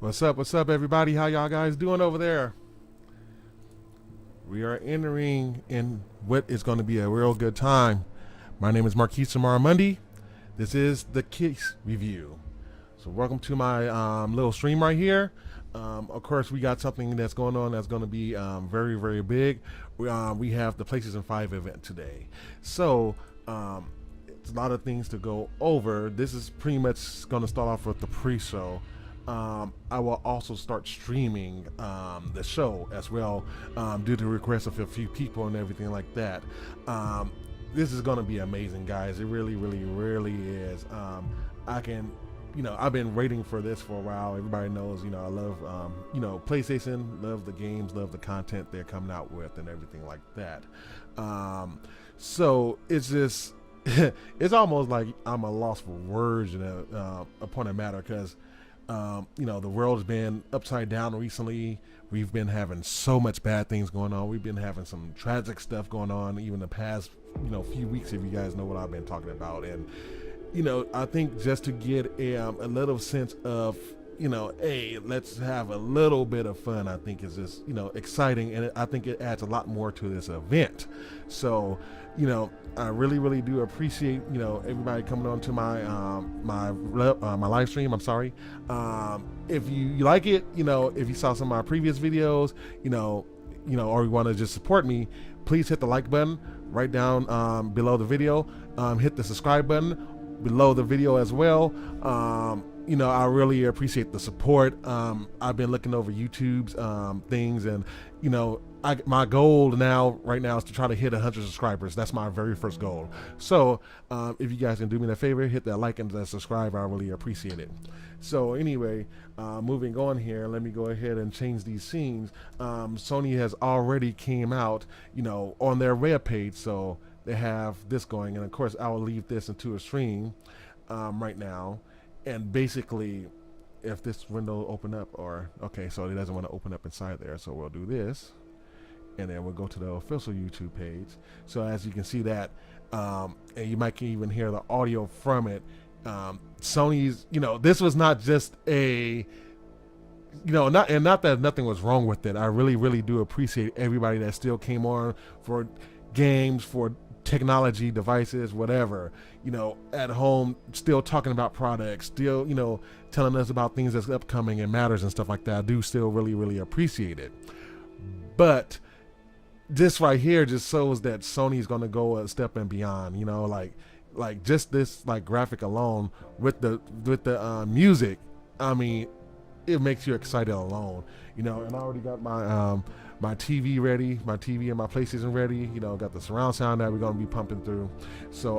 What's up, everybody? How y'all guys doing over there? We are entering in what is going to be a real good time. My name is Markeyse Remarks. This is the Case Review. So welcome to my little stream right here. Of course, we got something that's going on that's going to be very, very big. We have the PlayStation 5 event today. So it's a lot of things to go over. This is pretty much going to start off with the pre-show. I will also start streaming the show as well due to requests of a few people and everything like that. This is going to be amazing, guys. It really, really, really is. I've been waiting for this for a while. Everybody knows, I love, PlayStation, love the games, love the content they're coming out with and everything like that. So it's just, it's almost like I'm a loss for words upon a matter because the world's been upside down recently. We've been having so much bad things going on. We've been having some tragic stuff going on even the past, few weeks, if you guys know what I've been talking about. And, I think just to get a little sense of, hey, let's have a little bit of fun, I think is just, exciting. And I think it adds a lot more to this event. So, I really, really do appreciate, everybody coming on to my my live stream. I'm sorry. If you like it, if you saw some of my previous videos, or you want to just support me, please hit the like button right down below the video. Hit the subscribe button below the video as well. I really appreciate the support. I've been looking over YouTube's things, and my goal right now is to try to hit 100 subscribers. That's my very first goal. So if you guys can do me a favor, hit that like and that subscribe. I really appreciate it. So anyway, moving on here, let me go ahead and change these scenes. Sony has already came out, on their webpage, so they have this going, and of course I will leave this into a stream right now. And basically, if this window open up, so it doesn't want to open up inside there, so we'll do this, and then we'll go to the official YouTube page. So as you can see that, and you might even hear the audio from it. Sony's, this was not just a, not that nothing was wrong with it. I really, really do appreciate everybody that still came on for games, for technology devices, whatever, at home, still talking about products, still, telling us about things that's upcoming and matters and stuff like that. I do still really, really appreciate it. But this right here just shows that Sony's going to go a step and beyond, like just this like graphic alone with the music. I mean, it makes you excited alone, and I already got my TV ready, my TV and my PlayStation ready, got the surround sound that we're going to be pumping through. So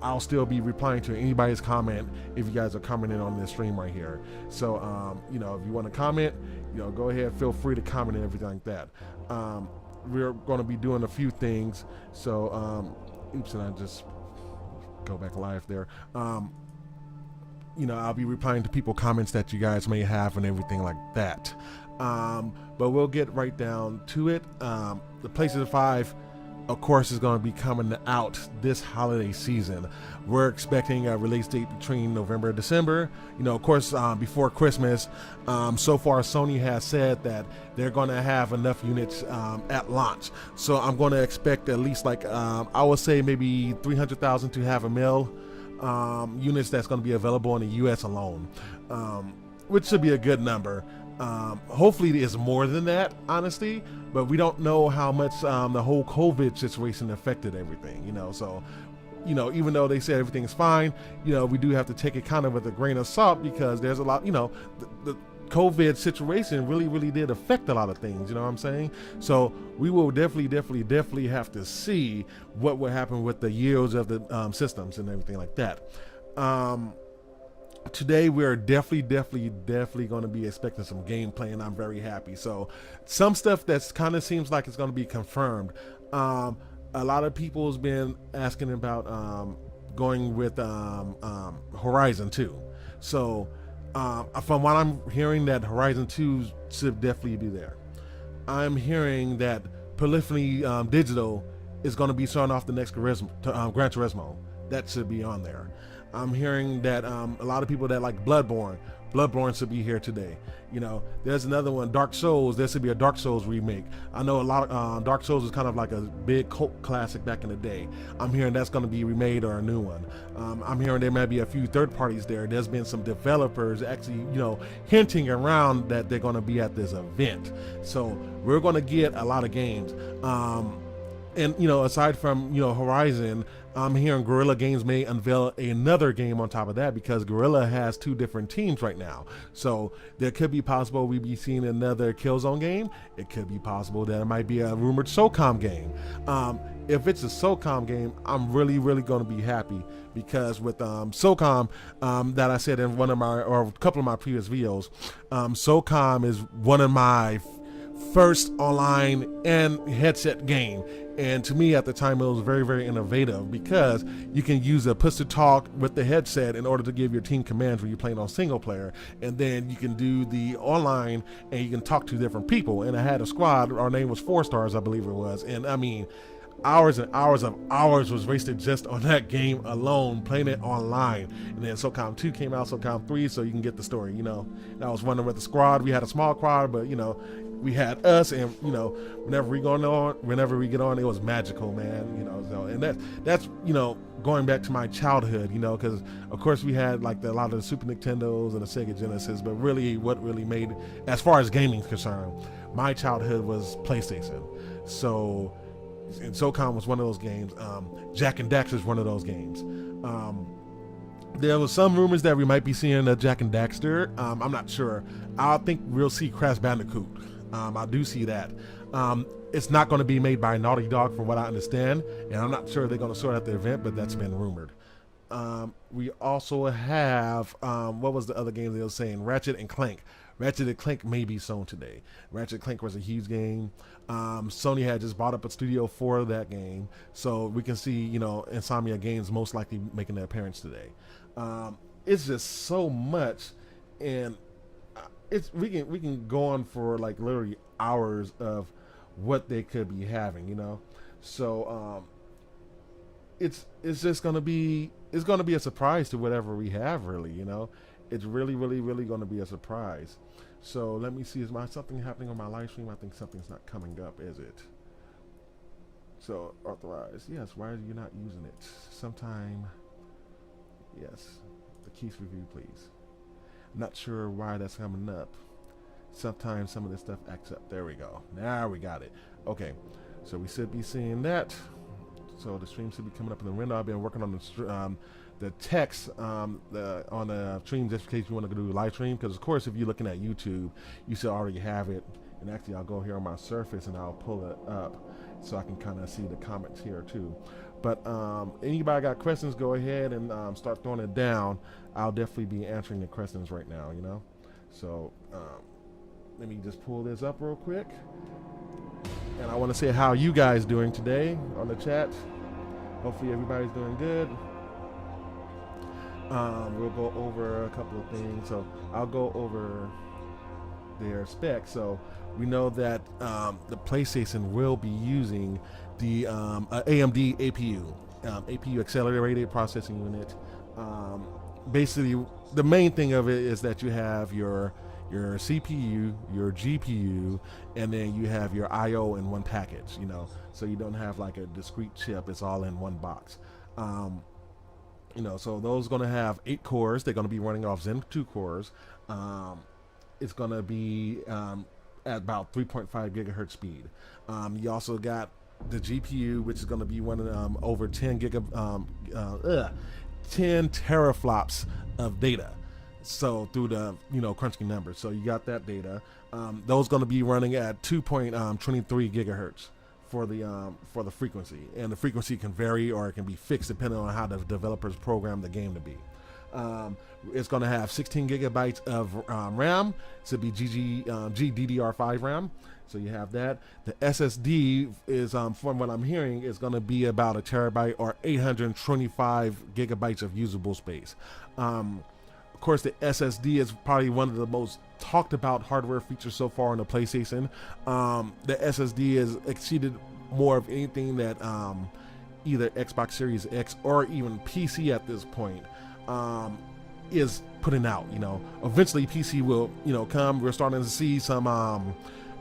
I'll still be replying to anybody's comment if you guys are commenting on this stream right here. So if you want to comment, go ahead, feel free to comment and everything like that. We're going to be doing a few things. So oops, and I just go back live there. I'll be replying to people comments that you guys may have and everything like that. But we'll get right down to it. The PlayStation 5, of course, is going to be coming out this holiday season. We're expecting a release date between November and December. Of course, before Christmas. So far, Sony has said that they're going to have enough units at launch. So I'm going to expect at least I would say maybe 300,000 to half a mil units that's going to be available in the U.S. alone, which should be a good number. Hopefully it is more than that, honestly, but we don't know how much the whole COVID situation affected everything, so, even though they say everything's fine, we do have to take it kind of with a grain of salt because there's a lot, the COVID situation really, really did affect a lot of things, you know what I'm saying? So we will definitely have to see what will happen with the yields of the systems and everything like that. Today we're definitely going to be expecting some gameplay, and I'm very happy. So some stuff that's kind of seems like it's going to be confirmed. A lot of people's been asking about going with Horizon 2. So from what I'm hearing, that Horizon 2 should definitely be there. I'm hearing that Polyphony Digital is going to be showing off the next Gran Turismo. That should be on there. I'm hearing that a lot of people that like Bloodborne Bloodborne should be here today. You know, there's another one, Dark Souls. There should be a Dark Souls remake. I know a lot of Dark Souls is kind of like a big cult classic back in the day. I'm hearing that's going to be remade or a new one. I'm hearing there might be a few third parties there. There's been some developers actually, you know, hinting around that they're going to be at this event. So we're going to get a lot of games. And, you know, aside from, you know, Horizon, I'm hearing Guerrilla Games may unveil another game on top of that, because Guerrilla has 2 different teams right now. So there could be possible we be seeing another Killzone game. It could be possible that it might be a rumored SOCOM game. If it's a SOCOM game, I'm really going to be happy, because with SOCOM, that I said in one of my, or a couple of my previous videos, SOCOM is one of my first online and headset game, and to me at the time it was very innovative, because you can use a push to talk with the headset in order to give your team commands when you're playing on single player, and then you can do the online and you can talk to different people. And I had a squad, our name was 4 stars I believe it was, and I mean hours and hours of hours was wasted just on that game alone, playing it online. And then SOCOM 2 came out, SOCOM 3, so you can get the story, you know. I was wondering with the squad, we had a small squad, but you know, we had us, and you know, whenever we get on, it was magical, man. You know, so, and that's you know, going back to my childhood, you know, because of course we had like a lot of the Super Nintendos and the Sega Genesis, but really what really made, as far as gaming is concerned, my childhood was PlayStation. So, and SOCOM was one of those games. Jak and Daxter is one of those games. There was some rumors that we might be seeing a Jak and Daxter. I'm not sure. I think we'll see Crash Bandicoot. I do see that. It's not going to be made by Naughty Dog from what I understand, and I'm not sure they're going to sort out the event, but that's been rumored. We also have, what was the other game they were saying? Ratchet and Clank. Ratchet and Clank may be shown today. Ratchet and Clank was a huge game. Sony had just bought up a studio for that game, so we can see, you know, Insomnia Games most likely making their appearance today. It's just so much, and we can go on for like literally hours of what they could be having, you know. So it's just gonna be a surprise to whatever we have, really, you know. It's really gonna be a surprise. So let me see, is something happening on my live stream? I think something's not coming up, is it? So authorize, yes. Why are you not using it? Sometime, yes. The keys review, please. Not sure why that's coming up. Sometimes some of this stuff acts up. There we go. Now we got it. Okay, so we should be seeing that. So the stream should be coming up in the window. I've been working on the text on the stream just in case you want to do a live stream, because of course if you're looking at YouTube, you should already have it. And actually I'll go here on my Surface and I'll pull it up so I can kind of see the comments here too. But anybody got questions, go ahead and start throwing it down. I'll definitely be answering the questions right now, you know. So let me just pull this up real quick. And I want to say how you guys doing today on the chat. Hopefully everybody's doing good. We'll go over a couple of things. So I'll go over their specs. So we know that the PlayStation will be using the AMD APU, APU accelerated processing unit. Basically, the main thing of it is that you have your CPU, your GPU, and then you have your I/O in one package. You know, so you don't have like a discrete chip; it's all in one box. You know, so those are going to have 8 cores. They're going to be running off Zen 2 cores. It's going to be at about 3.5 gigahertz speed. You also got the GPU, which is going to be running over 10 teraflops of data. So through the, you know, crunching numbers. So you got that data. Those going to be running at 2.23 gigahertz for the frequency, and the frequency can vary or it can be fixed depending on how the developers program the game to be. It's going to have 16 gigabytes of RAM. So it'll be GDDR5 RAM. So you have that. The SSD is, from what I'm hearing, is going to be about a terabyte or 825 gigabytes of usable space. Of course, the SSD is probably one of the most talked about hardware features so far on the PlayStation. The SSD has exceeded more of anything that either Xbox Series X or even PC at this point. is putting out. You know, eventually PC will, you know, come. We're starting to see some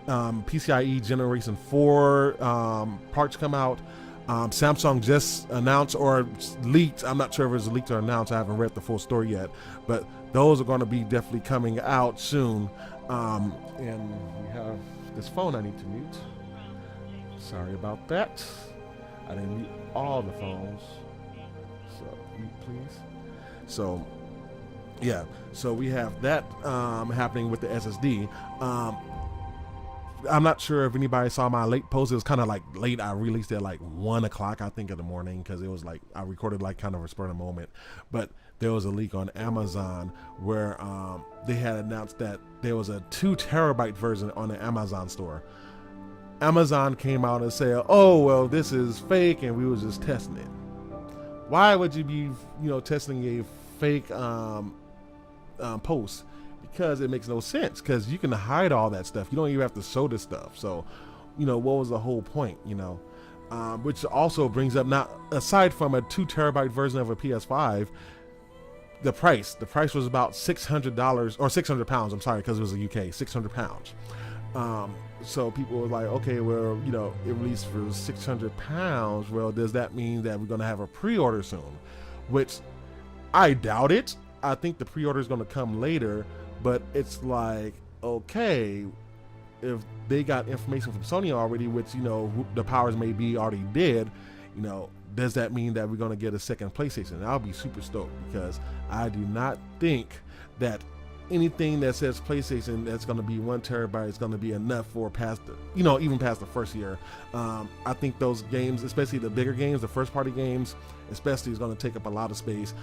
PCIe Generation 4 parts come out. Samsung just announced or leaked, I'm not sure if it's leaked or announced, I haven't read the full story yet, but those are going to be definitely coming out soon. And we have this phone I need to mute. Sorry about that. I didn't mute all the phones. So mute please. So yeah, so we have that happening with the SSD. I'm not sure if anybody saw my late post. It was kind of like late. I released it at like 1 o'clock, I think, in the morning, because it was like I recorded like kind of a spur of the moment. But there was a leak on Amazon where they had announced that there was a 2 terabyte version on the Amazon store. Amazon came out and said, "Oh well, this is fake, and we was just testing it." Why would you be, you know, testing a fake post? Because it makes no sense, because you can hide all that stuff. You don't even have to show this stuff. So, you know, what was the whole point, you know? Which also brings up, not aside from a 2 terabyte version of a PS5, the price was about $600 or 600 pounds. I'm sorry, because it was the UK, 600 pounds. So people were like, okay, well, you know, it released for 600 pounds. Well, does that mean that we're going to have a pre-order soon? Which I doubt it. I think the pre-order is going to come later. But it's like, okay, if they got information from Sony already, which, you know, the powers may be already did, you know, does that mean that we're going to get a second PlayStation? And I'll be super stoked, because I do not think that anything that says PlayStation that's going to be 1 terabyte is going to be enough for past the, you know, even past the first year. I think those games, especially the bigger games, the first party games, especially, is going to take up a lot of space.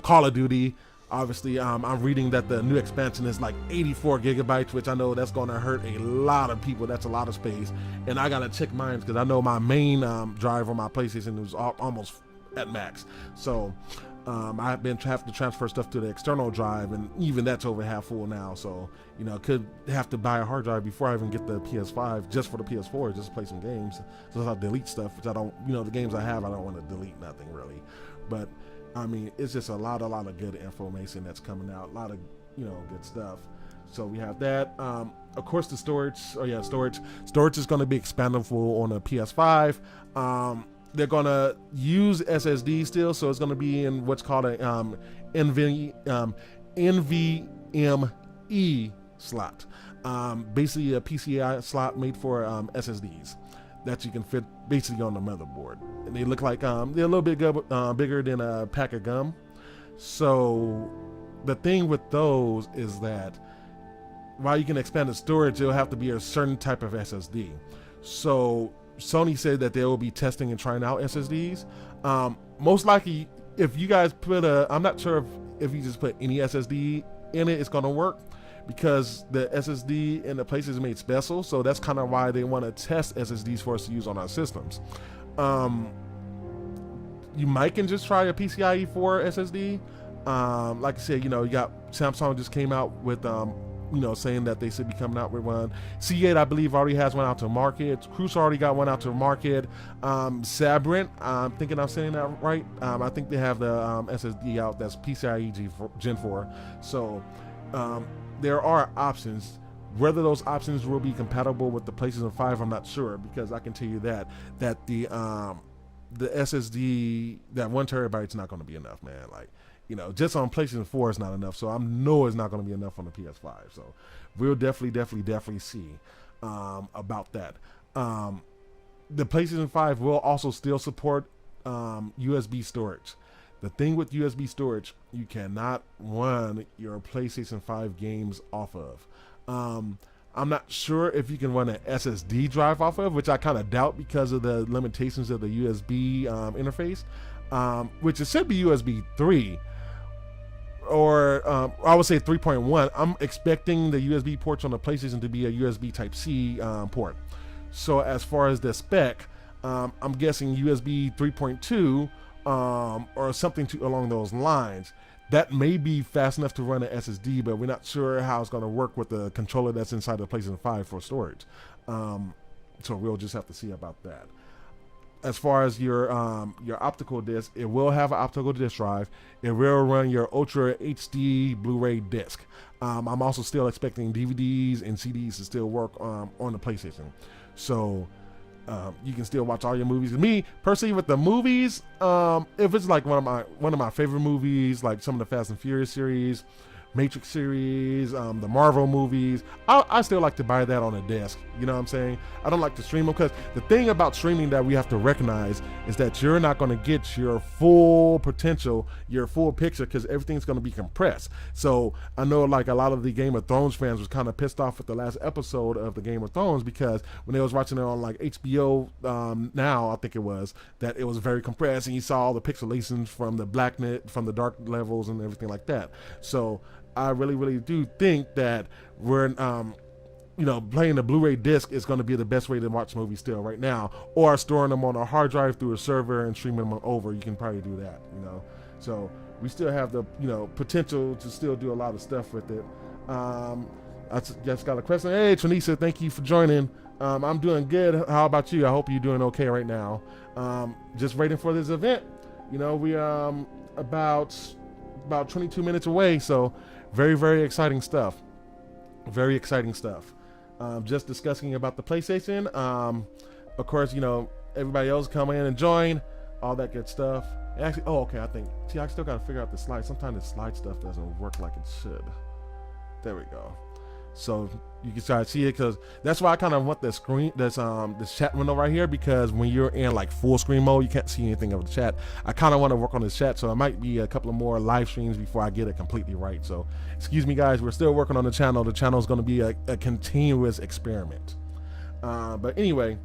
Call of Duty, obviously, I'm reading that the new expansion is like 84 gigabytes, which I know that's going to hurt a lot of people. That's a lot of space. And I got to check mine, because I know my main drive on my PlayStation was almost at max. So I've been have to transfer stuff to the external drive, and even that's over half full now. So, you know, could have to buy a hard drive before I even get the PS5, just for the PS4, just to play some games. So I'll delete stuff, which I don't, you know, the games I have, I don't want to delete nothing really. But I mean, it's just a lot of good information that's coming out, a lot of, you know, good stuff. So we have that. Of course, the storage. Oh yeah, storage is going to be expandable on the PS5. They're going to use SSD still, so it's going to be in what's called a NVMe slot. Basically a PCI slot made for SSDs that you can fit basically on the motherboard. And they look like they're a little bit bigger than a pack of gum. So the thing with those is that while you can expand the storage, it'll have to be a certain type of SSD. So Sony said that they will be testing and trying out SSDs. Most likely, if you guys put I'm not sure if you just put any SSD in it, it's going to work, because the SSD in the place is made special. So that's kind of why they want to test SSDs for us to use on our systems. You might can just try a PCIe 4 SSD. Like I said, you know, you got Samsung just came out with, you know, saying that they should be coming out with one. C8, I believe, already has one out to market. Cruise already got one out to market. Sabrent, I'm thinking I'm saying that right. I think they have the SSD out that's PCIe Gen 4. So there are options. Whether those options will be compatible with the PlayStation 5, I'm not sure, because I can tell you that the SSD, that 1 terabyte is not going to be enough, man. Like, you know, just on PlayStation 4 is not enough, so I know it's not going to be enough on the PS5. So we'll definitely see about that. The PlayStation 5 will also still support USB storage. The thing with USB storage, you cannot run your PlayStation 5 games off of. I'm not sure if you can run an SSD drive off of, which I kind of doubt because of the limitations of the USB interface, which it should be USB 3. Or I would say 3.1. I'm expecting the USB ports on the PlayStation to be a USB Type-C port. So as far as the spec, I'm guessing USB 3.2 or something along those lines. That may be fast enough to run an SSD, but we're not sure how it's going to work with the controller that's inside the PlayStation 5 for storage. So we'll just have to see about that. as far as your optical disc, it will have an optical disc drive. It will run your Ultra HD Blu-ray disc. I'm also still expecting DVDs and CDs to still work on the PlayStation. So you can still watch all your movies. Me personally, with the movies, if it's like one of my favorite movies, like some of the Fast and Furious series, Matrix series, the Marvel movies, I still like to buy that on a disc. You know what I'm saying? I don't like to stream them, because the thing about streaming that we have to recognize is that you're not going to get your full potential, your full picture, because everything's going to be compressed. So I know like a lot of the Game of Thrones fans was kind of pissed off with the last episode of the Game of Thrones, because when they was watching it on like HBO now, I think it was, that it was very compressed, and you saw all the pixelations from the blackness, from the dark levels and everything like that. So I really do think that we're playing the Blu-ray disc is going to be the best way to watch movies still right now, or storing them on a hard drive through a server and streaming them over. You can probably do that, so we still have the potential to still do a lot of stuff with it. I just got a question. Hey Tranisa, thank you for joining. I'm doing good. How about you? I hope you're doing okay right now. Just waiting for this event. We about 22 minutes away, so very exciting stuff. Very exciting stuff. Just discussing about the PlayStation. Of course, everybody else come in and join, all that good stuff. Actually, I still got to figure out the slide. Sometimes the slide stuff doesn't work like it should. There we go. So you can try to see it, because that's why I kind of want the screen, this chat window right here, because when you're in like full screen mode, you can't see anything of the chat. I kind of want to work on this chat, so it might be a couple of more live streams before I get it completely right. So excuse me guys, we're still working on the channel. The channel is going to be a continuous experiment. But anyway,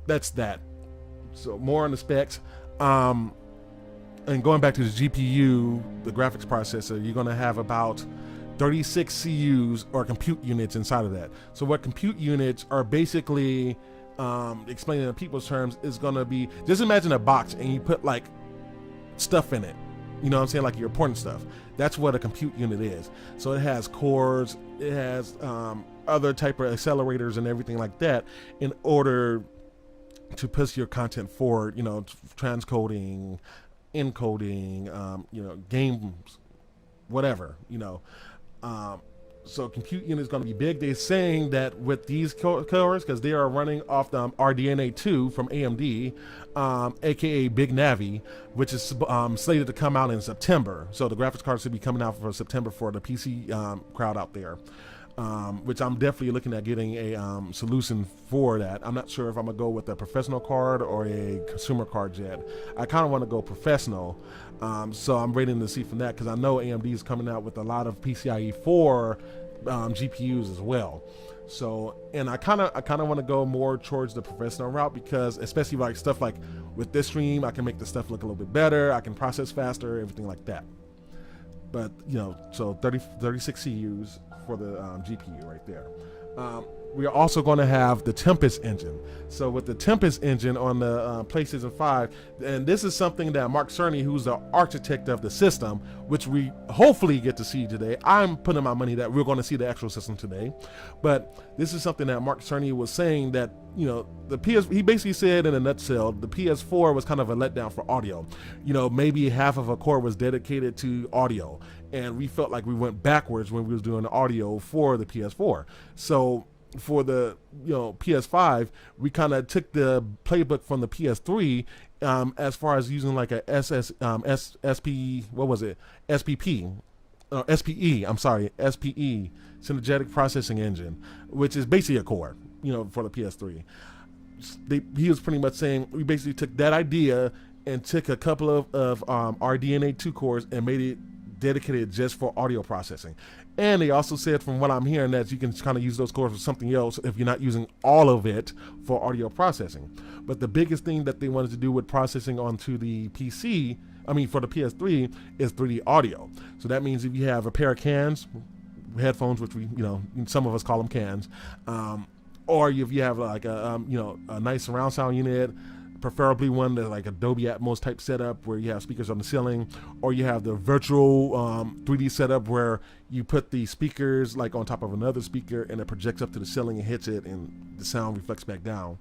that's that. So more on the specs. And going back to the GPU, the graphics processor, you're going to have about 36 CUs or compute units inside of that. So what compute units are basically, explaining in people's terms, is going to be, just imagine a box and you put like stuff in it. You know what I'm saying? Like your important stuff. That's what a compute unit is. So it has cores, it has other type of accelerators and everything like that, in order to push your content forward, transcoding, encoding, games, whatever, so compute unit is going to be big. They're saying that with these cores, because they are running off the RDNA 2 from AMD, aka Big Navi, which is slated to come out in September. So the graphics cards should be coming out for September for the PC crowd out there. Which I'm definitely looking at getting a solution for that. I'm not sure if I'm gonna go with a professional card or a consumer card yet. I kind of want to go professional, so I'm waiting to see from that, because I know AMD is coming out with a lot of PCIe 4 GPUs as well. So, and I kind of want to go more towards the professional route, because especially like stuff like with this stream, I can make the stuff look a little bit better. I can process faster, everything like that. But so 36 CUs for the GPU right there. We are also going to have the Tempest engine. So with the Tempest engine on the PlayStation 5, and this is something that Mark Cerny, who's the architect of the system, which we hopefully get to see today. I'm putting my money that we're going to see the actual system today. But this is something that Mark Cerny was saying, that he basically said in a nutshell, the PS4 was kind of a letdown for audio. Maybe half of a core was dedicated to audio, and we felt like we went backwards when we was doing the audio for the PS4. So for the PS5, we kind of took the playbook from the PS3, as far as using like a SPE, Synergetic Processing Engine, which is basically a core, for the PS3. He was pretty much saying we basically took that idea and took a couple of RDNA 2 cores and made it dedicated just for audio processing. And they also said, from what I'm hearing, that you can kind of use those cores for something else if you're not using all of it for audio processing. But the biggest thing that they wanted to do with processing onto the PC, for the PS3, is 3D audio. So that means if you have a pair of cans, headphones, which we, some of us call them cans, or if you have like a nice surround sound unit, preferably one that's like a Dolby Atmos type setup where you have speakers on the ceiling, or you have the virtual 3D setup where you put the speakers like on top of another speaker and it projects up to the ceiling and hits it and the sound reflects back down.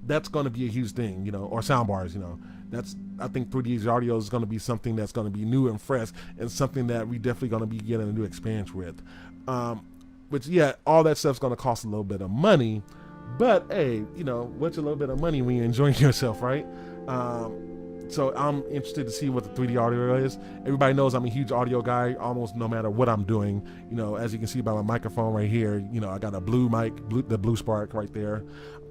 that's going to be a huge thing, you know, or sound bars, you know. That's, I think 3D audio is going to be something that's going to be new and fresh, and something that we definitely going to be getting a new experience with. Which, yeah, all that stuff's going to cost a little bit of money, but hey, you know, what's a little bit of money when you're enjoying yourself, right? So I'm interested to see what the 3D audio is. Everybody knows I'm a huge audio guy, almost no matter what I'm doing. You know, as you can see by my microphone right here, you know, I got a blue mic, the blue spark right there,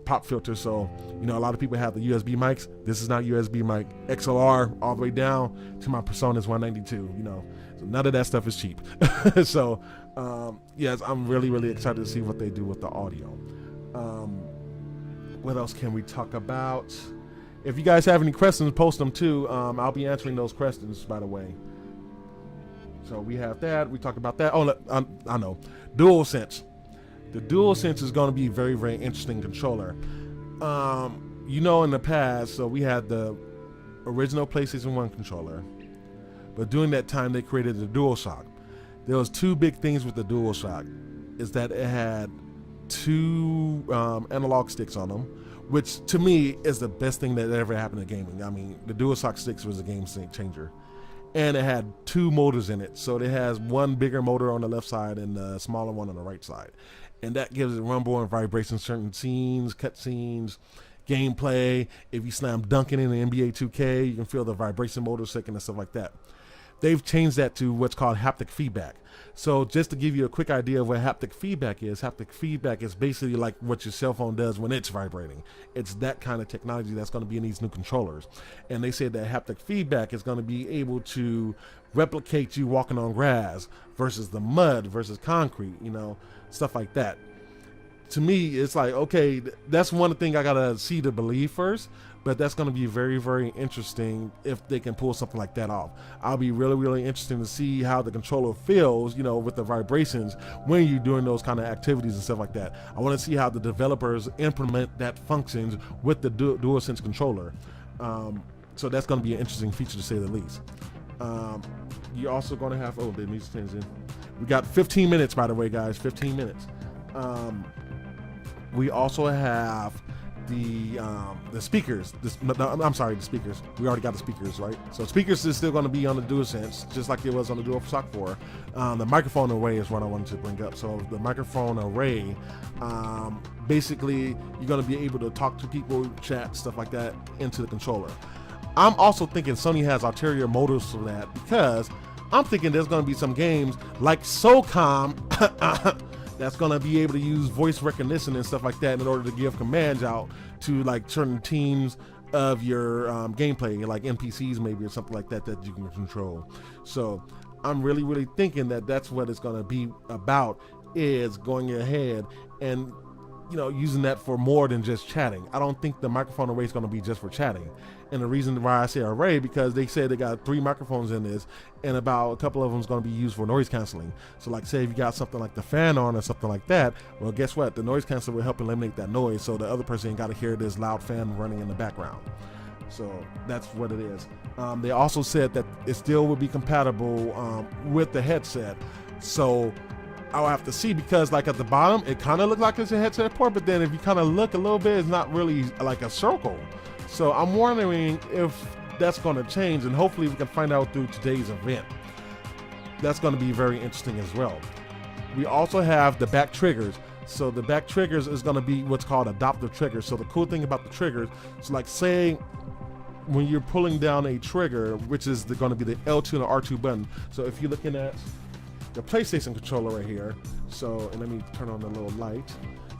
pop filter. So, you know, a lot of people have the USB mics. This is not USB mic. XLR all the way down to my PreSonus 192, you know. So none of that stuff is cheap. So, yes, I'm really, really excited to see what they do with the audio. What else can we talk about? If you guys have any questions, post them too. I'll be answering those questions, by the way. So we have that. We talked about that. Oh, I know. DualSense. The DualSense is going to be a very, very interesting controller. You know, in the past, so we had the original PlayStation 1 controller. But during that time, they created the DualShock. There was two big things with the DualShock. Is that it had two analog sticks on them, which to me is the best thing that ever happened to gaming. I mean, the DualShock 6 was a game changer. And it had two motors in it. So it has one bigger motor on the left side and a smaller one on the right side. And that gives it rumble and vibration in certain scenes, cut scenes, gameplay. If you slam dunking in the NBA 2K, you can feel the vibration motor shaking and stuff like that. They've changed that to what's called haptic feedback. So just to give you a quick idea of what haptic feedback is basically like what your cell phone does when it's vibrating. It's that kind of technology that's going to be in these new controllers. And they said that haptic feedback is going to be able to replicate you walking on grass versus the mud versus concrete, you know, stuff like that. To me, it's like, okay, that's one thing I got to see to believe first. But that's going to be very, very interesting if they can pull something like that off. I'll be really, really interested to see how the controller feels, you know, with the vibrations when you're doing those kind of activities and stuff like that. I want to see how the developers implement that functions with the DualSense controller. So that's going to be an interesting feature to say the least. You're also going to have, oh, the music turns in. We got 15 minutes, by the way, guys, 15 minutes. We also have the speakers. I'm sorry, the speakers. We already got the speakers, right? So speakers is still going to be on the DualSense, just like it was on the DualShock 4. The microphone array is what I wanted to bring up. So the microphone array, basically, you're going to be able to talk to people, chat, stuff like that into the controller. I'm also thinking Sony has ulterior motives for that, because I'm thinking there's going to be some games like SOCOM that's going to be able to use voice recognition and stuff like that in order to give commands out to like certain teams of your gameplay, like NPCs maybe or something like that that you can control. So I'm really, really thinking that that's what it's going to be about, is going ahead and, you know, using that for more than just chatting. I don't think the microphone array is going to be just for chatting. And the reason why I say array, because they said they got 3 microphones in this, and about a couple of them is going to be used for noise canceling. So like, say if you got something like the fan on or something like that, well, guess what? The noise canceller will help eliminate that noise, so the other person ain't got to hear this loud fan running in the background. So that's what it is. They also said that it still will be compatible with the headset. So I'll have to see, because like at the bottom, it kind of looks like it's a headset port, but then if you kind of look a little bit, it's not really like a circle. So I'm wondering if that's going to change, and hopefully we can find out through today's event. That's going to be very interesting as well. We also have the back triggers. So the back triggers is going to be what's called adaptive triggers. So the cool thing about the triggers is, like, say when you're pulling down a trigger, which is going to be the L2 and the R2 button. So if you're looking at the PlayStation controller right here, so, and let me turn on the little light.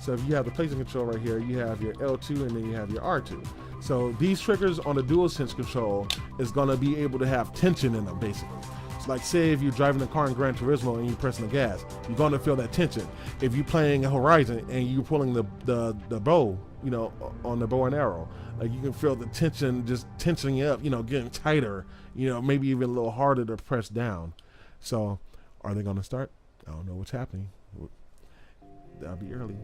So if you have the PlayStation controller right here, you have your L2 and then you have your R2. So these triggers on the DualSense control is going to be able to have tension in them, basically. It's like, say if you're driving a car in Gran Turismo and you're pressing the gas, you're going to feel that tension. If you're playing Horizon and you're pulling the bow, you know, on the bow and arrow, like, you can feel the tension just tensioning up, you know, getting tighter, you know, maybe even a little harder to press down. So are they going to start? I don't know what's happening. That'll be early.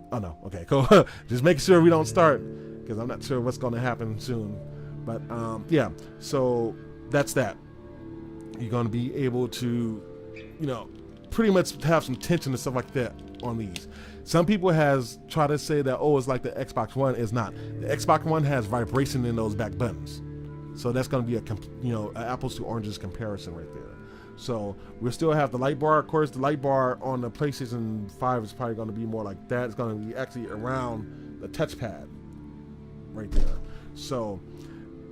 Oh no, okay, cool. Just make sure we don't start, because I'm not sure what's going to happen soon. But yeah, so that's that. You're going to be able to, you know, pretty much have some tension and stuff like that on these. Some people has tried to say that, oh, it's like the Xbox One. It's not. The Xbox One has vibration in those back buttons. So that's going to be an apples to oranges comparison right there. So we'll still have the light bar. Of course, the light bar on the PlayStation 5 is probably going to be more like that. It's going to be actually around the touchpad right there. So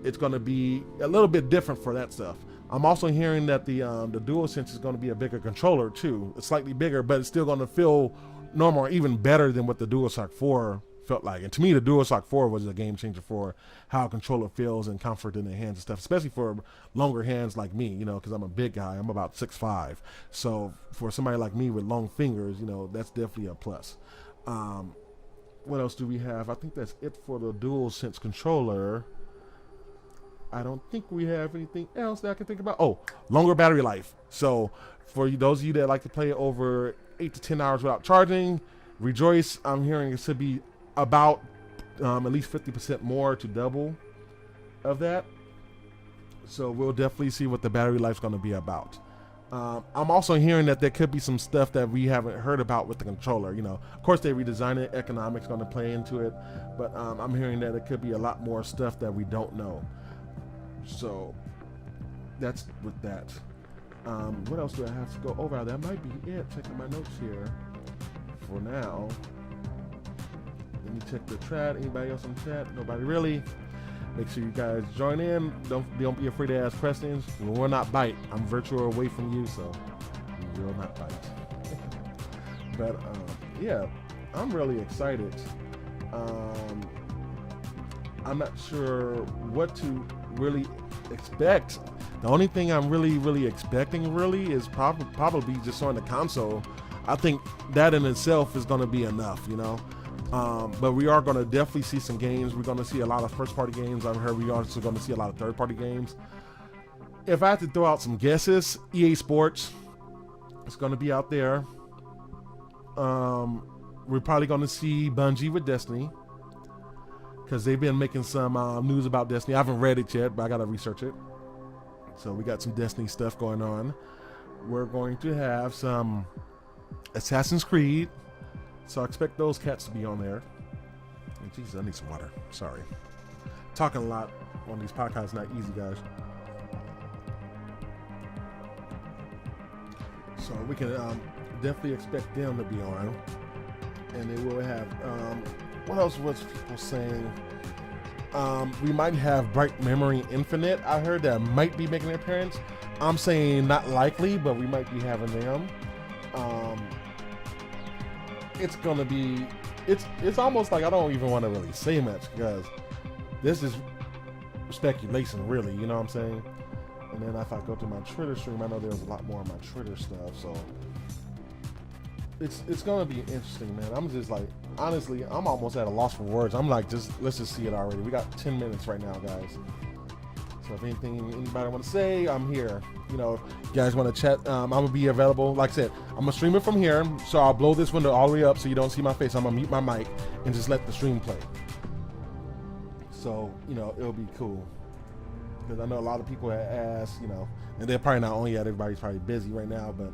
it's going to be a little bit different for that stuff. I'm also hearing that the DualSense is going to be a bigger controller too. It's slightly bigger, but it's still going to feel normal or even better than what the DualShock 4 felt like. And to me, the DualShock 4 was a game changer for how a controller feels and comfort in the hands and stuff, especially for longer hands like me, because I'm a big guy. I'm about 6'5". So for somebody like me with long fingers, that's definitely a plus. What else do we have? I think that's it for the DualSense controller. I don't think we have anything else that I can think about. Oh, longer battery life. So for those of you that like to play over 8 to 10 hours without charging, rejoice. I'm hearing it should be about at least 50% more to double of that. So we'll definitely see what the battery life's going to be about. I'm also hearing that there could be some stuff that we haven't heard about with the controller. Of course they redesigned it, economics going to play into it, but I'm hearing that it could be a lot more stuff that we don't know. So that's with that. What else do I have to go over? That might be it. Checking my notes here for now. Let me check the chat. Anybody else on the chat? Nobody really. Make sure you guys join in. Don't be afraid to ask questions. We will not bite. I'm virtual away from you, so we will not bite. But yeah, I'm really excited. I'm not sure what to really expect. The only thing I'm really expecting is probably just on the console. I think that in itself is going to be enough, but we are going to definitely see some games. We're going to see a lot of first-party games. I've heard we are also going to see a lot of third-party games. If I had to throw out some guesses, EA Sports is going to be out there. We're probably going to see Bungie with Destiny, because they've been making some news about Destiny. I haven't read it yet, but I got to research it. So we got some Destiny stuff going on. We're going to have some Assassin's Creed. So I expect those cats to be on there. And Jesus, I need some water. Sorry. Talking a lot on these podcasts, not easy, guys. So we can definitely expect them to be on. And they will have... what else was people saying? We might have Bright Memory Infinite. I heard that might be making an appearance. I'm saying not likely, but we might be having them. It's gonna be, it's almost like I don't even want to really say much, because this is speculation, really. You know what I'm saying? And then if I go to my Twitter stream, I know there's a lot more on my Twitter stuff. So it's gonna be interesting, man. I'm just like, honestly, I'm almost at a loss for words. I'm like, let's just see it already. We got 10 minutes right now, guys. So if anybody want to say, I'm here. You guys want to chat, I'm gonna be available. Like I said, I'm gonna stream it from here, so I'll blow this window all the way up so you don't see my face. I'm gonna mute my mic and just let the stream play. So it'll be cool, because I know a lot of people have asked, and they're probably not on yet. Everybody's probably busy right now, and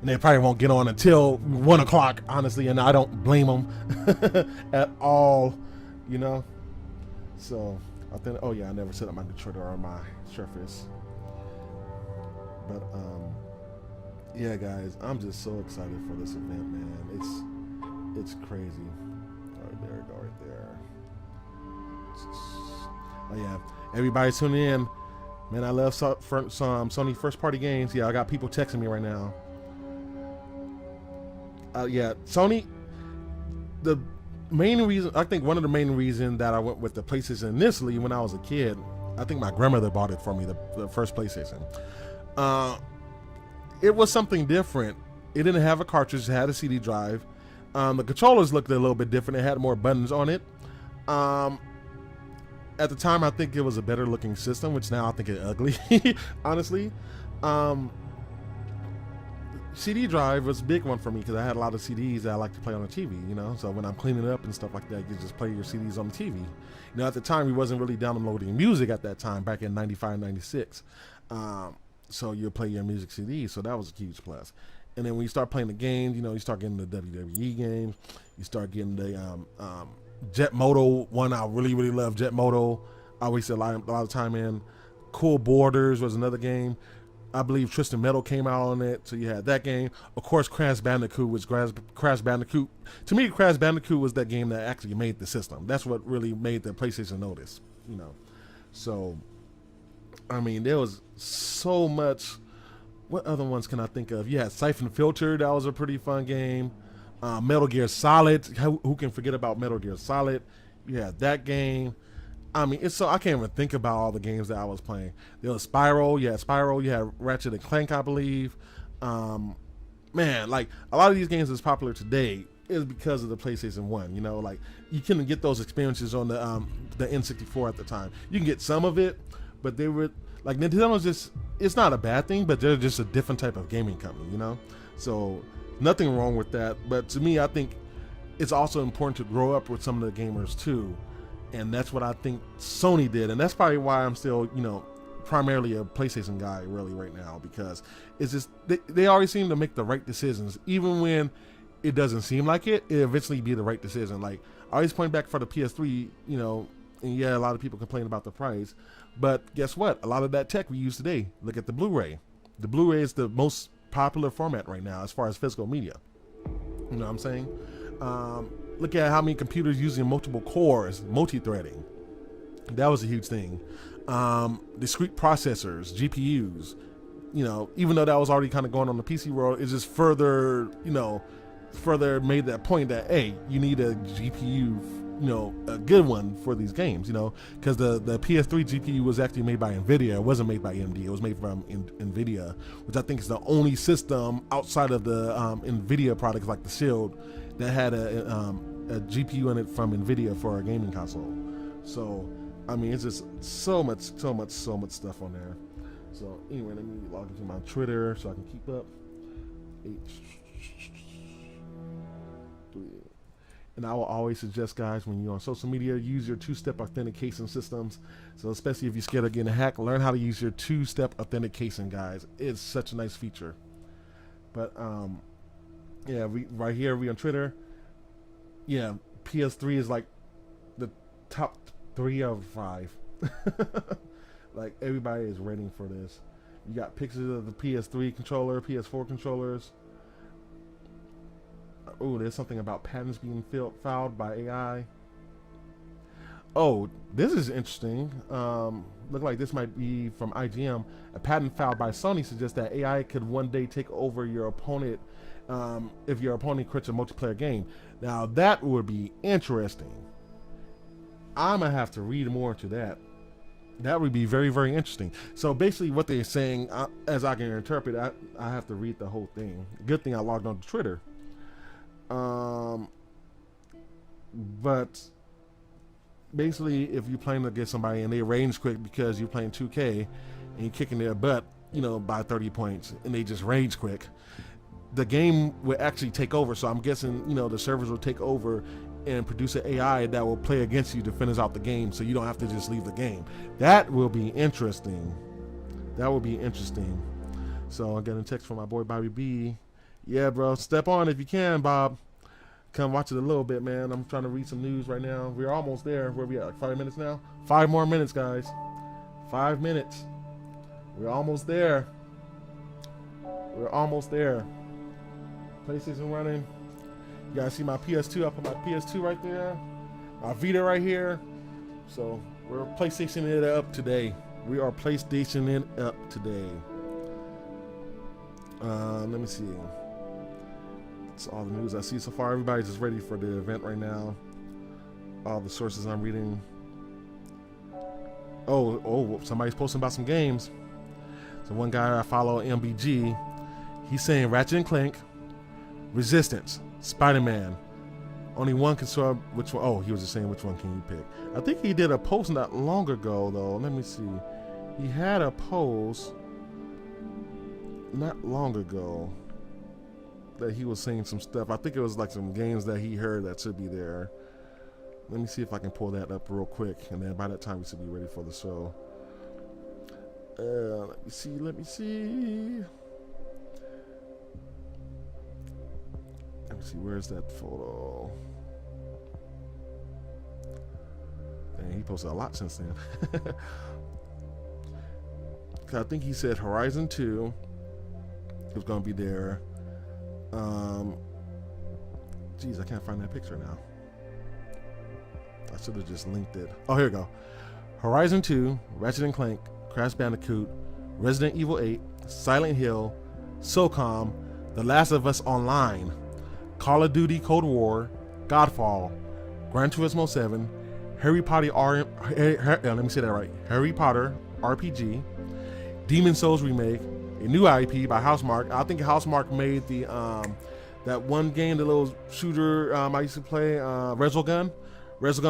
they probably won't get on until 1 o'clock, honestly, and I don't blame them at all, So I think, oh yeah, I never set up my Twitter or my Surface. But yeah, guys, I'm just so excited for this event, man. It's crazy. Right there, go right there. Oh yeah, everybody tuning in, man. I love some Sony first-party games. Yeah, I got people texting me right now. Yeah, Sony. The main reason, I think one of the main reasons that I went with the PlayStation initially when I was a kid, I think my grandmother bought it for me, the first PlayStation. It was something different. It didn't have a cartridge, it had a CD drive. The controllers looked a little bit different. It had more buttons on it. At the time, I think it was a better looking system, which now I think it's ugly, honestly. CD drive was a big one for me, because I had a lot of CDs that I like to play on the TV, so when I'm cleaning up and stuff like that, you just play your CDs on the TV. At the time, we wasn't really downloading music at that time, back in 95, 96. So you'll play your music CDs, so that was a huge plus. And then when you start playing the games, you start getting the WWE games. You start getting the Jet Moto one. I really, really love Jet Moto. I wasted a lot of time in. Cool Borders was another game. I believe Tristan Metal came out on it, so you had that game. Of course, Crash Bandicoot was Crash Bandicoot. To me, Crash Bandicoot was that game that actually made the system. That's what really made the PlayStation notice, So, I mean, there was so much. What other ones can I think of? You had Siphon Filter. That was a pretty fun game. Metal Gear Solid. Who can forget about Metal Gear Solid? You had that game. I mean, it's so I can't even think about all the games that I was playing. There was Spyro. You had Spyro. You had Ratchet and Clank, I believe. Man, like a lot of these games that's popular today is because of the PlayStation 1. Like you couldn't get those experiences on the N64 at the time. You can get some of it, but they were like Nintendo's just. It's not a bad thing, but they're just a different type of gaming company. So nothing wrong with that. But to me, I think it's also important to grow up with some of the gamers too. And that's what I think Sony did. And that's probably why I'm still, primarily a PlayStation guy really right now, because it's just, they always seem to make the right decisions. Even when it doesn't seem like it eventually be the right decision. Like I always point back for the PS3, and yeah, a lot of people complain about the price, but guess what? A lot of that tech we use today, look at the Blu-ray. The Blu-ray is the most popular format right now as far as physical media. You know what I'm saying? Look at how many computers using multiple cores, multi-threading. That was a huge thing. Discrete processors, GPUs, even though that was already kind of going on the PC world, it just further, further made that point that, hey, you need a GPU, a good one for these games, because the PS3 GPU was actually made by NVIDIA. It wasn't made by AMD. It was made from NVIDIA, which I think is the only system outside of the NVIDIA products like the Shield that had a GPU in it from NVIDIA for a gaming console. So, I mean, it's just so much stuff on there. So, anyway, let me log into my Twitter so I can keep up. And I will always suggest, guys, when you're on social media, use your two-step authentication systems. So especially if you're scared of getting hacked, learn how to use your two-step authentication, guys. It's such a nice feature. But yeah, right here we on Twitter. Yeah, PS3 is like the top 3 of 5. Like everybody is waiting for this. You got pictures of the PS3 controller, PS4 controllers. Oh, there's something about patents being filed by AI. Oh, this is interesting. Look like this might be from IGM. A patent filed by Sony suggests that AI could one day take over your opponent if your opponent creates a multiplayer game. Now, that would be interesting. I'm going to have to read more into that. That would be very, very interesting. So basically what they're saying, as I can interpret, I have to read the whole thing. Good thing I logged on to Twitter. But basically, if you're playing against somebody and they range quick because you're playing 2K and you're kicking their butt, by 30 points, and they just range quick, the game will actually take over. So I'm guessing, the servers will take over and produce an AI that will play against you to finish out the game, so you don't have to just leave the game. That will be interesting. That will be interesting. So I'm getting a text from my boy Bobby B. Yeah, bro, step on if you can, Bob. Come watch it a little bit, man. I'm trying to read some news right now. We're almost there. Where we at? Like 5 minutes now? 5 more minutes, guys. 5 minutes. We're almost there. We're almost there. PlayStation running. You guys see my PS2? I put my PS2 right there. My Vita right here. So we're PlayStation it up today. We are PlayStation it up today. Let me see. That's all the news I see so far. Everybody's just ready for the event right now. All the sources I'm reading. Oh, somebody's posting about some games. So one guy I follow, MBG, he's saying Ratchet and Clank, Resistance, Spider-Man. Only one can sort which one. Oh, he was just saying which one can you pick. I think he did a post not long ago though. Let me see. He had a post not long ago that he was saying some stuff. I think it was like some games that he heard that should be there. Let me see if I can pull that up real quick, and then by that time we should be ready for the show. Let me see. me see, where's that photo? And he posted a lot since then. I think he said Horizon 2 was going to be there. Geez, I can't find that picture now. I should have just linked it. Oh, here we go. Horizon 2, Ratchet and Clank, Crash Bandicoot, Resident Evil 8, Silent Hill, SOCOM, The Last of Us Online, Call of Duty Cold War, Godfall, Gran Turismo 7, Harry Potter Harry Potter RPG, Demon Souls remake, a new IP by Housemarque. I think Housemarque made the that one game, the little shooter I used to play, Resogun,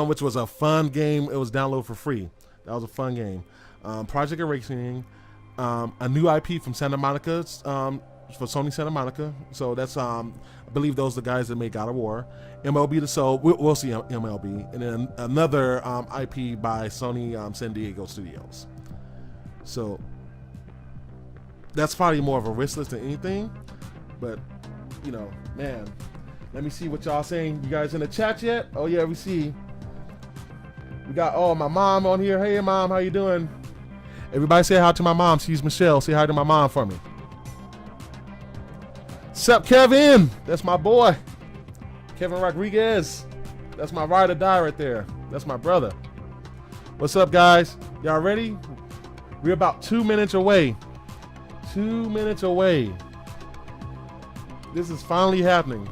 which was a fun game. It was downloaded for free. That was a fun game. Project Erasing, a new IP from Santa Monica, for Sony Santa Monica. So that's I believe those are the guys that made God of War. MLB The Soul, we'll see MLB, and then another IP by Sony San Diego Studios. So that's probably more of a wish list than anything, but you know, man, let me see what y'all saying. You guys in the chat yet? Oh yeah, we see. We got my mom on here. Hey mom, how you doing? Everybody say hi to my mom. She's Michelle. Say hi to my mom for me. Sup, Kevin? That's my boy, Kevin Rodriguez. That's my ride or die right there. That's my brother. What's up, guys? Y'all ready? We're about 2 minutes away. 2 minutes away. This is finally happening.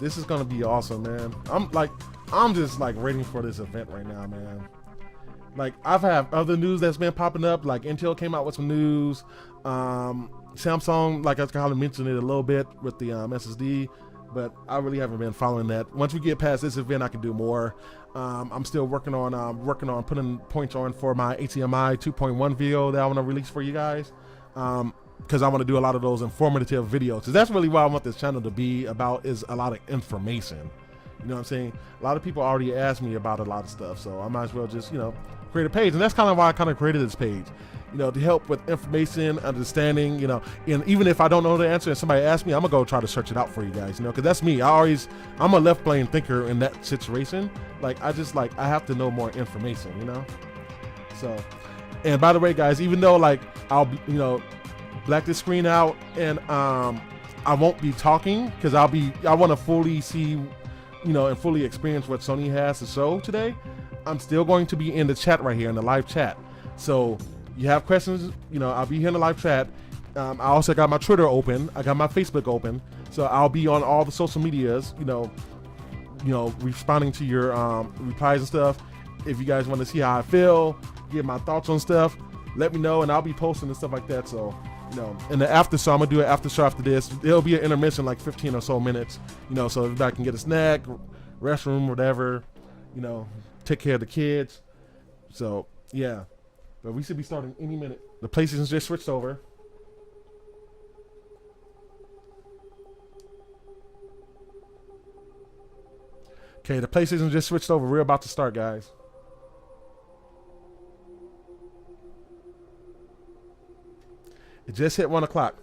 This is gonna be awesome, man. I'm just like waiting for this event right now, man. Like, I've had other news that's been popping up. Like Intel came out with some news. Samsung, like I kind of mentioned it a little bit with the SSD, but I really haven't been following that. Once we get past this event, I can do more. I'm still working on putting points on for my HDMI 2.1 video that I want to release for you guys, because I want to do a lot of those informative videos. Because that's really what I want this channel to be about, is a lot of information. You know what I'm saying? A lot of people already asked me about a lot of stuff, so I might as well just, you know, create a page. And that's kind of why I kind of created this page, you know, to help with information, understanding, you know. And even if I don't know the answer and somebody asks me, I'm gonna go try to search it out for you guys, you know, because that's me. I'm a left brain thinker in that situation. Like, I have to know more information, you know. So, and by the way, guys, even though like I'll be, you know, black this screen out, and I won't be talking because I want to fully see, you know, and fully experience what Sony has to show today. I'm still going to be in the chat right here, in the live chat. So you have questions, you know, I'll be here in the live chat. I also got my Twitter open. I got my Facebook open. So I'll be on all the social medias, you know, responding to your replies and stuff. If you guys want to see how I feel, get my thoughts on stuff, let me know, and I'll be posting and stuff like that. So, you know, and the after show, I'm gonna do an after show after this. It'll be an intermission, like 15 or so minutes, you know, so everybody can get a snack, restroom, whatever, you know, take care of the kids. So yeah, but we should be starting any minute. The PlayStation's just switched over. Okay, the PlayStation just switched over. We're about to start, guys. It just hit 1 o'clock.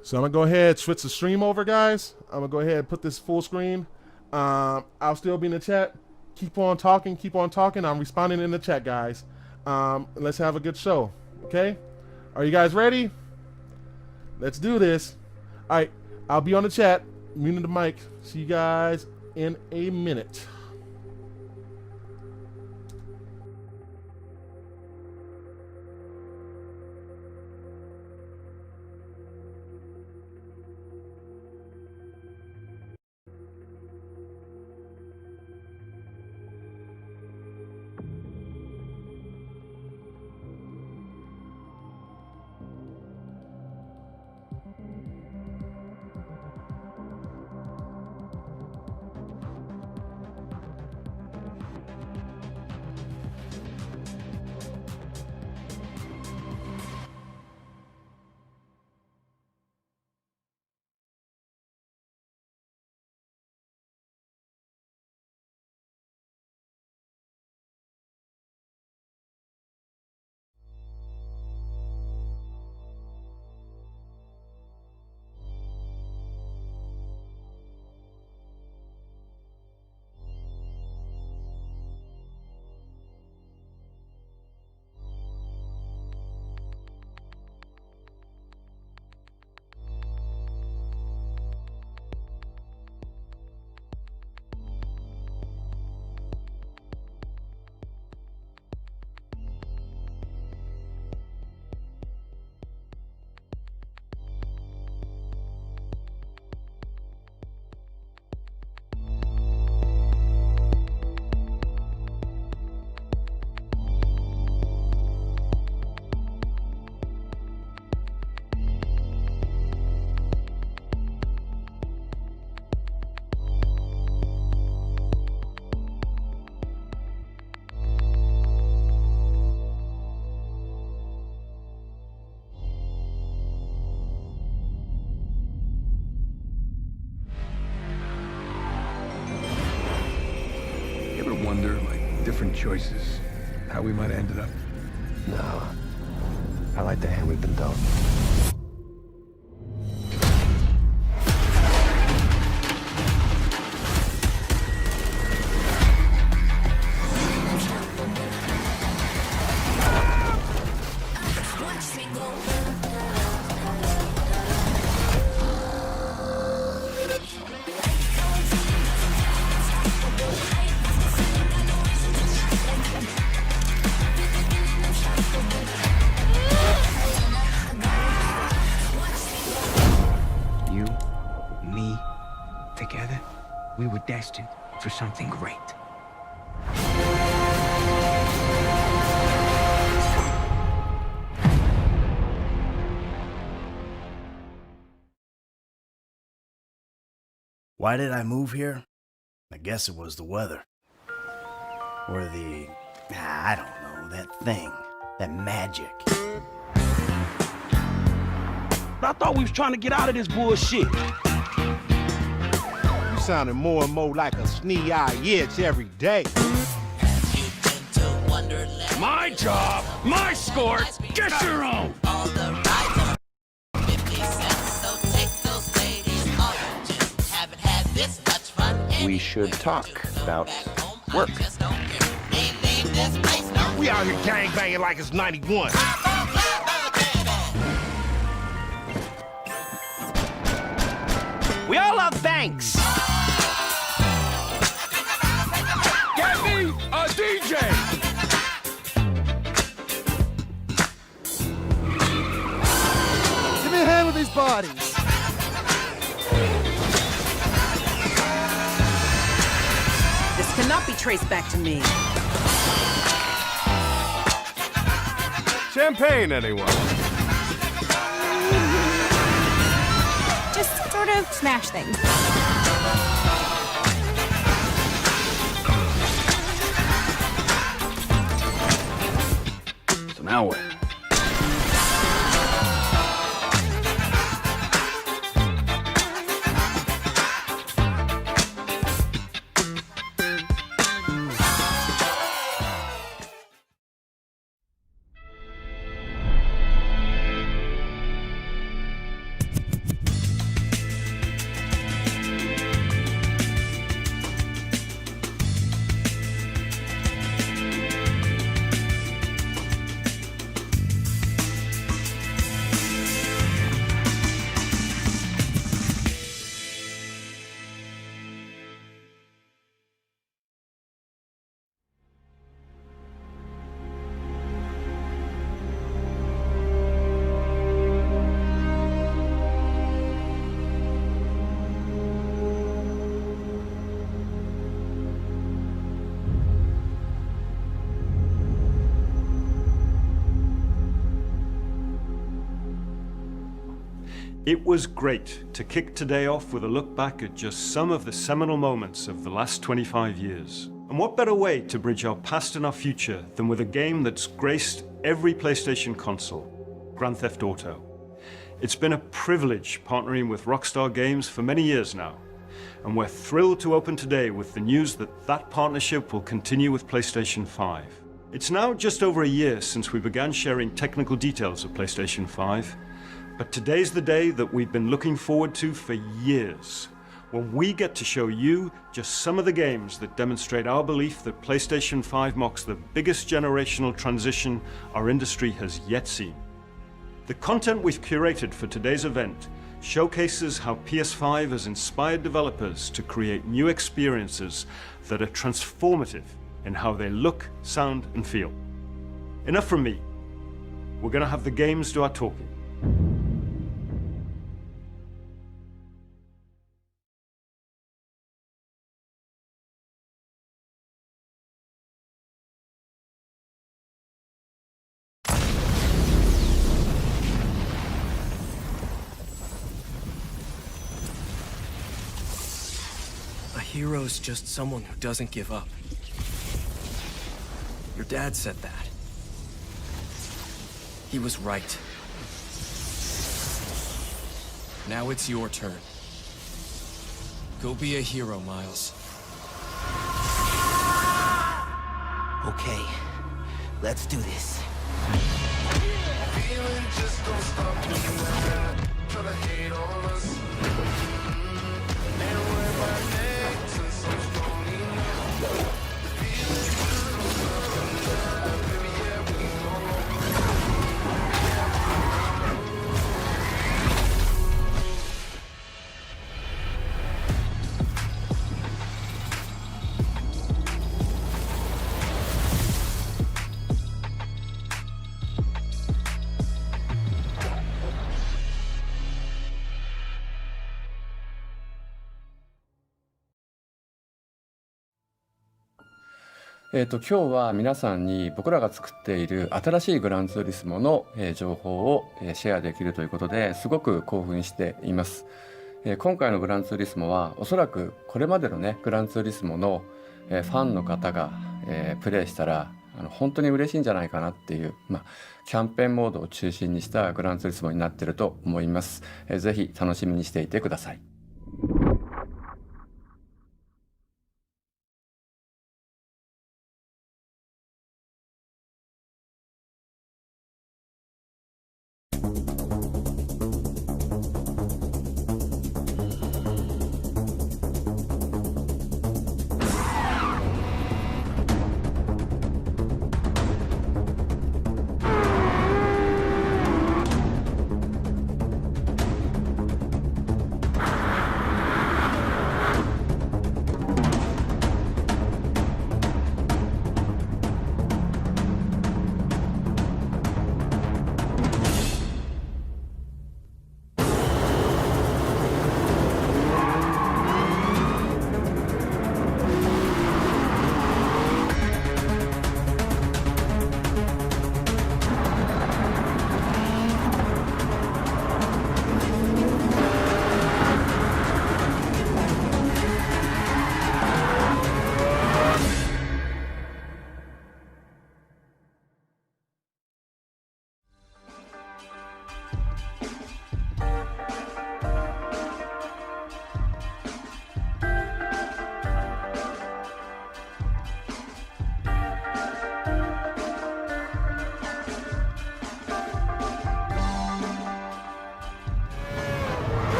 So I'm gonna go ahead, switch the stream over, guys. I'm gonna go ahead and put this full screen. I'll still be in the chat. Keep on talking. I'm responding in the chat, guys. Let's have a good show. Okay? Are you guys ready? Let's do this. All right, I'll be on the chat, muting the mic. See you guys in a minute. different choices, how we might have ended up? No. I like the hand we've been dealt. We were destined for something great. Why did I move here? I guess it was the weather. Or I don't know, that thing. That magic. I thought we was trying to get out of this bullshit. Sounding more and more like a snee-eye itch every day. My job, my score, get your own! We should talk about work. We out here gangbanging like it's 91. We all love banks. Get me a DJ. Give me a hand with these bodies. This cannot be traced back to me. Champagne, anyone? Just sort of smash things. So now what? It was great to kick today off with a look back at just some of the seminal moments of the last 25 years. And what better way to bridge our past and our future than with a game that's graced every PlayStation console, Grand Theft Auto. It's been a privilege partnering with Rockstar Games for many years now, and we're thrilled to open today with the news that that partnership will continue with PlayStation 5. It's now just over a year since we began sharing technical details of PlayStation 5, but today's the day that we've been looking forward to for years, when we get to show you just some of the games that demonstrate our belief that PlayStation 5 marks the biggest generational transition our industry has yet seen. The content we've curated for today's event showcases how PS5 has inspired developers to create new experiences that are transformative in how they look, sound, and feel. Enough from me. We're going to have the games do our talking. A hero's just someone who doesn't give up. Your dad said that. He was right. Now it's your turn. Go be a hero, Miles. Okay, let's do this.今日は皆さんに僕らが作っている新しいグランツーリスモの情報をシェアできるということですごく興奮しています。今回のグランツーリスモはおそらくこれまでのねグランツーリスモのファンの方がプレイしたら本当に嬉しいんじゃないかなっていう、キャンペーンモードを中心にしたグランツーリスモになっていると思います。ぜひ楽しみにしていてください。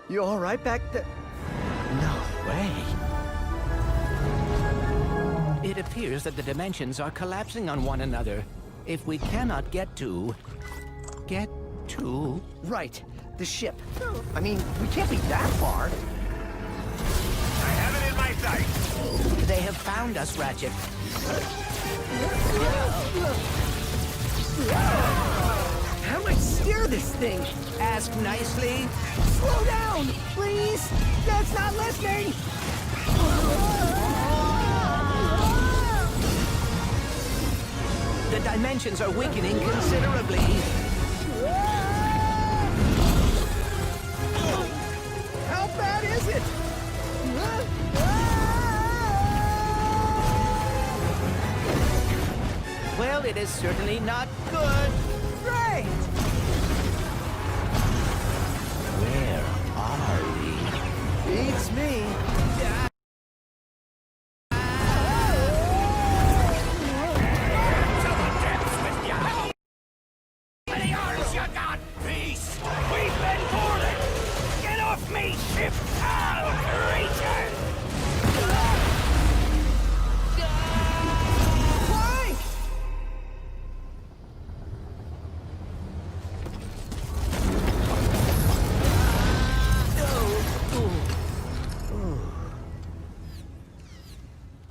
You all right back there? No way. It appears that the dimensions are collapsing on one another. If we cannot get to... Right, the ship. I mean, we can't be that far. I have it in my sights. They have found us, Ratchet. How do I steer this thing? Ask nicely. Slow down, please! That's not listening! The dimensions are weakening considerably. How bad is it? is certainly not good. Right! Where are we? Beats me. Any arms you got, beast? We've been boarded! Get off me, ship! I'll return! Clank!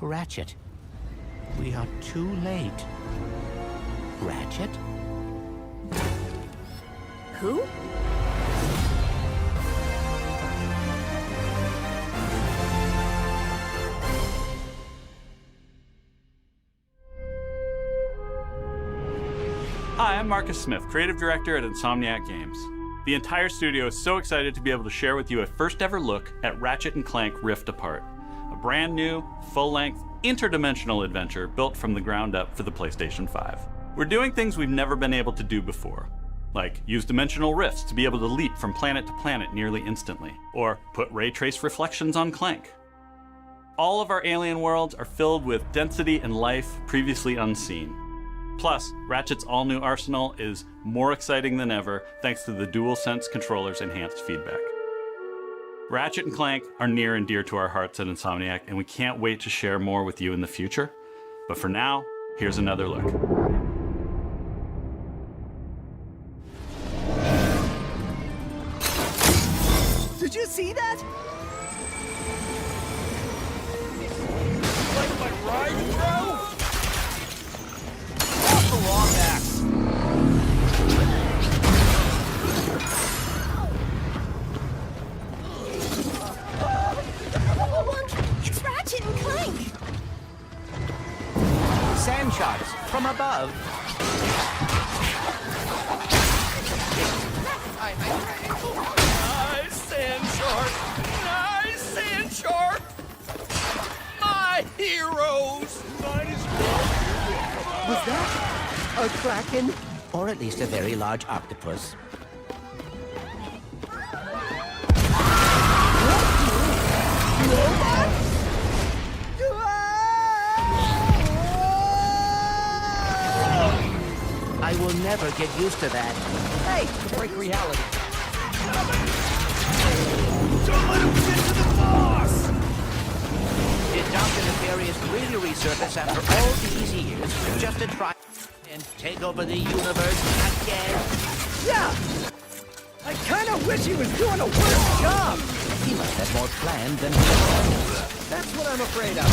Ratchet. We are too late. Ratchet? Who? Hi, I'm Markeyse Smith, Creative Director at Insomniac Games. The entire studio is so excited to be able to share with you a first ever look at Ratchet & Clank Rift Apart, a brand new, full-length, interdimensional adventure built from the ground up for the PlayStation 5. We're doing things we've never been able to do before, like use dimensional rifts to be able to leap from planet to planet nearly instantly, or put ray trace reflections on Clank. All of our alien worlds are filled with density and life previously unseen. Plus, Ratchet's all-new arsenal is more exciting than ever thanks to the DualSense controller's enhanced feedback. Ratchet and Clank are near and dear to our hearts at Insomniac, and we can't wait to share more with you in the future. But for now, here's another look. Did you see that? Like my ride, bro? Off the wrong axe! Look! It's Ratchet and Clank! Sand sharks from above. Nice sand shark! Nice sand shark! My heroes! Was that a kraken? Or at least a very large octopus. I will never get used to that. Hey, break reality. Don't let him get to the boss! Did Dr. Nefarious really resurface after all these years just to try and take over the universe again? Yeah! I kinda wish he was doing a worse job! He must have more planned than planned. That's what I'm afraid of.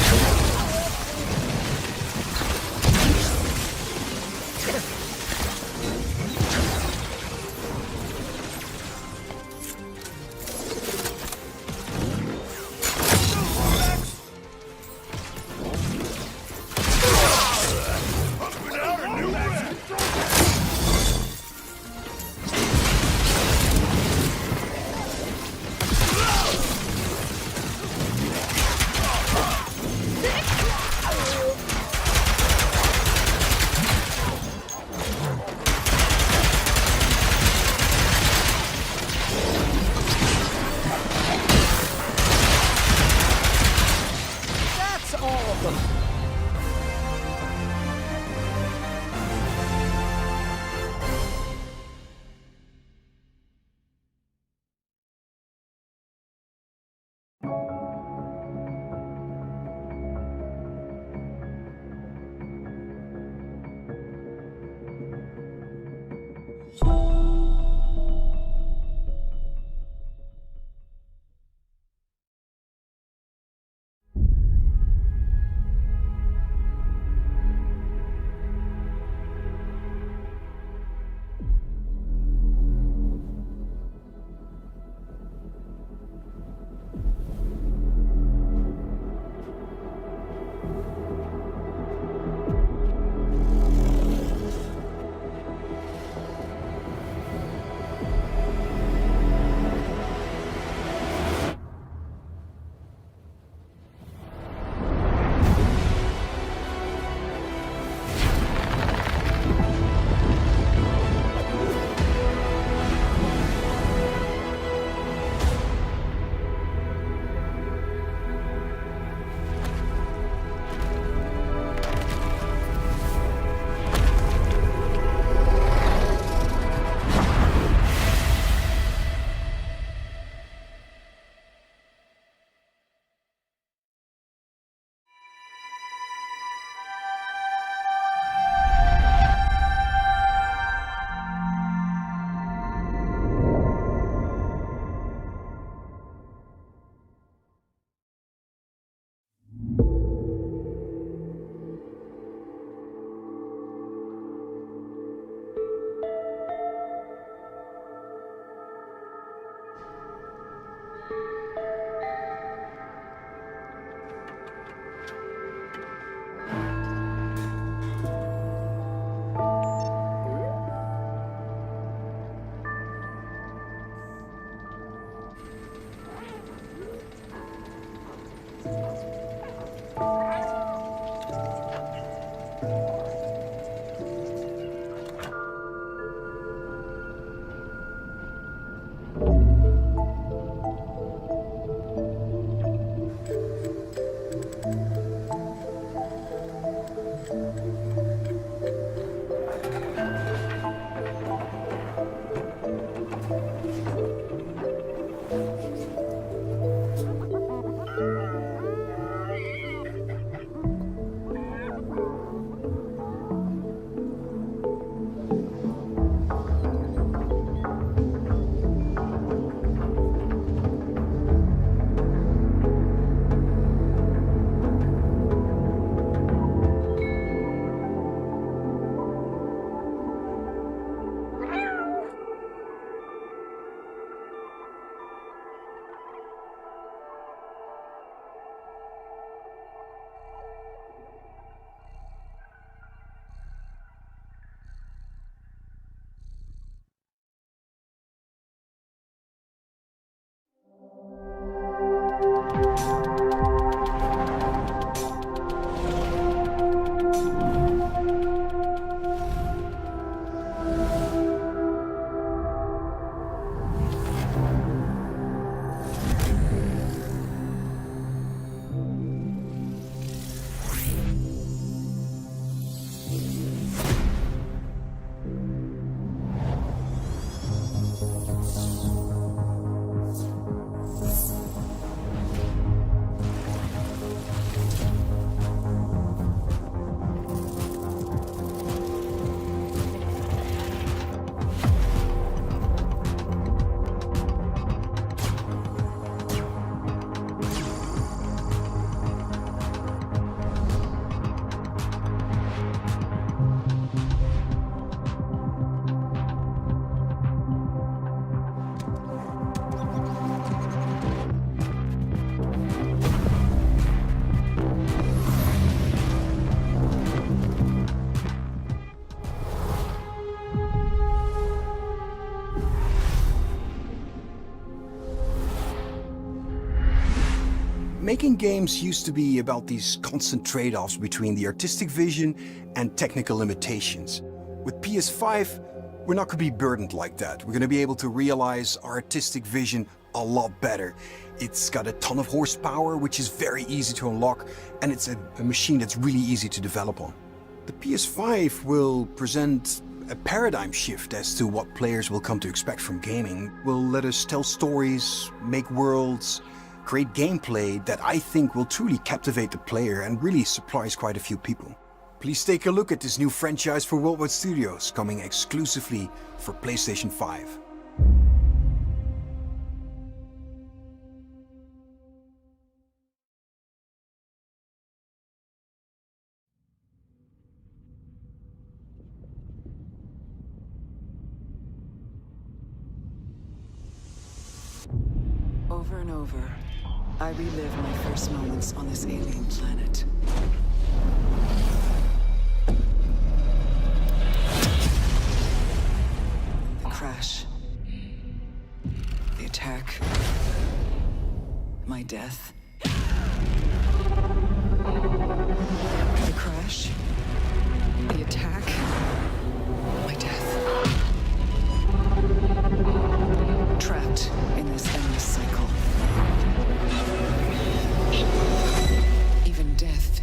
Making games used to be about these constant trade-offs between the artistic vision and technical limitations. With PS5, we're not going to be burdened like that. We're going to be able to realize our artistic vision a lot better. It's got a ton of horsepower, which is very easy to unlock, and it's a machine that's really easy to develop on. The PS5 will present a paradigm shift as to what players will come to expect from gaming. Will let us tell stories, make worlds, create gameplay that I think will truly captivate the player and really surprise quite a few people. Please take a look at this new franchise for Worldwide Studios, coming exclusively for PlayStation 5. Over and over, I relive my first moments on this alien planet. The crash. The attack. My death. The crash. The attack. My death. Trapped in this endless cycle. Even death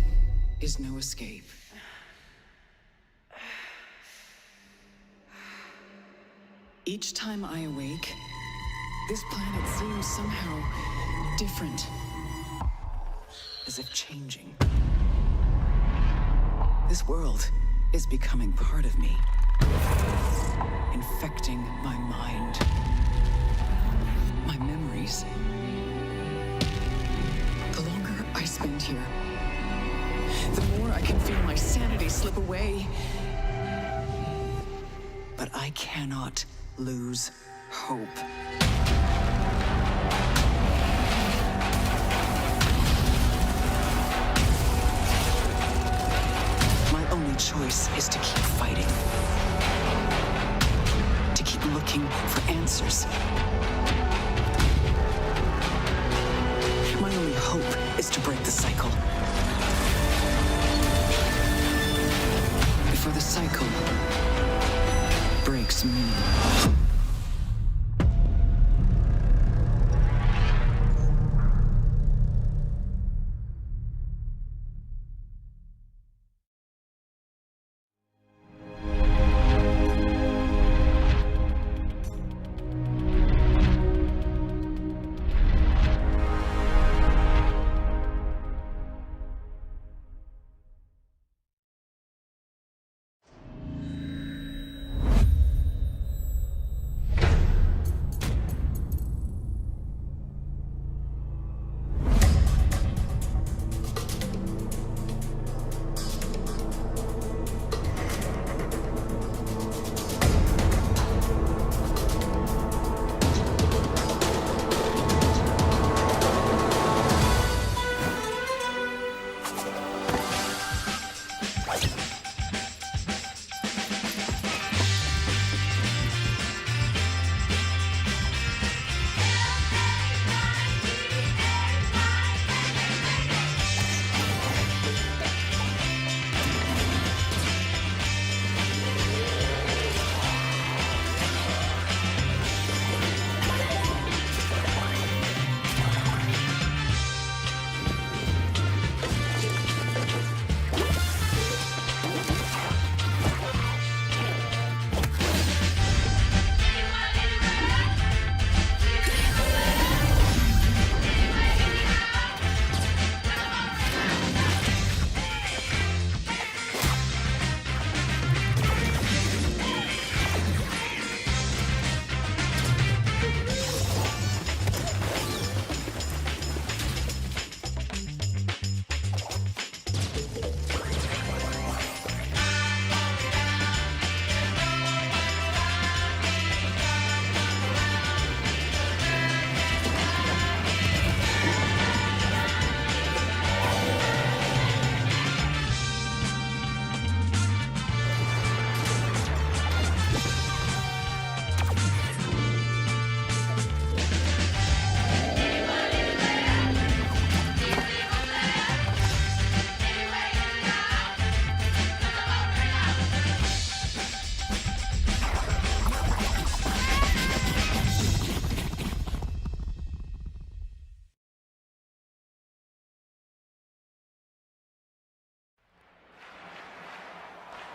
is no escape. Each time I awake, this planet seems somehow different, as if changing. This world is becoming part of me, infecting my mind, my memories. The longer I spend here, the more I can feel my sanity slip away. But I cannot lose hope. is to keep fighting. To keep looking for answers. My only hope is to break the cycle. Before the cycle breaks me.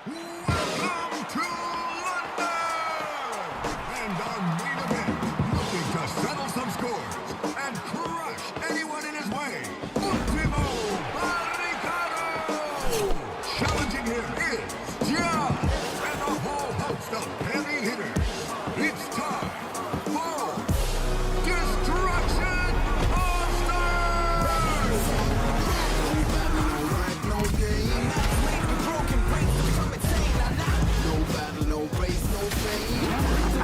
Welcome to London! And our main event, looking to settle some scores and crush anyone in his way, Ultimo Barricado! Challenging him is Jett and a whole host of heavy hitters. It's time for Destruction Allstars! No game, broken brains to become insane. No battle, no race, no fame.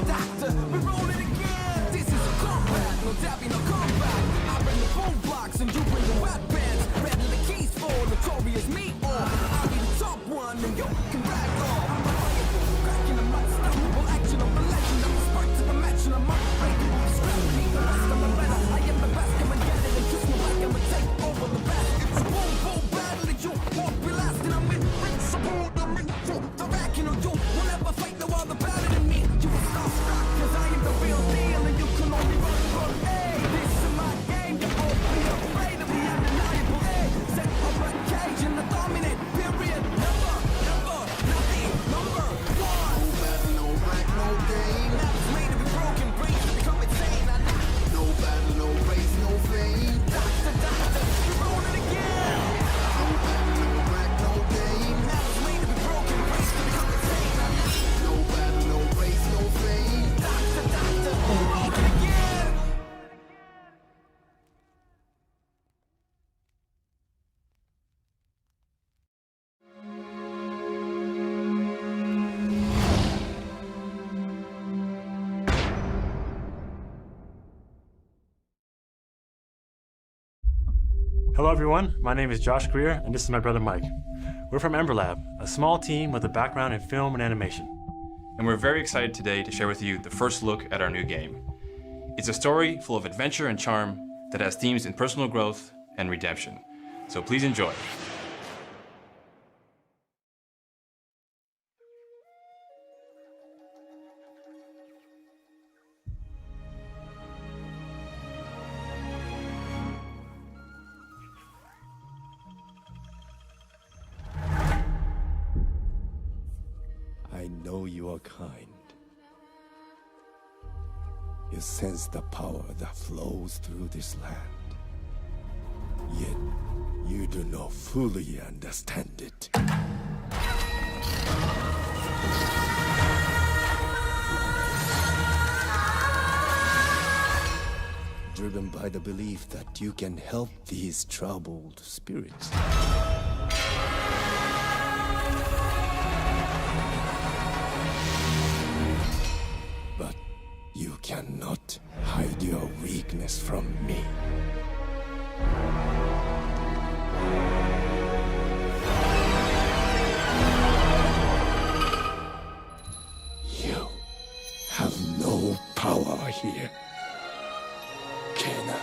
Doctor, we're rolling again. This is a combat, no dabbing, no combat. I bring the phone blocks and you bring the weapons. Ready the keys for notorious me. I'll be the top one and you can rag off. I'm reliable, cracking the unstoppable action of the legend. I'm the spark to the match and I'm unbreakable. Scrappy, the rest of my better. I am the best, come and get it and kiss me like I'm gonna take over the best. It's a boom battle that you won't be lasting. I'm invincible, the mental, the racking on you. Will never fight no other better than me. You will starstruck, cause I am the real deal and you can only run. Hey, this is my game, you won't be afraid of me. I'm undeniable, hey. Set up a cage and the dominant, period. Never, nothing, number one. No battle, no rank, no game. That's made to be broken, brains to become insane. No battle, no race, no fame. Doctor, we're rolling again. No battle, no rank, no game. That's made to be broken, brains to become insane. No battle, no race, no fame. Doctor, we're rolling again. Hello everyone, my name is Josh Greer and this is my brother Mike. We're from Ember Lab, a small team with a background in film and animation. And we're very excited today to share with you the first look at our new game. It's a story full of adventure and charm that has themes in personal growth and redemption. So please enjoy. I know you are kind. You sense the power that flows through this land. Yet, you do not fully understand it. Driven by the belief that you can help these troubled spirits. But you cannot hide your weakness from me. You have no power here, Kena.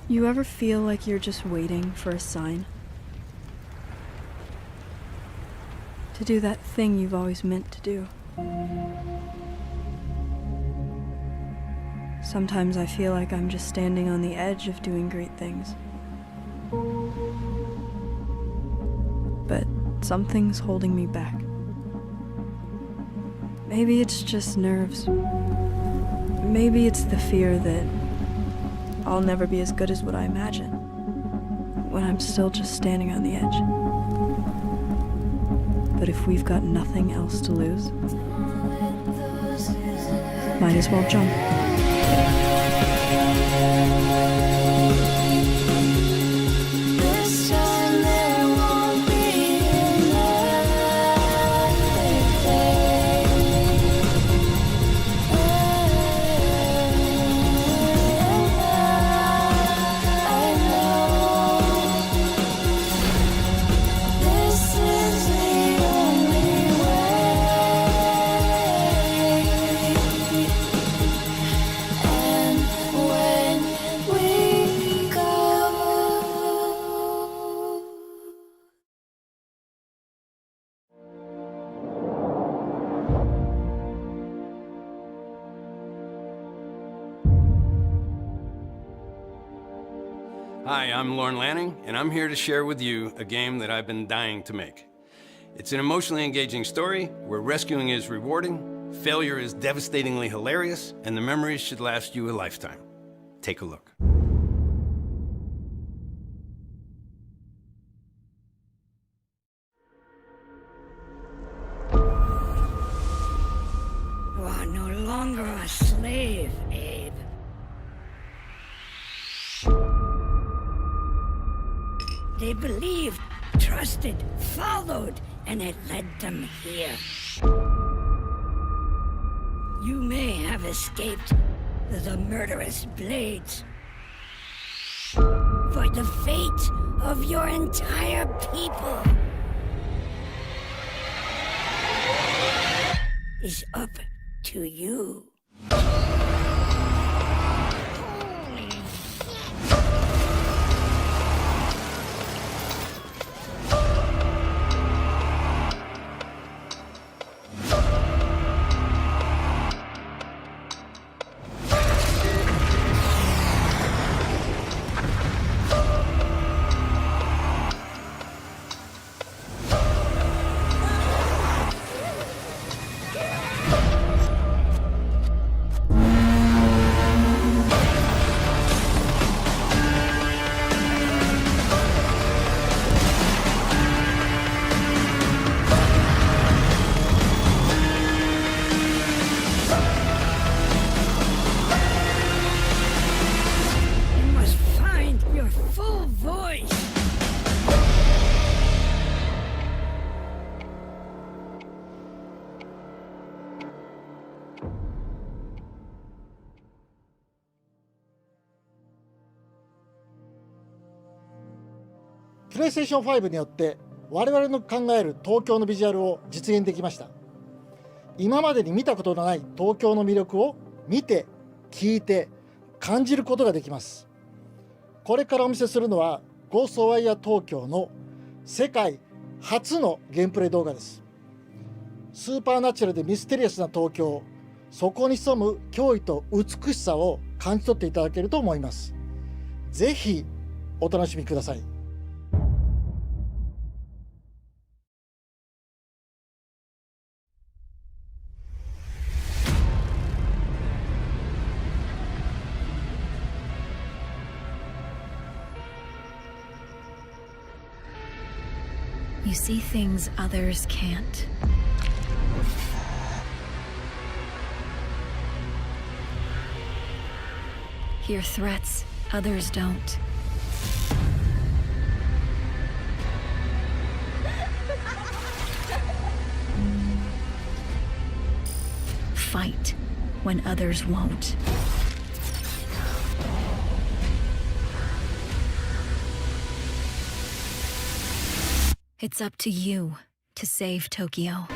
You ever feel like you're just waiting for a sign? To do that thing you've always meant to do. Sometimes I feel like I'm just standing on the edge of doing great things. But something's holding me back. Maybe it's just nerves. Maybe it's the fear that I'll never be as good as what I imagine, when I'm still just standing on the edge. But if we've got nothing else to lose, might as well jump. Hi, I'm Lorne Lanning, and I'm here to share with you a game that I've been dying to make. It's an emotionally engaging story where rescuing is rewarding, failure is devastatingly hilarious, and the memories should last you a lifetime. Take a look. You are no longer a slave, Abe. They believed, trusted, followed, and it led them here. You may have escaped the murderous blades, for the fate of your entire people is up to you. voice. プレイステーション5によって我々の考える東京のビジュアルを実現できました。今までに見たことのない東京の魅力を見て、聞いて、感じることができます。これからお見せするのはゴーストワイヤー東京の世界初のゲームプレイ動画です。スーパーナチュラルでミステリアスな東京、そこに潜む驚異と美しさを感じ取っていただけると思います。ぜひお楽しみください。You see things others can't. Hear threats others don't. Fight when others won't. It's up to you to save Tokyo.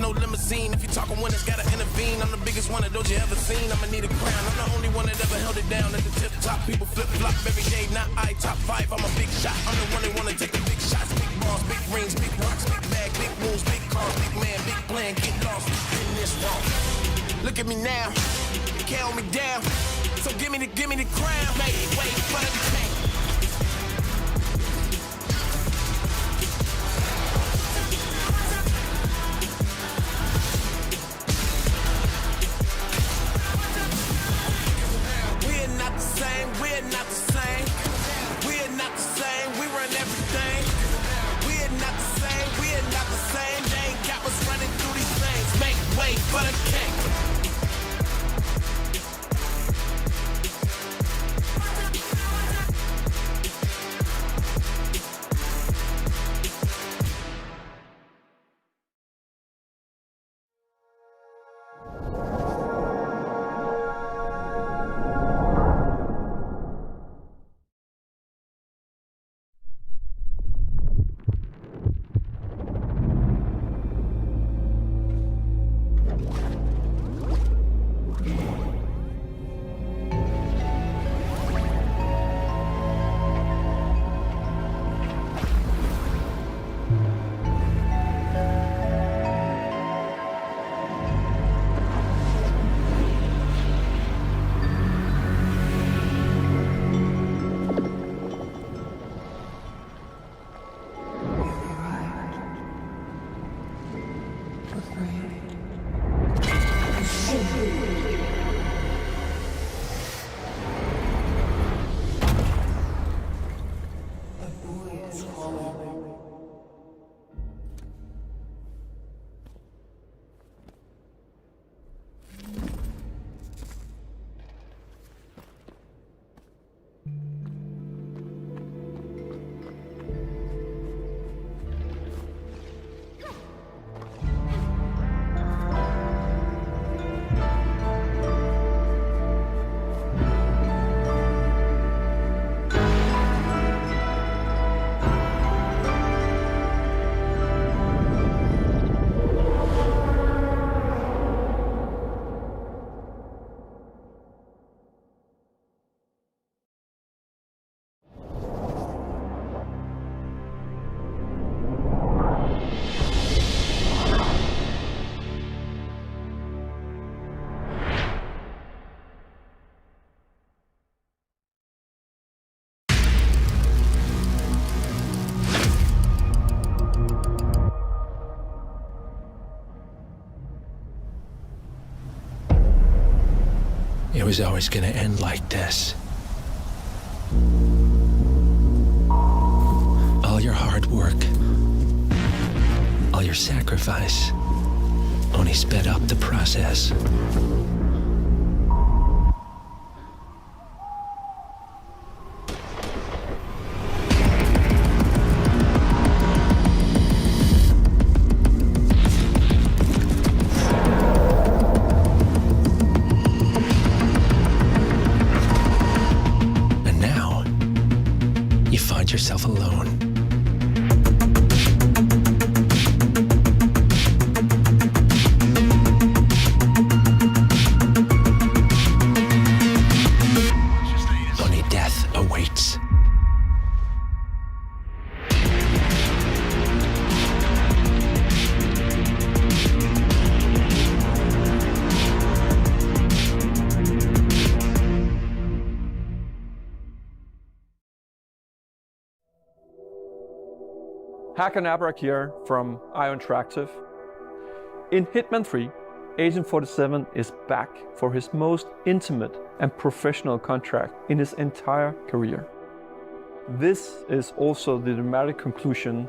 no limousine. If you're talking winners, gotta intervene. I'm the biggest one of those you ever seen. I'ma need a crown. I'm the only one that ever held it down at the tip top. People flip flop every day, not I. Top 5, I'm a big shot. I'm the one that wanna take the big shots. Big balls, big rings, big rocks, big bag, big moves, big cars, big man, big plan. Get lost in this wrong. Look at me now, you can't hold me down. So give me the crown. Wait for the tank. We're not the same, we're not the same. We're not the same, we run everything. We're not the same, we're not the same. They ain't got us running through these things. Make way for the king. It was always gonna end like this. All your hard work, all your sacrifice, only sped up the process. Yourself alone. Only death awaits. Hakanabrak here from IO Interactive. In Hitman 3, Agent 47 is back for his most intimate and professional contract in his entire career. This is also the dramatic conclusion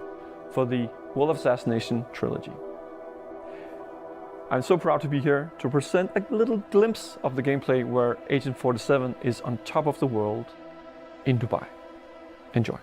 for the World of Assassination trilogy. I'm so proud to be here to present a little glimpse of the gameplay where Agent 47 is on top of the world in Dubai. Enjoy.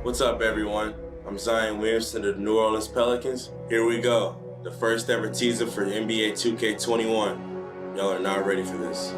What's up, everyone? I'm Zion Williamson of the New Orleans Pelicans. Here we go. The first ever teaser for NBA 2K21. Y'all are not ready for this.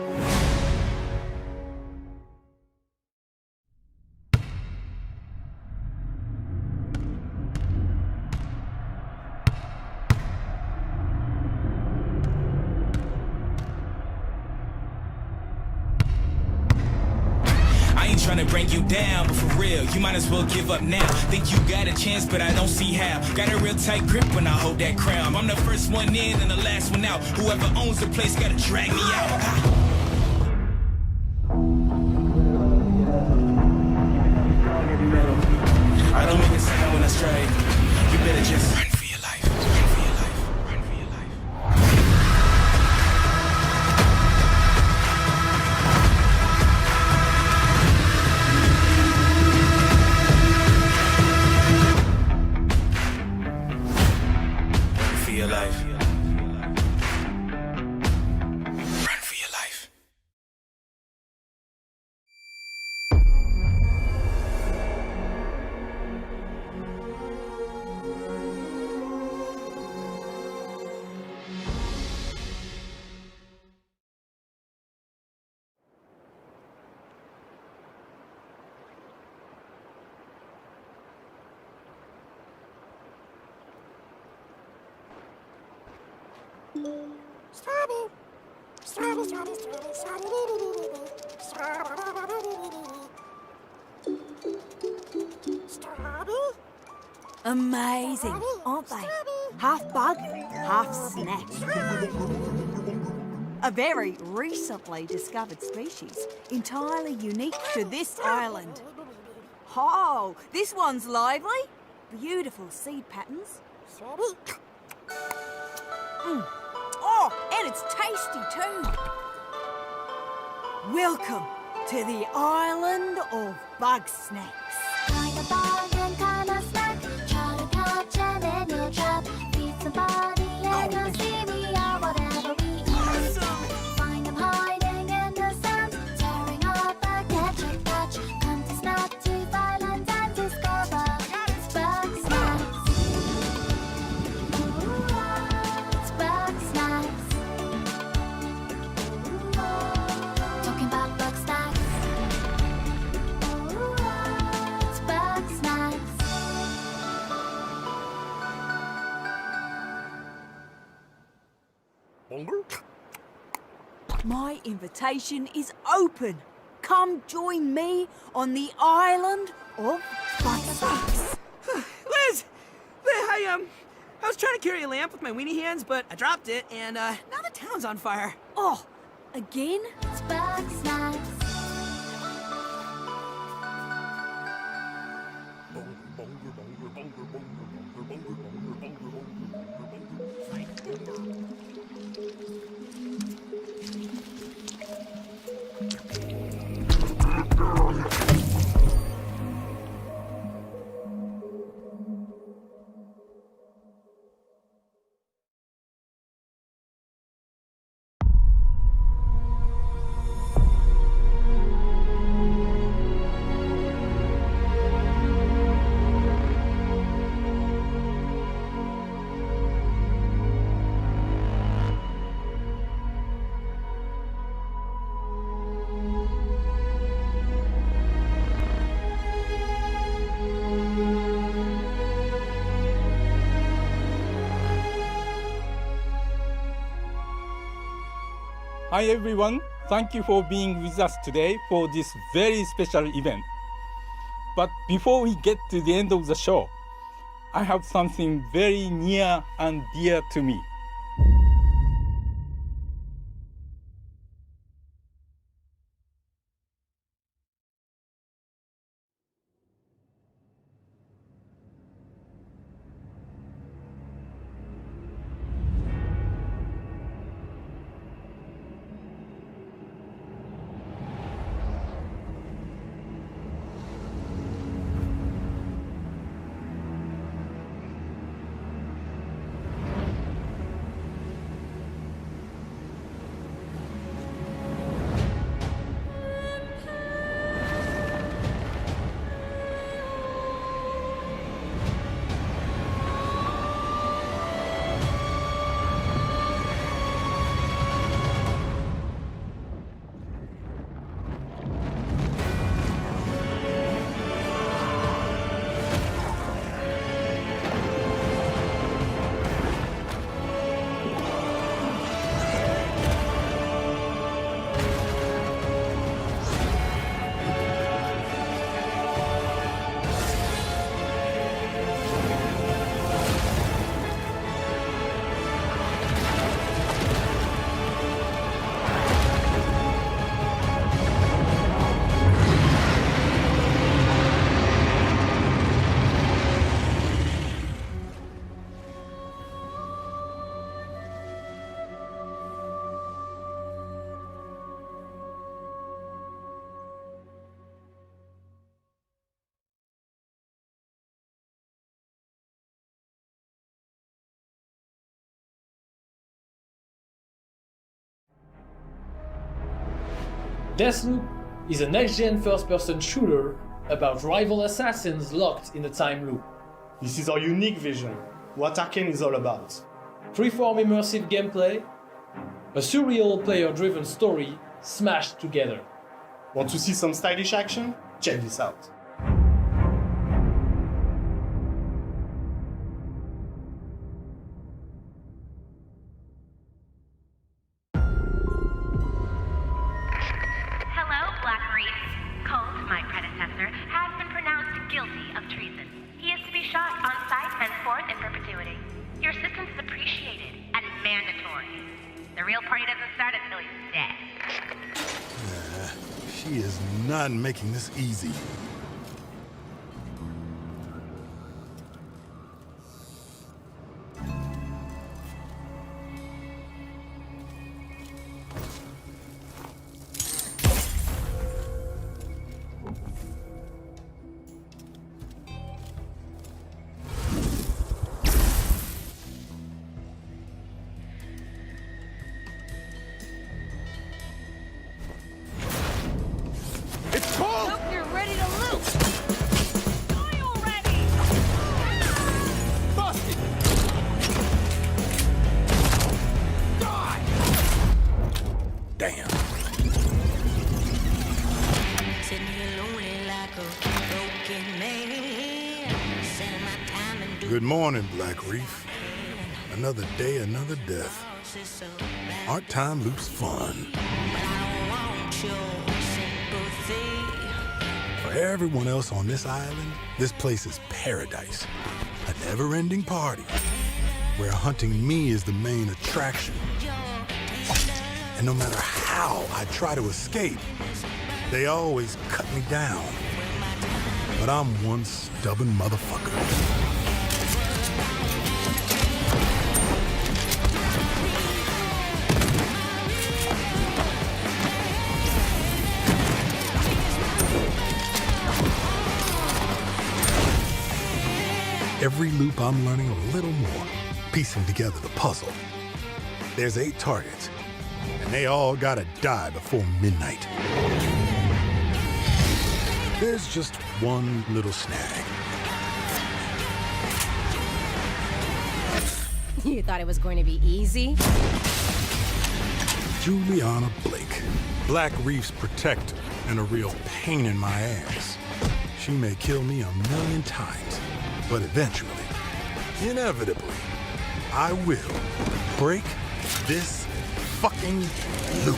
Trying to bring you down, but for real, you might as well give up now. Think you got a chance, but I don't see how. Got a real tight grip when I hold that crown. I'm the first one in and the last one out. Whoever owns the place gotta drag me out. I don't make a sound when I strike. You better just run for your life. Run for your life. Run for your life. Your life. Run for your life. Amazing, aren't they? Half bug, half snack. A very recently discovered species, entirely unique to this island. Oh, this one's lively. Beautiful seed patterns. Oh, and it's tasty too. Welcome to the island of Bugsnax. Kind of bug and kind of snack. Try to catch it in your trap. Feed somebody and you'll see we are whatever we eat. Find them hiding in the sand, tearing up a catch. Come to snack to violent and discover. It's Bugsnax. It's Bugsnax. Talking about Bugsnax. It's Bugsnax. My invitation is open. Come join me on the island of Bugsnax. Liz! I was trying to carry a lamp with my weenie hands, but I dropped it, and now the town's on fire. Oh, again? It's Bugsnax. Hi everyone, thank you for being with us today for this very special event. But before we get to the end of the show, I have something very near and dear to me. Deathloop is a next-gen first-person shooter about rival assassins locked in a time loop. This is our unique vision, what Arkane is all about. Freeform immersive gameplay, a surreal player-driven story smashed together. Want to see some stylish action? Check this out. She is not making this easy. Good morning, Black Reef. Another day, another death. Aren't time loops fun? For everyone else on this island, this place is paradise. A never-ending party, where hunting me is the main attraction. And no matter how I try to escape, they always cut me down. But I'm one stubborn motherfucker. Every loop I'm learning a little more, piecing together the puzzle. There's 8 targets, and they all gotta die before midnight. There's just one little snag. You thought it was going to be easy? Juliana Blake, Black Reef's protector and a real pain in my ass. She may kill me 1,000,000 times, but eventually, inevitably, I will break this fucking loop.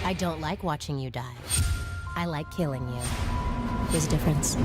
I don't like watching you die. I like killing you. There's a difference.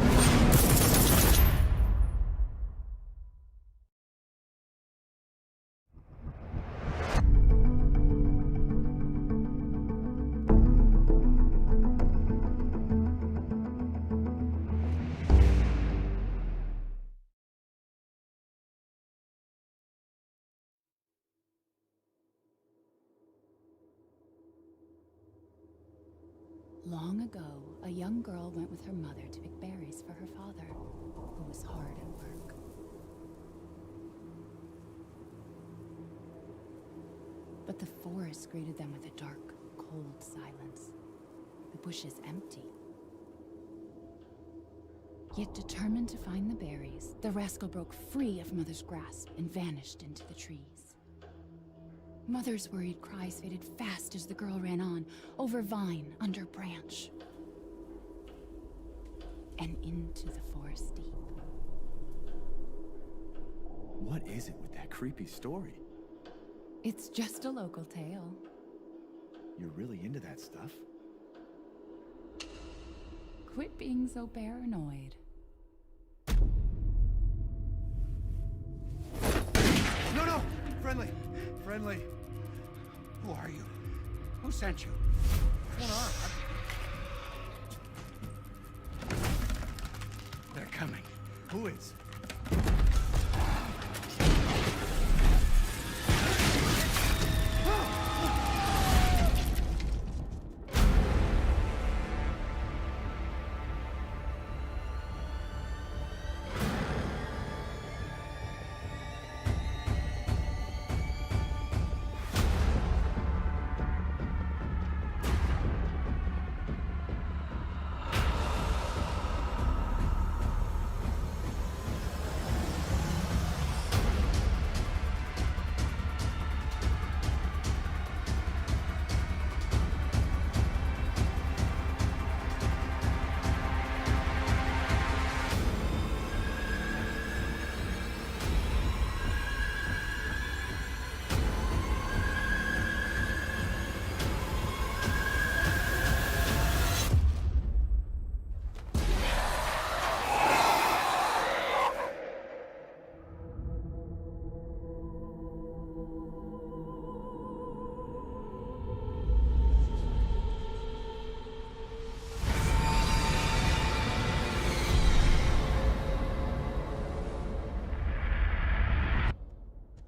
Long ago, a young girl went with her mother to pick berries for her father, who was hard at work. But the forest greeted them with a dark, cold silence. The bushes empty. Yet determined to find the berries, the rascal broke free of Mother's grasp and vanished into the trees. Mother's worried cries faded fast as the girl ran on, over vine, under branch, and into the forest deep. What is it with that creepy story? It's just a local tale. You're really into that stuff? Quit being so paranoid. Friendly! Friendly! Who are you? Who sent you? What's going on? They're coming. Who is?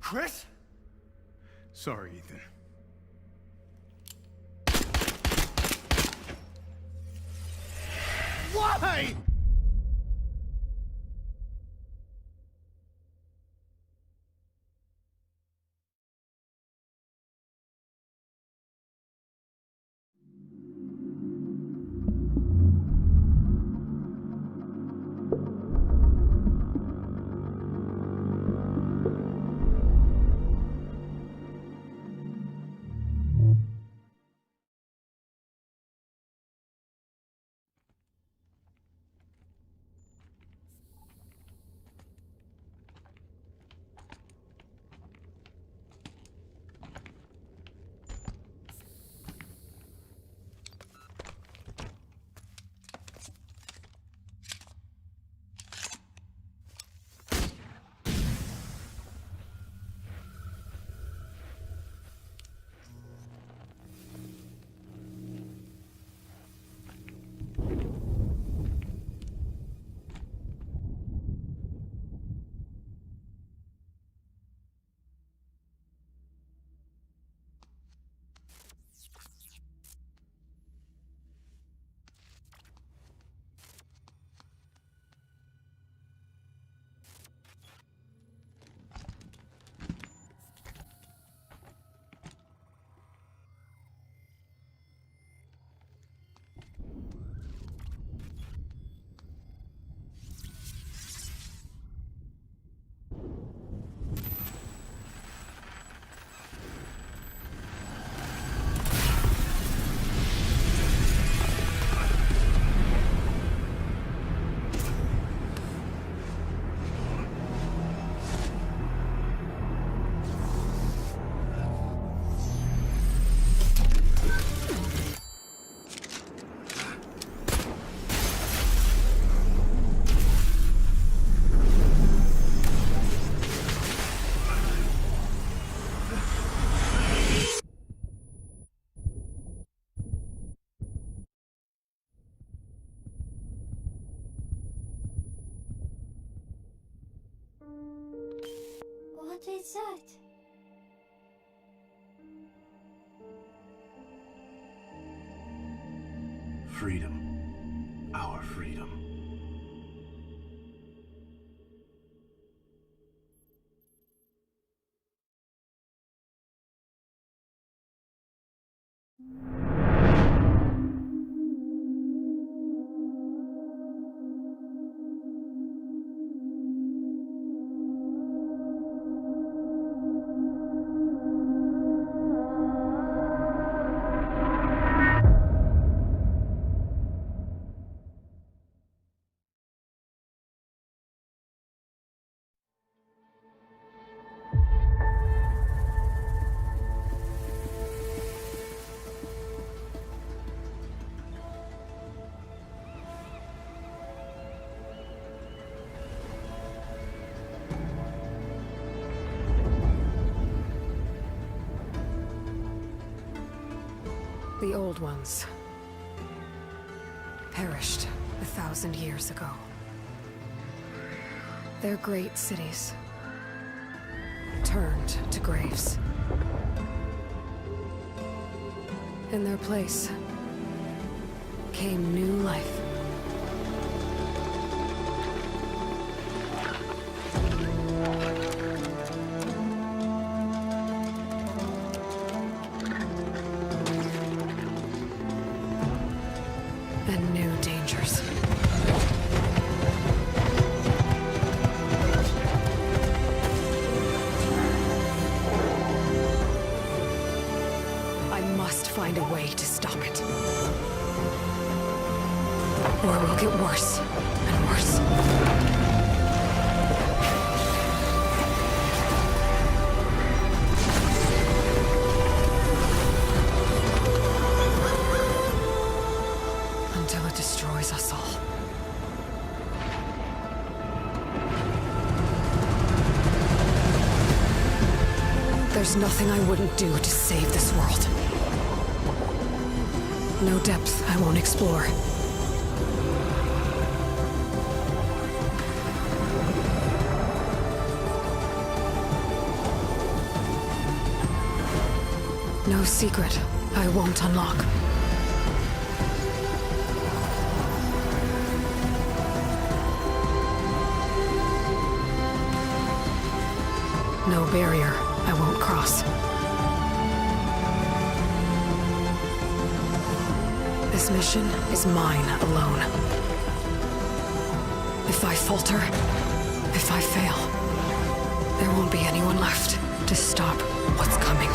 Chris? Sorry, Ethan. Why? What is that? Freedom. Our freedom. The old ones perished 1,000 years ago. Their great cities turned to graves. In their place came new life. And new dangers. I must find a way to stop it. Or it will get worse and worse. Until it destroys us all. There's nothing I wouldn't do to save this world. No depth I won't explore. No secret I won't unlock. No barrier I won't cross. This mission is mine alone. If I falter, if I fail, there won't be anyone left to stop what's coming.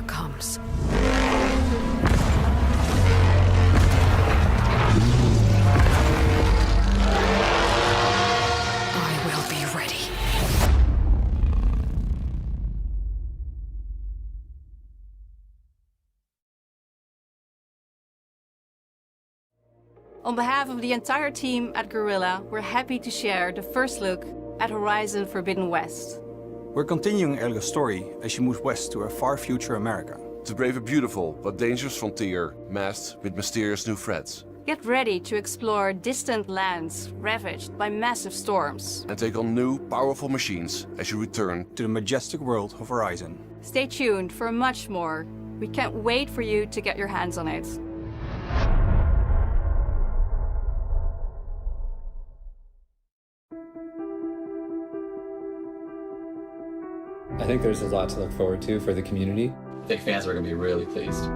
Comes. I will be ready. On behalf of the entire team at Guerrilla, we're happy to share the first look at Horizon Forbidden West. We're continuing Elga's story as she moves west to a far future America. To brave a beautiful but dangerous frontier masked with mysterious new threats. Get ready to explore distant lands ravaged by massive storms. And take on new, powerful machines as you return to the majestic world of Horizon. Stay tuned for much more. We can't wait for you to get your hands on it. I think there's a lot to look forward to for the community. I think fans are going to be really pleased.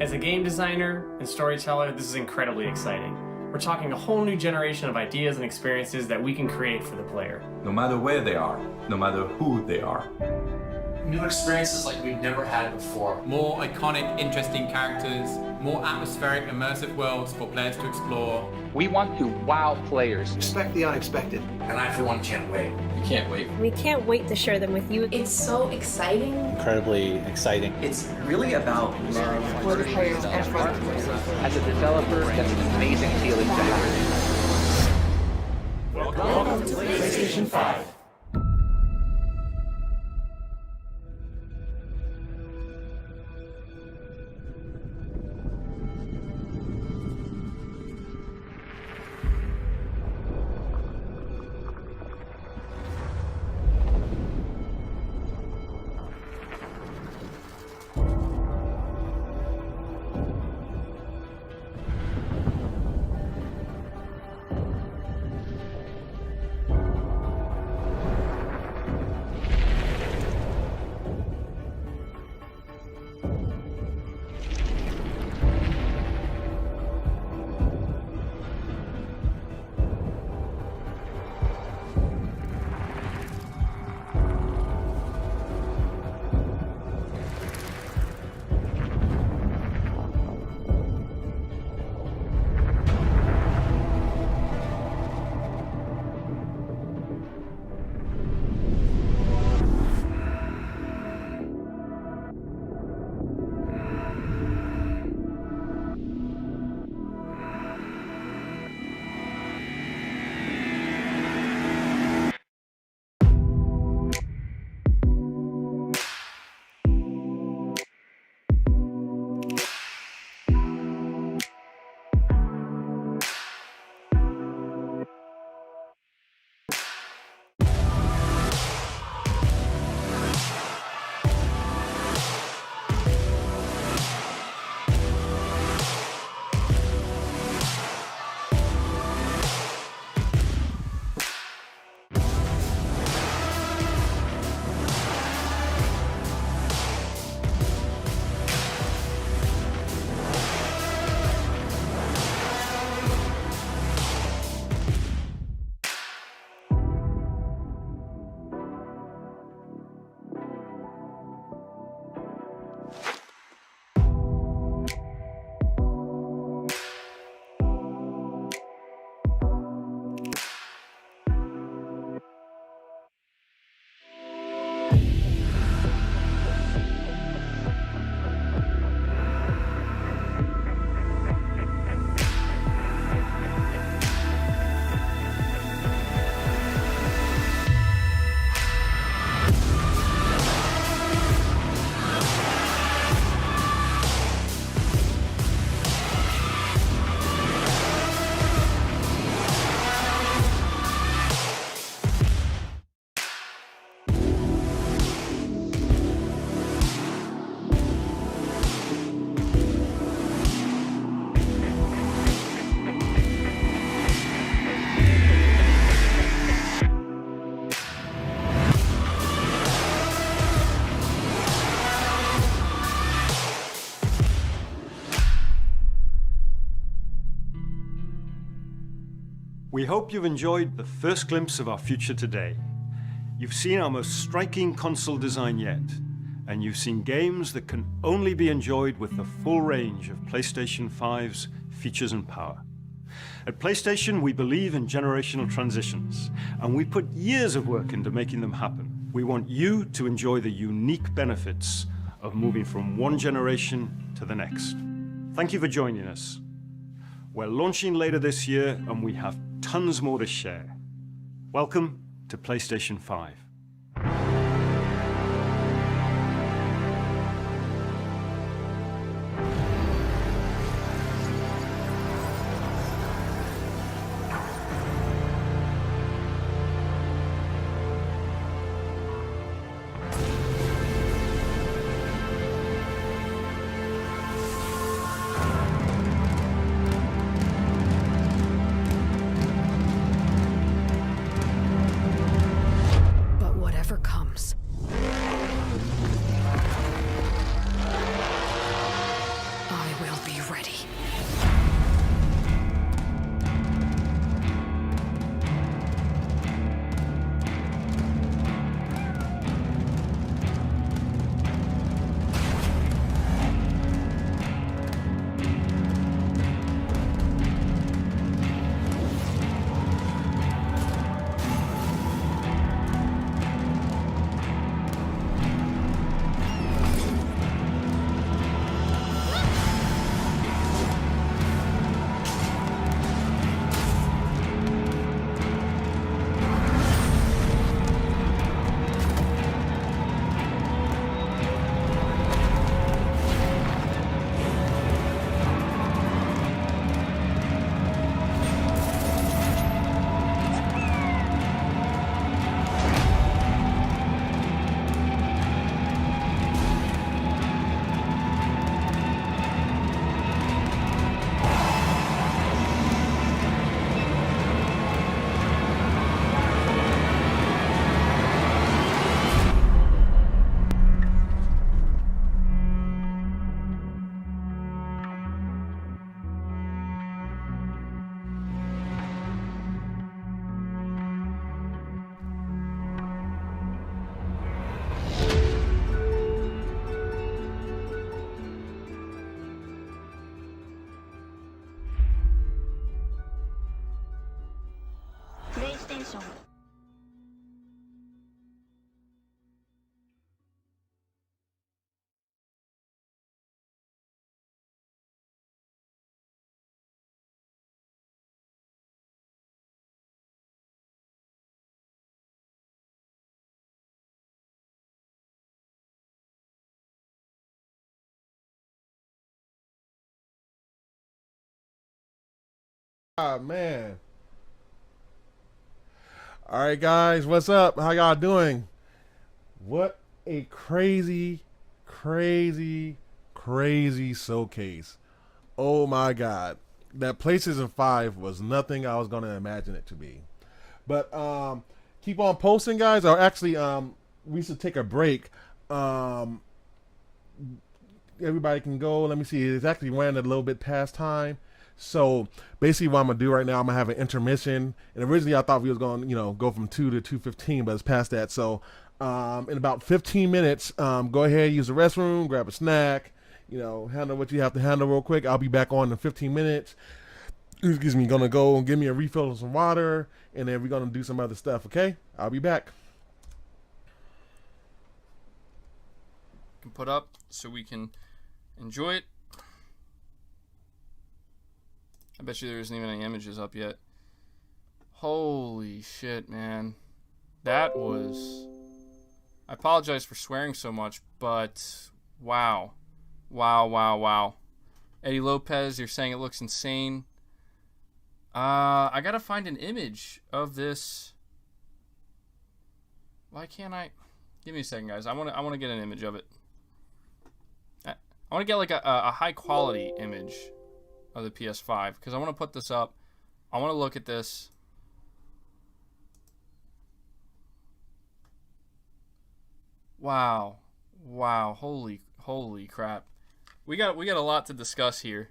As a game designer and storyteller, this is incredibly exciting. We're talking a whole new generation of ideas and experiences that we can create for the player. No matter where they are, no matter who they are. New experiences like we've never had before. More iconic, interesting characters, more atmospheric, immersive worlds for players to explore. We want to wow players. Expect the unexpected. And I, for one, can't wait. We can't wait. We can't wait to share them with you. It's so exciting. Incredibly exciting. It's really about for the players and for the players. As a developer, that's an amazing feeling to have. Welcome to PlayStation 5. We hope you've enjoyed the first glimpse of our future today. You've seen our most striking console design yet, and you've seen games that can only be enjoyed with the full range of PlayStation 5's features and power. At PlayStation, we believe in generational transitions, and we put years of work into making them happen. We want you to enjoy the unique benefits of moving from one generation to the next. Thank you for joining us. We're launching later this year, and we have tons more to share. Welcome to PlayStation 5. Ah, man. All right, guys, what's up? How y'all doing? What a crazy showcase. Oh my God. That PlayStation 5 was nothing I was going to imagine it to be. But keep on posting, guys. Or actually, we should take a break. Everybody can go. Let me see. It's actually ran a little bit past time. So basically what I'm going to do right now, I'm going to have an intermission. And originally I thought we was going to, go from 2 to 2:15, but it's past that. So in about 15 minutes, go ahead, use the restroom, grab a snack, handle what you have to handle real quick. I'll be back on in 15 minutes. Excuse me, going to go and give me a refill of some water, and then we're going to do some other stuff, okay? I'll be back. can put up so we can enjoy it. I bet you there isn't even any images up yet. Holy shit, man. That was... I apologize for swearing so much, but wow. Wow, wow, wow. Eddie Lopez, you're saying it looks insane. I gotta find an image of this. Why can't I? Give me a second, guys. I wanna get an image of it. I wanna get like a high quality image of the PS5 because I wanna put this up. I wanna look at this. Wow, wow, holy crap. We got a lot to discuss here.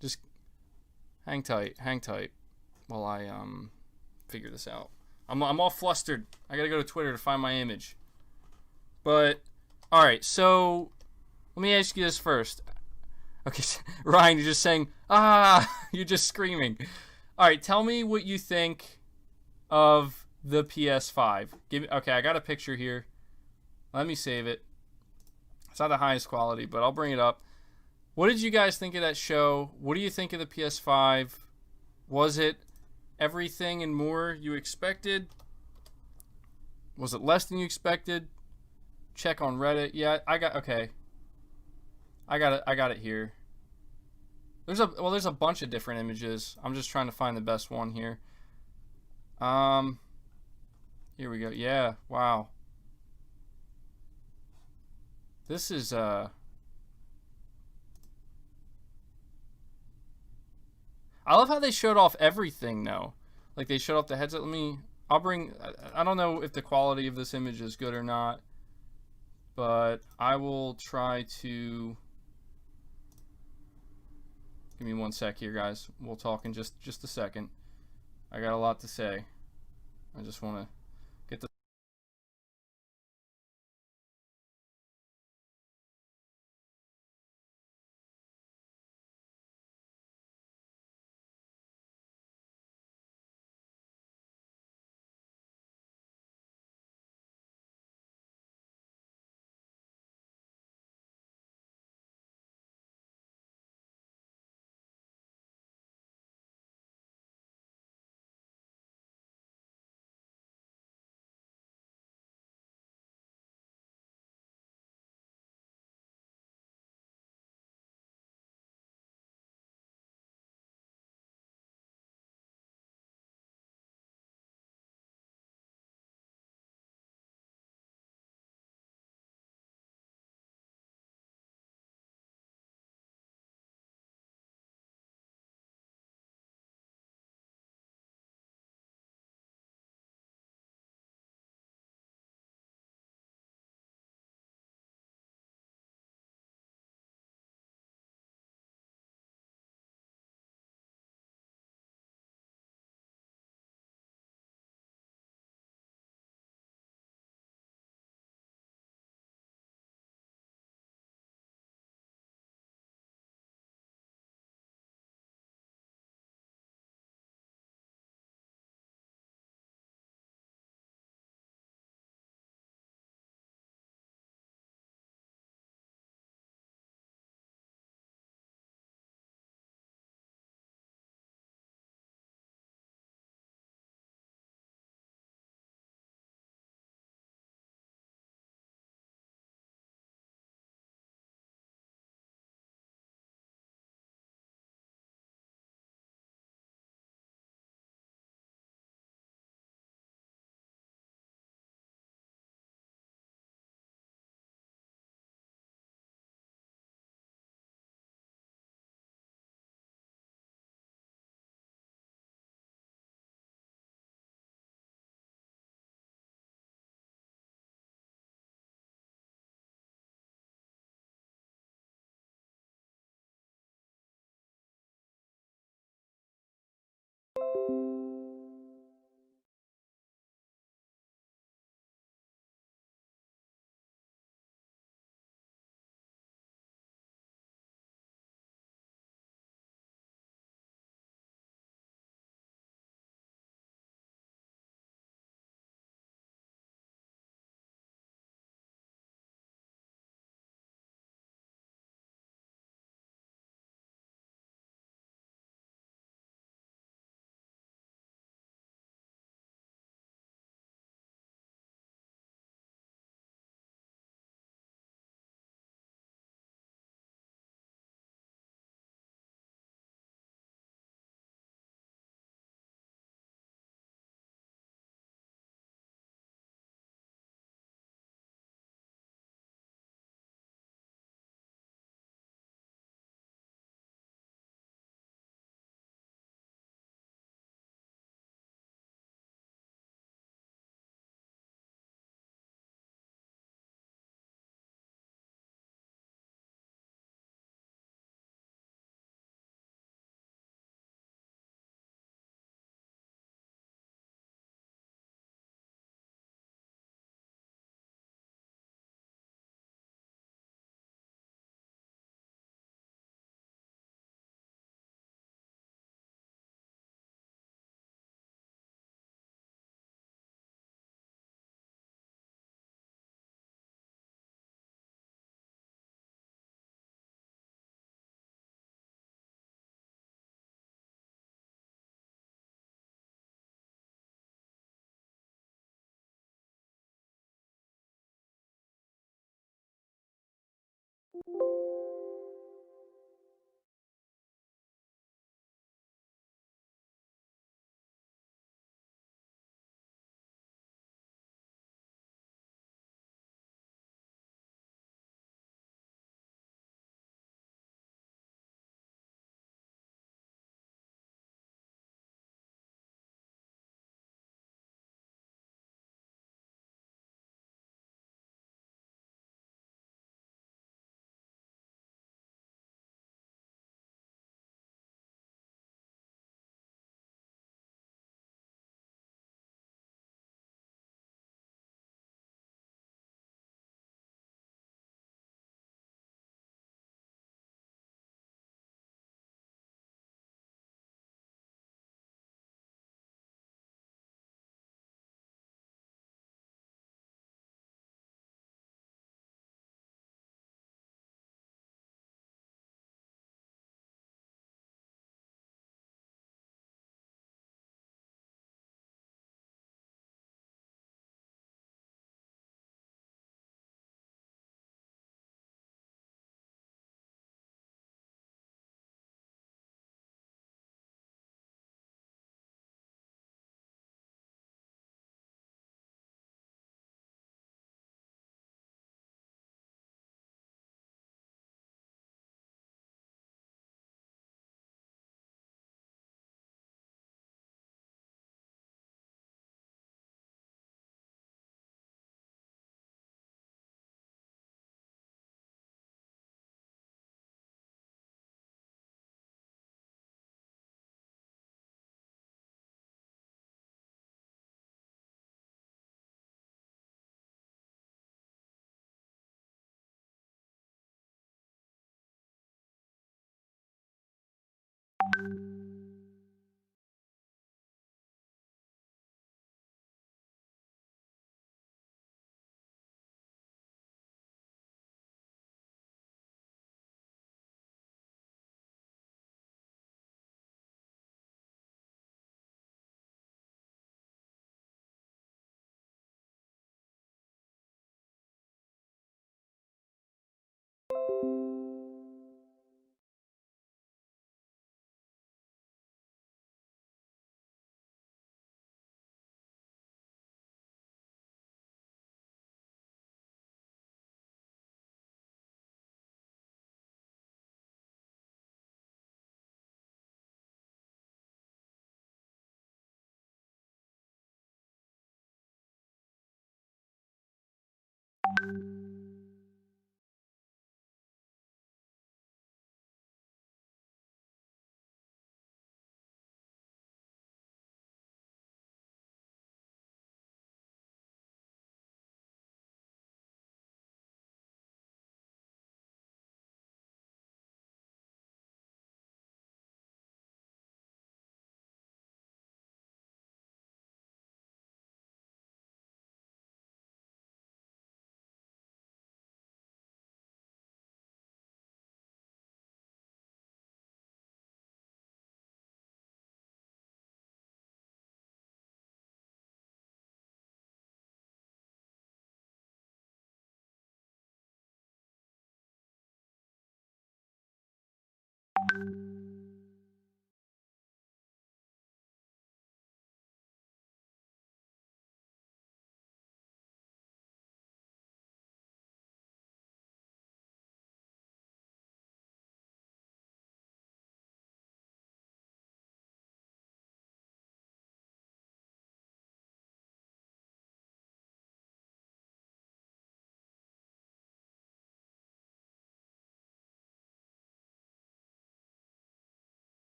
Just hang tight while I figure this out. I'm all flustered. I gotta go to Twitter to find my image. But all right, so let me ask you this first. Okay, Ryan, you're just saying you're just screaming. All right, tell me what you think of the PS5. Okay, I got a picture here. Let me save it. It's not the highest quality, but I'll bring it up. What did you guys think of that show? What do you think of the PS5? Was it everything and more you expected? Was it less than you expected? Check on Reddit. Yeah, okay. I got it here. There's a bunch of different images. I'm just trying to find the best one here. Here we go. Yeah, wow. This is I love how they showed off everything though. Like they showed off the headset. I don't know if the quality of this image is good or not, but I will try to. Give me 1 sec here, guys. We'll talk in just a second. I got a lot to say. I just want to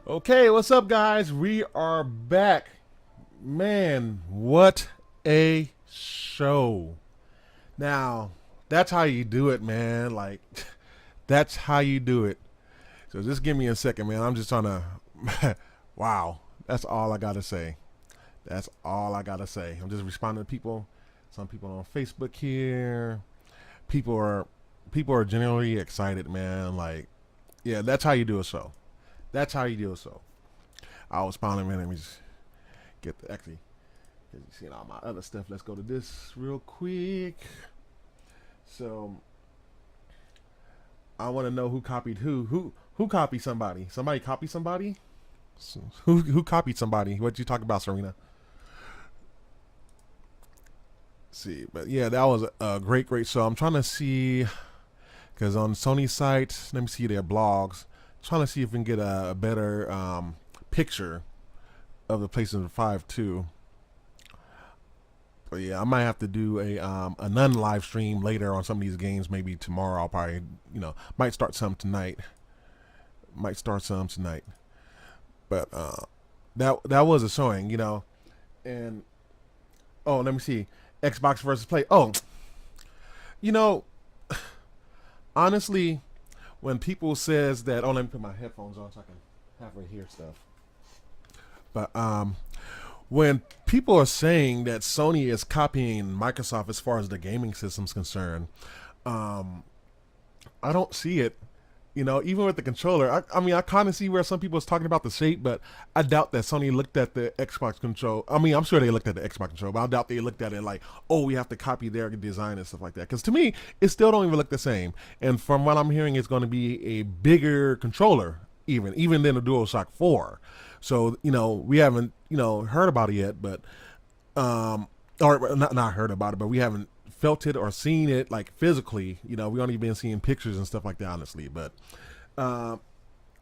Okay, what's up, guys? We are back. Man, what a show. Now, that's how you do it, man. Like, that's how you do it. So just give me a second, man. I'm just trying to... wow. That's all I got to say. That's all I got to say. I'm just responding to people. Some people on Facebook here. People are generally excited, man. Like, yeah, that's how you do a show. That's how you do a show. I was responding, man. Let me just get the... Actually, because you seen all my other stuff. Let's go to this real quick. So... I want to know who copied who. Who copied somebody? Somebody copied somebody? So, who copied somebody? What you talk about, Serena? Let's see, but yeah, that was a great show. I'm trying to see, because on Sony's site, let me see their blogs. Trying to see if we can get a better picture of the PlayStation 5 too. But yeah, I might have to do a non-live stream later on some of these games. Maybe tomorrow. I'll probably, might start some tonight. But that was a showing, and let me see, Xbox versus Play. Honestly, when people says that, let me put my headphones on so I can halfway hear stuff. But when people are saying that Sony is copying Microsoft as far as the gaming system's concerned, I don't see it. Even with the controller, I kind of see where some people is talking about the shape, but I doubt that Sony looked at the Xbox control. I'm sure they looked at the Xbox control, but I doubt they looked at it like, we have to copy their design and stuff like that. Because to me, it still don't even look the same. And from what I'm hearing, it's going to be a bigger controller, even than the DualShock 4. So we haven't heard about it yet, but or not heard about it, but we haven't felt it or seen it like physically. We only been seeing pictures and stuff like that, honestly. But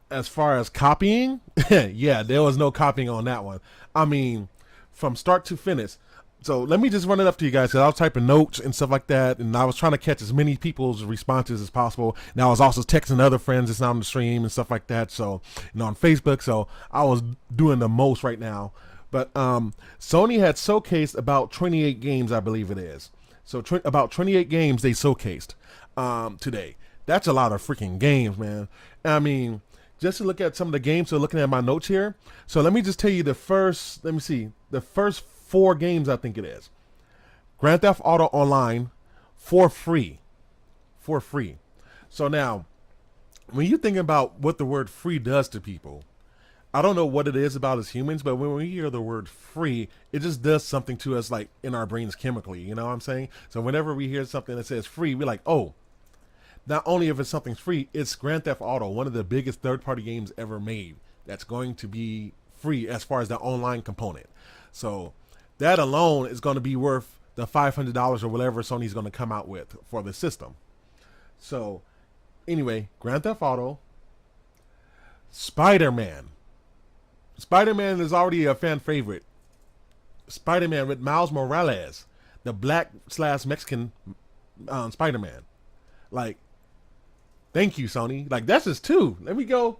as far as copying, yeah, there was no copying on that one. From start to finish. So let me just run it up to you guys, because I was typing notes and stuff like that, and I was trying to catch as many people's responses as possible. Now I was also texting other friends that's on the stream and stuff like that, so on Facebook. So I was doing the most right now. But Sony had showcased about 28 games, I believe it is. So about 28 games they showcased today. That's a lot of freaking games, man. Just to look at some of the games, so looking at my notes here. So let me just tell you the first 4 games I think it is. Grand Theft Auto Online for free. So now, when you think about what the word free does to people, I don't know what it is about as humans, but when we hear the word free, it just does something to us, like in our brains chemically, you know what I'm saying? So whenever we hear something that says free, we're like, not only if it's something free, it's Grand Theft Auto, one of the biggest third-party games ever made, that's going to be free as far as the online component. So that alone is going to be worth the $500 or whatever Sony's going to come out with for the system. So anyway, Grand Theft Auto, Spider-Man. Spider-Man is already a fan favorite. Spider-Man with Miles Morales, the black/Mexican Spider-Man. Like, thank you, Sony. Like, that's just 2. Let me go.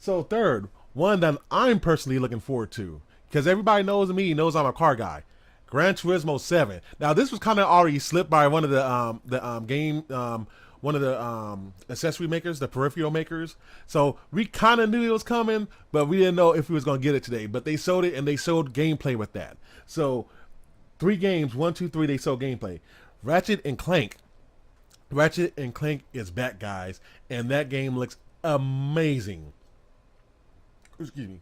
So third, one that I'm personally looking forward to, because everybody knows me, knows I'm a car guy. Gran Turismo 7. Now, this was kind of already slipped by one of the accessory makers, the peripheral makers. So we kind of knew it was coming, but we didn't know if we was going to get it today. But they showed it, and they showed gameplay with that. So 3 games, 1, 2, 3, they showed gameplay. Ratchet and Clank. Ratchet and Clank is back, guys, and that game looks amazing. Excuse me.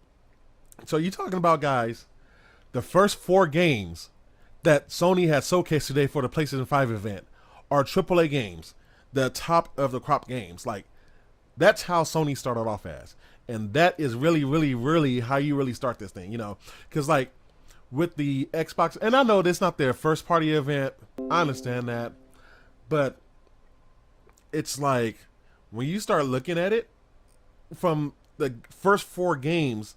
So you're talking about, guys, the first 4 games that Sony has showcased today for the PlayStation 5 event are AAA games, the top of the crop games. Like, that's how Sony started off as, and that is really, really, really how you really start this thing, because like with the Xbox, and I know this is not their first party event, I understand that, but it's like when you start looking at it from the first 4 games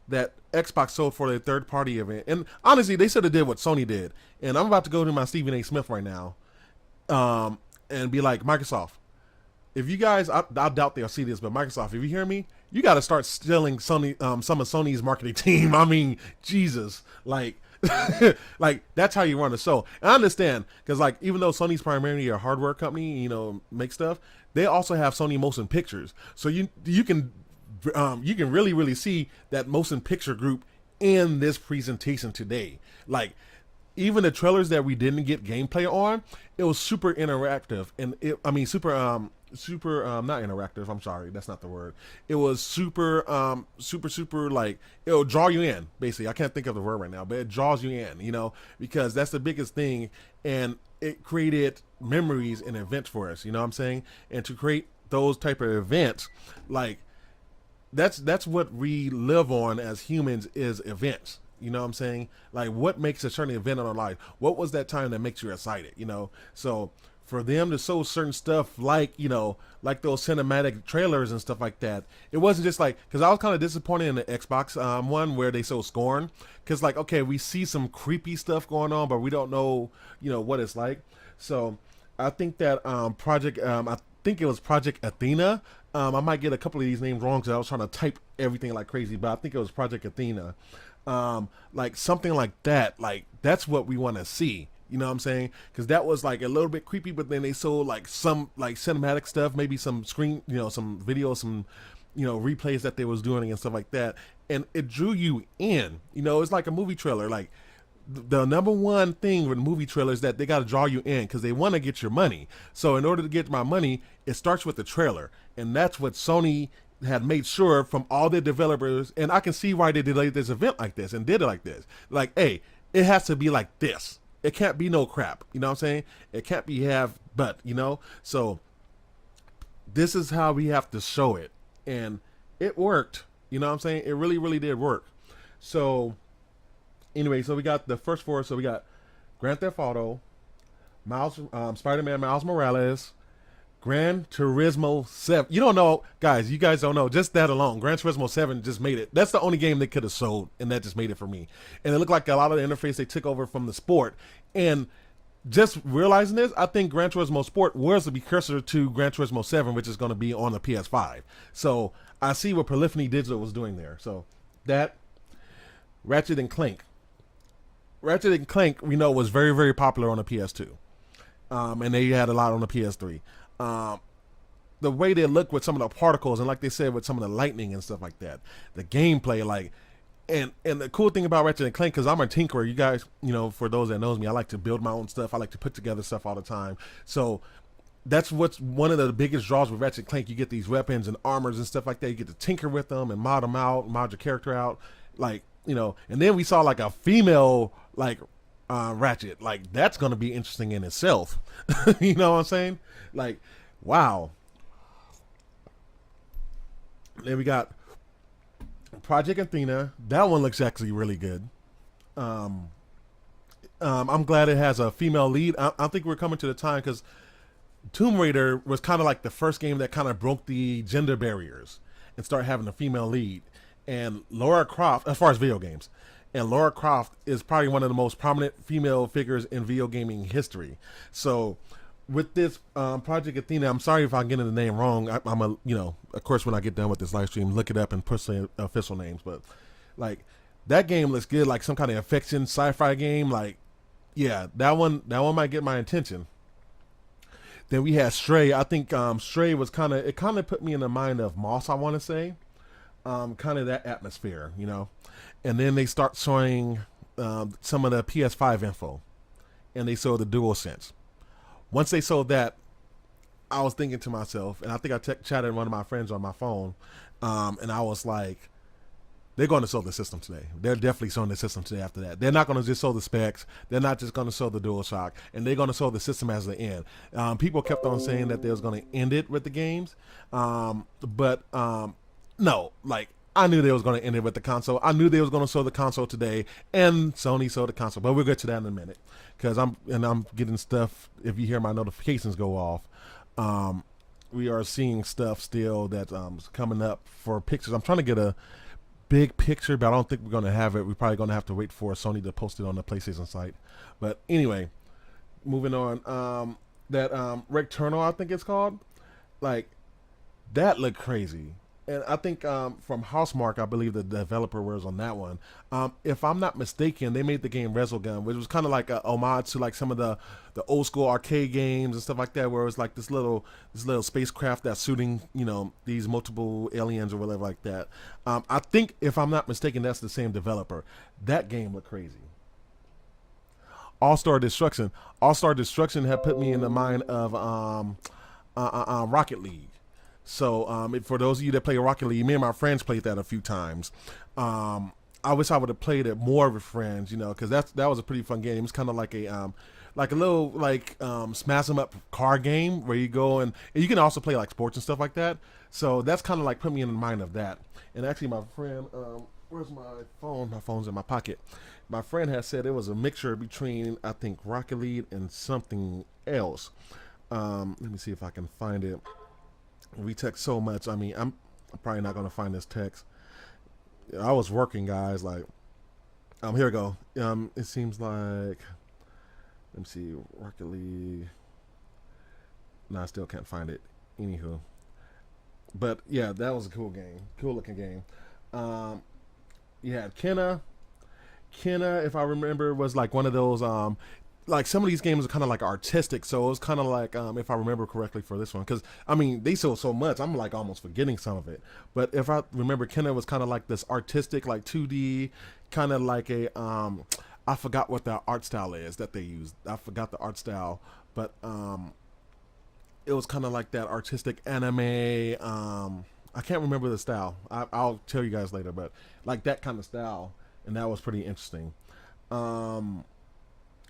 that Xbox sold for their third party event, and honestly, they should have did what Sony did. And I'm about to go to my Stephen A. Smith right now, and be like, Microsoft, if you guys, I doubt they'll see this, but Microsoft, if you hear me, you got to start stealing Sony, some of Sony's marketing team. Jesus, like, like that's how you run a show. And I understand, because like even though Sony's primarily a hardware company, make stuff, they also have Sony Motion Pictures, so you can really, really see that motion picture group in this presentation today. Like, even the trailers that we didn't get gameplay on, it was super interactive, and super not interactive. I'm sorry, that's not the word. It was super like, it'll draw you in. Basically, I can't think of the word right now, but it draws you in. Because that's the biggest thing, and it created memories and events for us. You know what I'm saying? And to create those type of events, like, that's what we live on as humans, is events. You know what I'm saying? Like, what makes a certain event in our life? What was that time that makes you excited? So for them to show certain stuff like, you know, like those cinematic trailers and stuff like that. It wasn't just like, because I was kind of disappointed in the Xbox one where they showed Scorn, because like, okay, we see some creepy stuff going on, but we don't know, you know, what it's like. So I think that I think it was Project Athena. I might get a couple of these names wrong because I was trying to type everything like crazy, but I think it was Project Athena. Like something like that, like that's what we want to see. You know what I'm saying? Because that was like a little bit creepy, but then they showed like some like cinematic stuff, maybe some screen, you know, some video, some, you know, replays that they was doing and stuff like that. And it drew you in, you know, it's like a movie trailer. Like the number one thing with movie trailers is that they got to draw you in because they want to get your money. So in order to get my money, it starts with the trailer. And that's what Sony had made sure from all their developers. And I can see why they delayed this event like this and did it like this. Like, hey, it has to be like this. It can't be no crap. You know what I'm saying? It can't be but, you know? So this is how we have to show it. And it worked. You know what I'm saying? It really, really did work. So anyway, so we got the first four. So we got Grand Theft Auto, Spider-Man Miles Morales, Gran Turismo 7. You don't know, guys, you guys don't know. Just that alone, Gran Turismo 7 just made it. That's the only game they could have sold, and that just made it for me. And it looked like a lot of the interface they took over from the sport. And just realizing this, I think Gran Turismo Sport was the precursor to Gran Turismo 7, which is going to be on the PS5. So I see what Polyphony Digital was doing there. So that, Ratchet and Clank. Ratchet and Clank, we know, was very, very popular on the PS2. And they had a lot on the PS3. The way they look with some of the particles, and like they said with some of the lightning and stuff like that, the gameplay, like, and the cool thing about Ratchet and Clank, because I'm a tinkerer, you guys, you know, for those that knows me, I like to build my own stuff. I like to put together stuff all the time. So that's what's one of the biggest draws with Ratchet and Clank. You get these weapons and armors and stuff like that. You get to tinker with them and mod them out, mod your character out, like, you know. And then we saw like a female like Ratchet, like that's gonna be interesting in itself. You know what I'm saying? Like, wow. Then we got Project Athena. That one looks actually really good. I'm glad it has a female lead. I think we're coming to the time because Tomb Raider was kind of like the first game that kind of broke the gender barriers and started having a female lead. And Lara Croft, as far as video games, and Lara Croft is probably one of the most prominent female figures in video gaming history. So with this Project Athena, I'm sorry if I'm getting the name wrong. I'm a, you know, of course, when I get done with this live stream, look it up and put the official names. But like that game looks good, like some kind of affection sci-fi game. Like, yeah, that one might get my attention. Then we had Stray. I think Stray was kind of put me in the mind of Moss, I want to say, kind of that atmosphere, you know. And then they start showing some of the PS5 info, and they showed the DualSense. Once they sold that, I was thinking to myself, and I think I chatted with one of my friends on my phone, and I was like, they're going to sell the system today. They're definitely selling the system today after that. They're not going to just sell the specs. They're not just going to sell the DualShock, and they're going to sell the system as the end. People kept on saying that they was going to end it with the games, but no, like, I knew they was going to end it with the console. I knew they was going to sell the console today, and Sony sold the console. But we'll get to that in a minute, because I'm getting stuff. If you hear my notifications go off, we are seeing stuff still that's coming up for pictures. I'm trying to get a big picture, but I don't think we're going to have it. We're probably going to have to wait for Sony to post it on the PlayStation site. But anyway, moving on. That Returnal, I think it's called. Like, that looked crazy. And I think from Housemarque, I believe the developer was on that one. If I'm not mistaken, they made the game Resogun, which was kind of like a homage to like some of the old school arcade games and stuff like that, where it was like this little spacecraft that's shooting, you know, these multiple aliens or whatever like that. I think, if I'm not mistaken, that's the same developer. That game looked crazy. All-Star Destruction. All-Star Destruction had put me in the mind of Rocket League. So for those of you that play Rocket League, me and my friends played that a few times. I wish I would have played it more with friends, you know, because that was a pretty fun game. It's kind of like a little smash 'em up car game where you go and you can also play like sports and stuff like that. So that's kind of like put me in the mind of that. And actually, my friend, where's my phone? My phone's in my pocket. My friend has said it was a mixture between, I think, Rocket League and something else. Let me see if I can find it. We text so much. I mean, I'm probably not gonna find this text. I was working, guys. Like, here we go. It seems like, let me see, Rocket League. No, I still can't find it. Anywho, but yeah, that was a cool game, cool looking game. You had Kenna, if I remember, was like one of those. Like some of these games are kind of like artistic, so it was kind of like, if I remember correctly for this one, because I mean they sold so much, I'm like almost forgetting some of it. But if I remember, Kenna was kind of like this artistic, like 2D, kind of like a I forgot what the art style is that they used. I forgot the art style, but it was kind of like that artistic anime. I can't remember the style. I'll tell you guys later, but like that kind of style, and that was pretty interesting.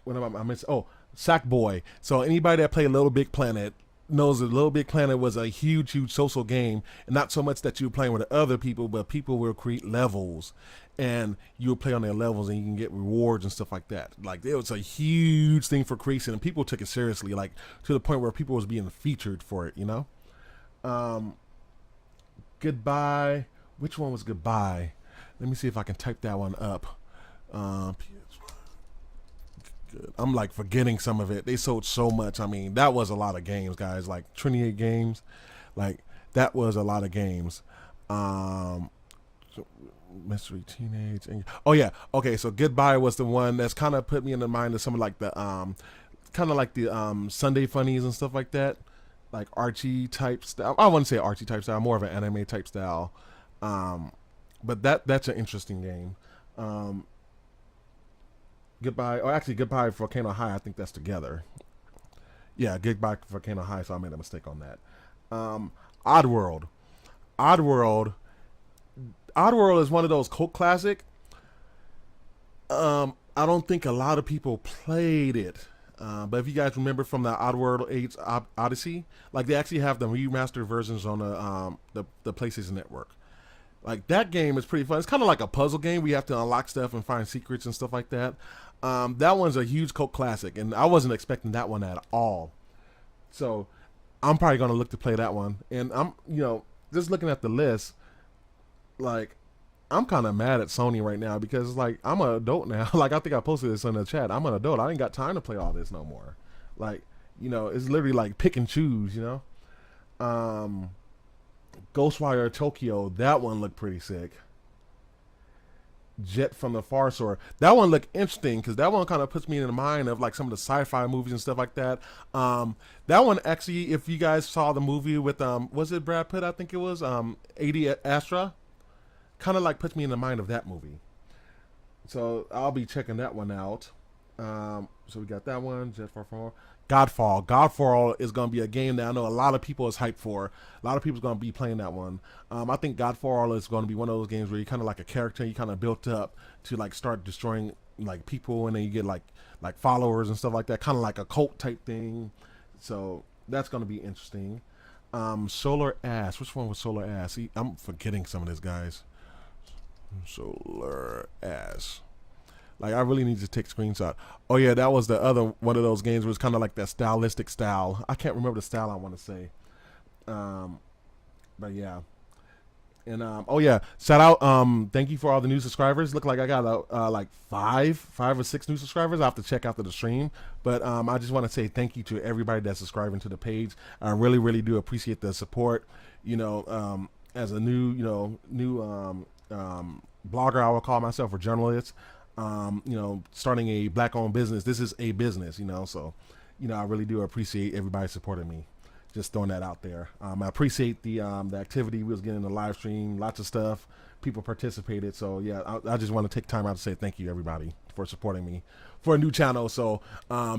What am I missing? Oh, Sackboy. So anybody that played Little Big Planet knows that Little Big Planet was a huge social game, and not so much that you were playing with other people, but people will create levels, and you will play on their levels, and you can get rewards and stuff like that. Like, it was a huge thing for creation, and people took it seriously, like to the point where people was being featured for it, you know. Goodbye. Which one was Goodbye? Let me see if I can type that one up. Good. I'm like forgetting some of it. They sold so much. I mean, that was a lot of games, guys. Like 28 games. Like, that was a lot of games. Mystery Teenage. Oh yeah. Okay. So Goodbye was the one that's kind of put me in the mind of some of like the kind of like the Sunday funnies and stuff like that. Like Archie type style. I wouldn't say Archie type style. More of an anime type style. But that's an interesting game. Goodbye, or actually Goodbye Volcano High, I think that's together. Yeah, Goodbye Volcano High, so I made a mistake on that. Oddworld. Oddworld is one of those cult classic. I don't think a lot of people played it. But if you guys remember from the Oddworld 8 Odyssey, like they actually have the remastered versions on the PlayStation Network. Like, that game is pretty fun. It's kind of like a puzzle game. We have to unlock stuff and find secrets and stuff like that. That one's a huge cult classic, and I wasn't expecting that one at all. So I'm probably going to look to play that one. And I'm, just looking at the list, like, I'm kind of mad at Sony right now because, like, I'm an adult now. Like, I think I posted this in the chat. I'm an adult. I ain't got time to play all this no more. Like, it's literally like pick and choose, Ghostwire Tokyo, that one looked pretty sick. Jett from the Far Shore, that one looked interesting because that one kind of puts me in the mind of like some of the sci-fi movies and stuff like that. That one actually, if you guys saw the movie with was it Brad Pitt? I think it was Astra. Kind of like puts me in the mind of that movie. So I'll be checking that one out. So we got that one. Jett Far From Godfall. Godfall is going to be a game that I know a lot of people is hyped for. A lot of people's going to be playing that one. I think Godfall is going to be one of those games where you kind of like a character, you kind of built up to like start destroying like people, and then you get like followers and stuff like that, kind of like a cult type thing. So that's going to be interesting. Solar Ass. Which one was Solar Ass? I'm forgetting some of this, guys. Solar Ass. Like, I really need to take a screenshot. Oh yeah, that was the other one of those games where it's kind of like that stylistic style. I can't remember the style I want to say. But yeah. And oh yeah, shout out, thank you for all the new subscribers. Look like I got like five or six new subscribers. I have to check after the stream. But I just want to say thank you to everybody that's subscribing to the page. I really, really do appreciate the support. As a new blogger, I would call myself a journalist. Starting a black-owned business. This is a business, so, I really do appreciate everybody supporting me. Just throwing that out there. I appreciate the activity we was getting in the live stream, lots of stuff. People participated. So yeah, I just want to take time out to say thank you everybody for supporting me for a new channel. So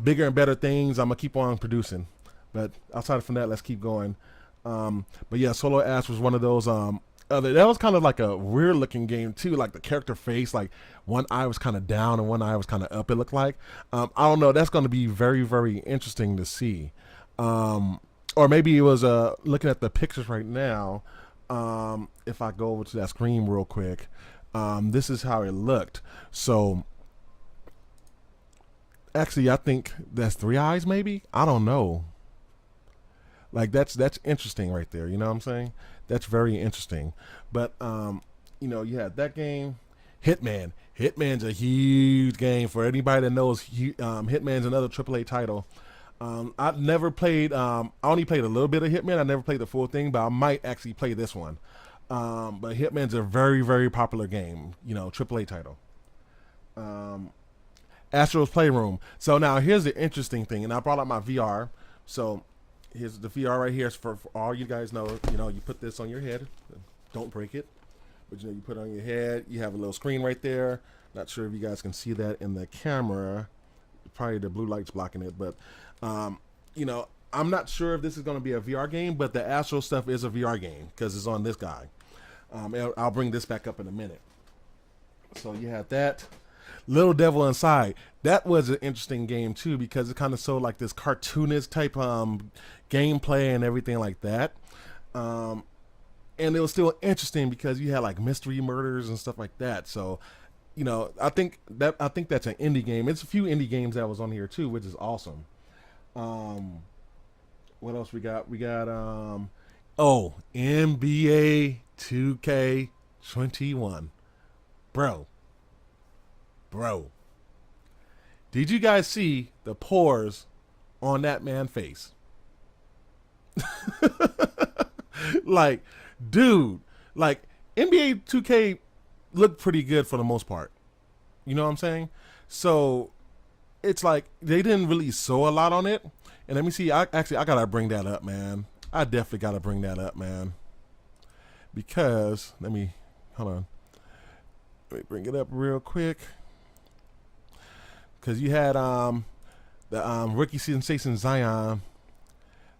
bigger and better things. I'm gonna keep on producing. But outside from that, let's keep going. But yeah, Solar Ass was one of those that was kind of like a weird looking game too, like the character face, like one eye was kind of down and one eye was kind of up, it looked like. I don't know, that's going to be very, very interesting to see. Or maybe it was looking at the pictures right now. If I go over to that screen real quick, this is how it looked. So actually, I think that's three eyes maybe, I don't know. Like that's interesting right there. You know what I'm saying? That's very interesting. But you know, you had that game, Hitman. Hitman's a huge game for anybody that knows. Hitman's another AAA title. I've never played. I only played a little bit of Hitman. I never played the full thing, but I might actually play this one. But Hitman's a very, very popular game. You know, AAA title. Astro's Playroom. So now here's the interesting thing, and I brought up my VR. So here's the VR right here. For all you guys know, you know, you put this on your head. Don't break it. But you know, you put it on your head. You have a little screen right there. Not sure if you guys can see that in the camera. Probably the blue light's blocking it, but you know, I'm not sure if this is going to be a VR game, but the Astro stuff is a VR game because it's on this guy. I'll bring this back up in a minute. So you have that. Little Devil Inside. That was an interesting game too because it kind of showed like this cartoonist type gameplay and everything like that. And it was still interesting because you had like mystery murders and stuff like that. So, you know, I think that's an indie game. It's a few indie games that was on here too, which is awesome. What else we got? We got NBA 2K21. Bro. Did you guys see the pores on that man's face? Like, dude, like NBA 2K looked pretty good for the most part. You know what I'm saying? So it's like they didn't really sew a lot on it. And let me see. I gotta bring that up, man. I definitely gotta bring that up, man. Because hold on. Let me bring it up real quick. Because you had the rookie sensation Zion.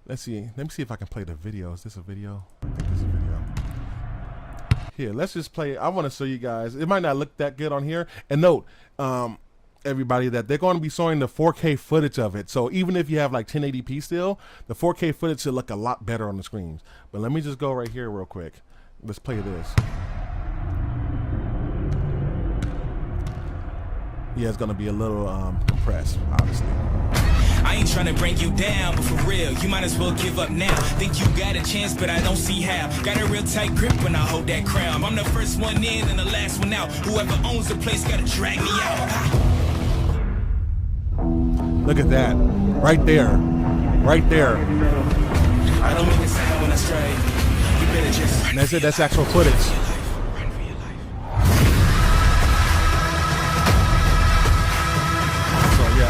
Let's see. Let me see if I can play the video. Is this a video? I think this is a video. Here, let's just play. I want to show you guys. It might not look that good on here. And note, everybody, that they're going to be showing the 4K footage of it. So even if you have like 1080p still, the 4K footage should look a lot better on the screens. But let me just go right here real quick. Let's play this. Yeah, it's gonna be a little compressed, obviously. I ain't trying to bring you down, but for real, you might as well give up now. Think you got a chance, but I don't see how. Got a real tight grip when I hold that crown. I'm the first one in and the last one out. Whoever owns the place gotta drag me out. Look at that, right there, right there. I don't mean to sound when I stray. You better just. And that's it. That's actual footage.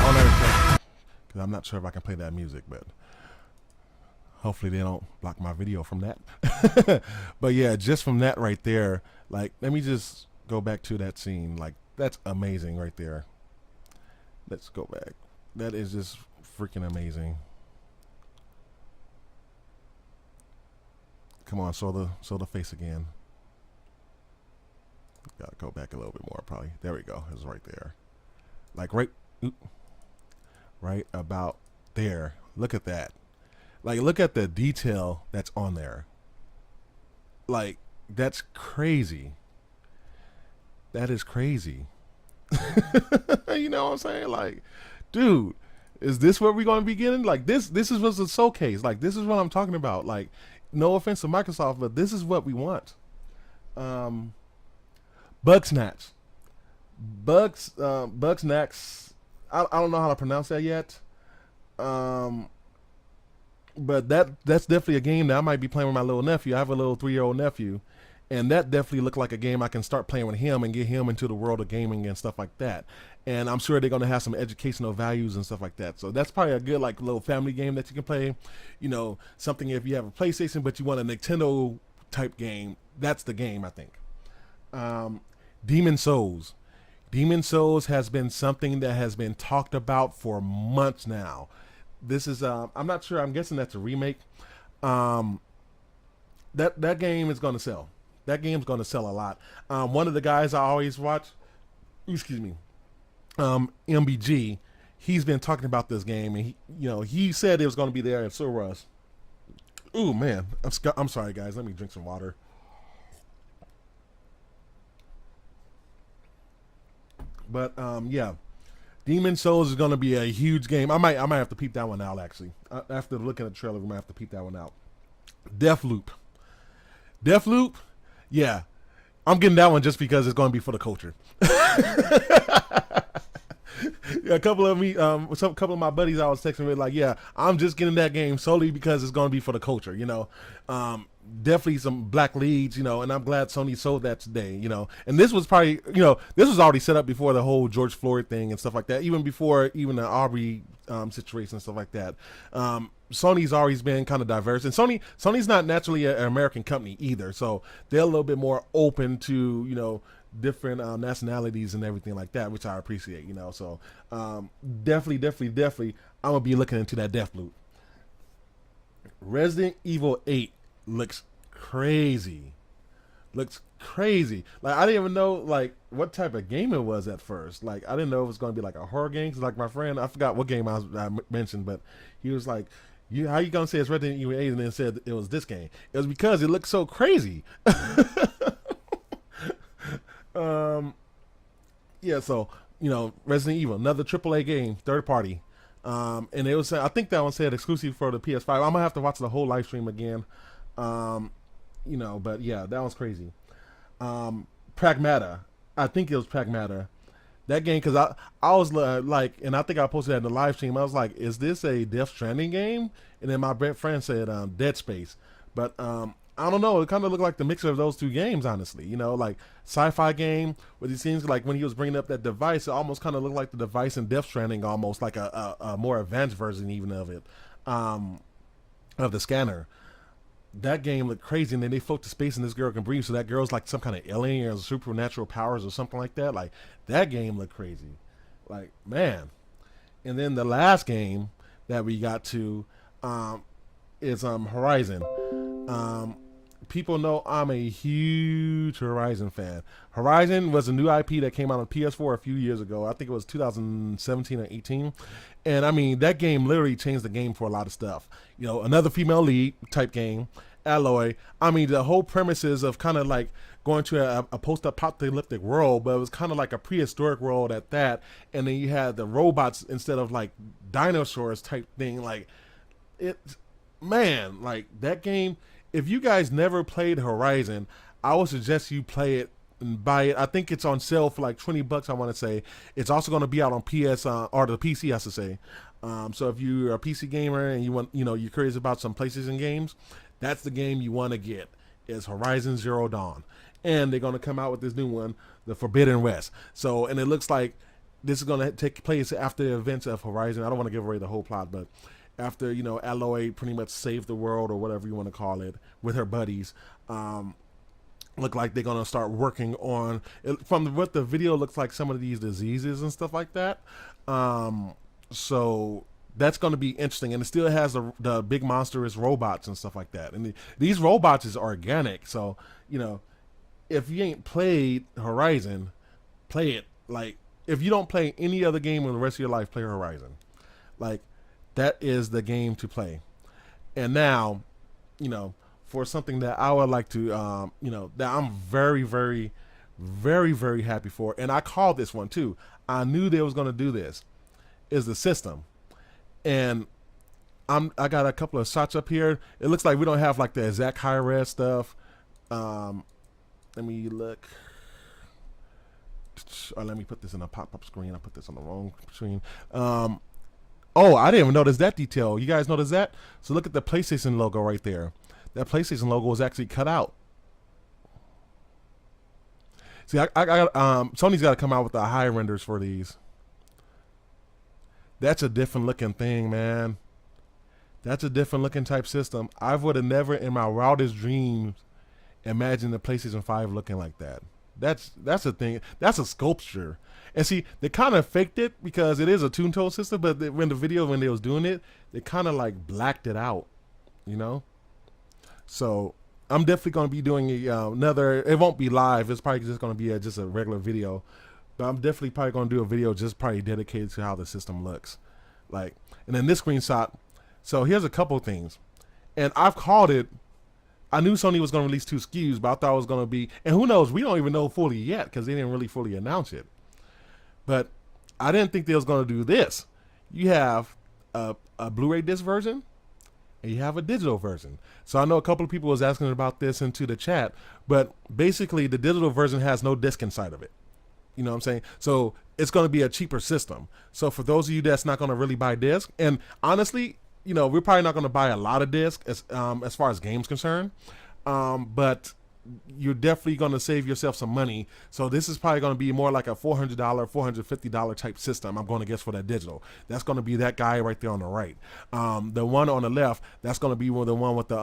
On everything, because I'm not sure if I can play that music, but hopefully they don't block my video from that. But yeah, just from that right there, like, let me just go back to that scene. Like, that's amazing right there. Let's go back. That is just freaking amazing. Come on, show the face again. Gotta go back a little bit more, probably. There we go. It's right there. Like right about there. Look at that. Like, look at the detail that's on there. Like, that's crazy. That is crazy. You know what I'm saying? Like, dude, is this what we're going to be getting? Like, this is what's a showcase. Like, this is what I'm talking about. Like, no offense to Microsoft, but this is what we want. Bugsnax. Bugsnax. I don't know how to pronounce that yet. But that's definitely a game that I might be playing with my little nephew. I have a little 3-year-old nephew, and that definitely looked like a game I can start playing with him and get him into the world of gaming and stuff like that. And I'm sure they're going to have some educational values and stuff like that. So that's probably a good, like, little family game that you can play. You know, something if you have a PlayStation but you want a Nintendo type game, that's the game, I think. Demon Souls. Demon Souls has been something that has been talked about for months now. This is I'm not sure. I'm guessing that's a remake. That game is going to sell. That game's going to sell a lot. One of the guys I always watch, MBG, he's been talking about this game, and he said it was going to be there at Soros. Ooh, man, I'm sorry, guys. Let me drink some water. But yeah, Demon Souls is gonna be a huge game. I might have to peep that one out actually. After looking at the trailer, we might have to peep that one out. Deathloop, yeah, I'm getting that one just because it's gonna be for the culture. Yeah, a couple of my buddies I was texting with like, yeah, I'm just getting that game solely because it's gonna be for the culture, you know. Definitely some black leads, you know, and I'm glad Sony sold that today, you know. And this was probably, you know, this was already set up before the whole George Floyd thing and stuff like that, even before even the Aubrey situation and stuff like that. Sony's always been kind of diverse, and Sony's not naturally an American company either, so they're a little bit more open to, you know, different nationalities and everything like that, which I appreciate, you know. So definitely I'm gonna be looking into that Deathloop. Resident Evil 8 looks crazy. Like I didn't even know like what type of game it was at first. Like I didn't know it was going to be like a horror game. Cause like my friend, I forgot what game I mentioned, but he was like, how you gonna say it's Resident Evil 8 and then said it was this game? It was because it looked so crazy. Yeah, so you know, Resident Evil, another AAA game, third party. And it was, I think that one said exclusive for the PS5. I'm gonna have to watch the whole live stream again. You know, but yeah, that was crazy. Pragmata, I think it was Pragmata. That game, because I was like, and I think I posted that in the live stream. I was like, is this a Death Stranding game? And then my friend said Dead Space. But I don't know. It kind of looked like the mixture of those two games, honestly. You know, like sci-fi game, but it seems like when he was bringing up that device, it almost kind of looked like the device in Death Stranding, almost like a more advanced version even of it, of the scanner. That game looked crazy, and then they float to space and this girl can breathe, so that girl's like some kind of alien or supernatural powers or something like that. Like, that game looked crazy. Like, man. And then the last game that we got to is Horizon. People know I'm a huge Horizon fan. Horizon was a new IP that came out on PS4 a few years ago. I think it was 2017 or 18. And I mean, that game literally changed the game for a lot of stuff. You know, another female lead type game, Aloy. I mean, the whole premises of kind of like going to a post-apocalyptic world, but it was kind of like a prehistoric world at that. And then you had the robots instead of like dinosaurs type thing. Like, man, like that game. If you guys never played Horizon, I would suggest you play it and buy it. I think it's on sale for like $20, I want to say. It's also going to be out on PS or the PC, I should say. So if you're a PC gamer and you want, you know, you're curious about some PlayStation games, that's the game you want to get. Is Horizon Zero Dawn, and they're going to come out with this new one, the Forbidden West. So, and it looks like this is going to take place after the events of Horizon. I don't want to give away the whole plot, but after, you know, Aloy pretty much saved the world or whatever you want to call it with her buddies, look like they're going to start working on, from what the video looks like, some of these diseases and stuff like that. So that's going to be interesting. And it still has the big monstrous robots and stuff like that. And these robots is organic. So, you know, if you ain't played Horizon, play it. Like, if you don't play any other game in the rest of your life, play Horizon. Like, that is the game to play. And now, you know, for something that I would like to, you know, that I'm very, very, very, very happy for, and I called this one too. I knew they was going to do this, is the system. And I got a couple of shots up here. It looks like we don't have like the exact high res stuff. Let me look. Or let me put this in a pop-up screen. I put this on the wrong screen. Oh, I didn't even notice that detail. You guys notice that? So look at the PlayStation logo right there. That PlayStation logo was actually cut out. See, I got Sony's got to come out with the high renders for these. That's a different looking thing, man. That's a different looking type system. I would have never in my wildest dreams imagined the PlayStation 5 looking like that. That's a thing. That's a sculpture. And see, they kind of faked it because it is a two-tone system, but when they was doing it, they kind of like blacked it out, you know? So I'm definitely going to be doing another, it won't be live. It's probably just going to be just a regular video, but I'm definitely probably going to do a video just probably dedicated to how the system looks. Like, and then this screenshot. So here's a couple things. And I've called it, I knew Sony was going to release 2 SKUs, but I thought it was going to be, and who knows, we don't even know fully yet because they didn't really fully announce it. But I didn't think they was going to do this. You have a Blu-ray disc version, and you have a digital version. So I know a couple of people was asking about this into the chat, but basically the digital version has no disc inside of it. You know what I'm saying? So it's going to be a cheaper system. So for those of you that's not going to really buy disc, and honestly, you know, we're probably not going to buy a lot of disc as far as games concerned, but you're definitely going to save yourself some money. So this is probably going to be more like a $400, $450 type system, I'm going to guess, for that digital. That's going to be that guy right there on the right. The one on the left, that's going to be the one with the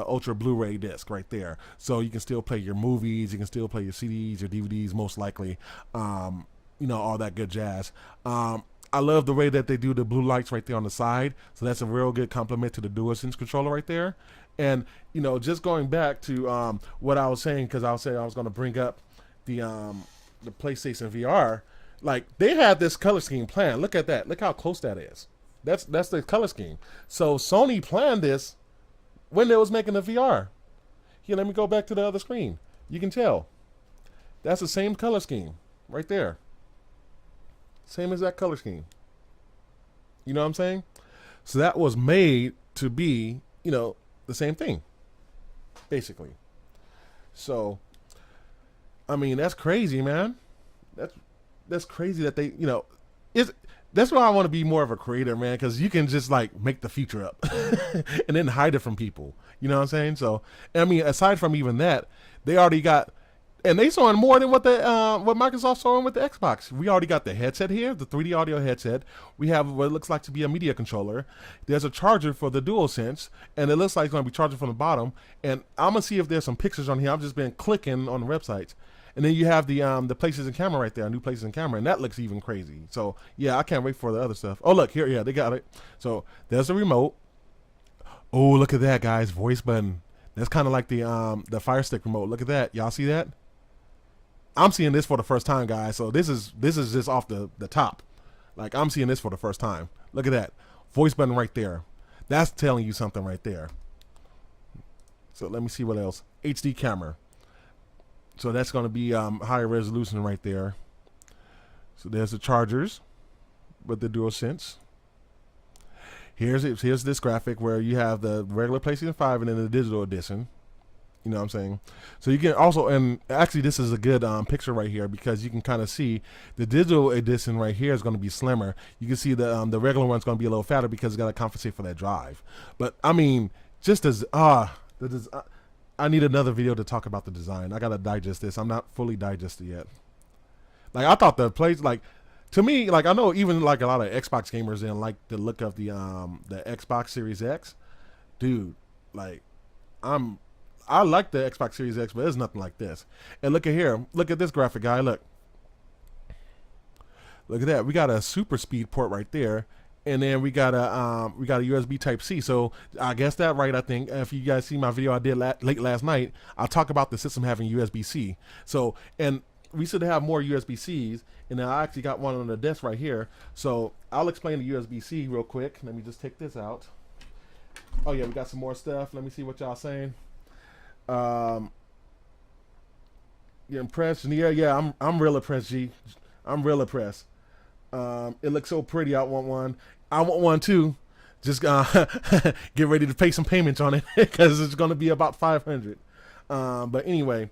Ultra Blu-ray disc right there. So you can still play your movies, you can still play your CDs, your DVDs, most likely, you know, all that good jazz. I love the way that they do the blue lights right there on the side. So that's a real good compliment to the DualSense controller right there. And, you know, just going back to what I was saying, because I was going to bring up the PlayStation VR. Like, they had this color scheme planned. Look at that. Look how close that is. That's the color scheme. So Sony planned this when they was making the VR. Here, let me go back to the other screen. You can tell. That's the same color scheme right there. Same as that color scheme. You know what I'm saying? So that was made to be, you know, the same thing, basically. So, I mean, that's crazy, man. That's crazy that they, you know, that's why I want to be more of a creator, man, because you can just like make the future up and then hide it from people. You know what I'm saying? So, I mean, aside from even that, they already got. And they showing more than what Microsoft's showing with the Xbox. We already got the headset here, the 3D audio headset. We have what looks like to be a media controller. There's a charger for the DualSense, and it looks like it's going to be charging from the bottom. And I'm going to see if there's some pictures on here. I've just been clicking on the websites. And then you have the places in camera right there, a new places in camera, and that looks even crazy. So, yeah, I can't wait for the other stuff. Oh, look, here, yeah, they got it. So, there's the remote. Oh, look at that, guys, voice button. That's kind of like the Fire Stick remote. Look at that. Y'all see that? I'm seeing this for the first time, guys. So this is just off the top. Like, I'm seeing this for the first time. Look at that. Voice button right there. That's telling you something right there. So let me see what else. HD camera. So that's going to be higher resolution right there. So there's the chargers with the DualSense. Here's this graphic where you have the regular PlayStation 5 and then the digital edition. You know what I'm saying? So you can also, and actually this is a good picture right here because you can kind of see the digital edition right here is going to be slimmer. You can see the regular one's going to be a little fatter because it's got to compensate for that drive. But I mean, just as I need another video to talk about the design. I got to digest this. I'm not fully digested yet. Like, I thought the place, like, to me, like, I know even like a lot of Xbox gamers didn't like the look of the Xbox Series X. Dude, like, I like the Xbox Series X, but there's nothing like this. And look at here. Look at this graphic, guy. Look. Look at that. We got a super speed port right there. And then we got a USB Type-C. So I guess that right, I think. If you guys see my video I did late last night, I'll talk about the system having USB-C. So, and we should have more USB-Cs. And then I actually got one on the desk right here. So I'll explain the USB-C real quick. Let me just take this out. Oh, yeah, we got some more stuff. Let me see what y'all saying. You impressed? Yeah, I'm real impressed, G. I'm real impressed. It looks so pretty. I want one. I want one too. Just get ready to pay some payments on it because it's going to be about $500. But anyway,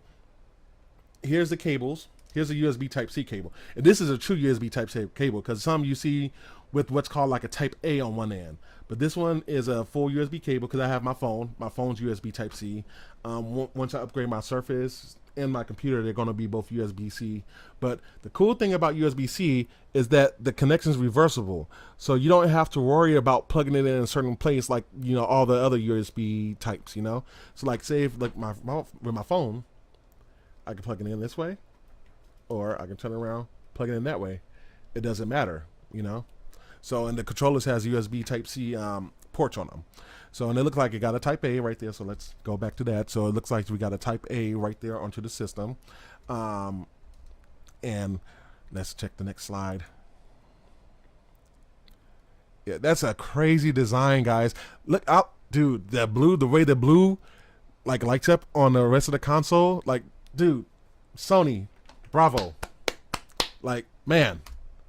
here's the cables. Here's a USB Type-C cable. And this is a true USB Type-C cable because some you see with what's called like a Type A on one end. But this one is a full USB cable because I have my phone. My phone's USB Type-C. Once I upgrade my Surface and my computer, they're going to be both USB-C. But the cool thing about USB-C is that the connection's reversible. So you don't have to worry about plugging it in a certain place like, you know, all the other USB types, you know. So like say if like with my phone, I can plug it in this way or I can turn it around, plug it in that way. It doesn't matter, you know. So, and the controllers has USB Type-C ports on them. So, and it looks like it got a Type A right there. So let's go back to that. So it looks like we got a Type A right there onto the system. And let's check the next slide. Yeah, that's a crazy design, guys. Look out, dude, that blue, the way the blue like lights up on the rest of the console. Like, dude, Sony, bravo. Like, man.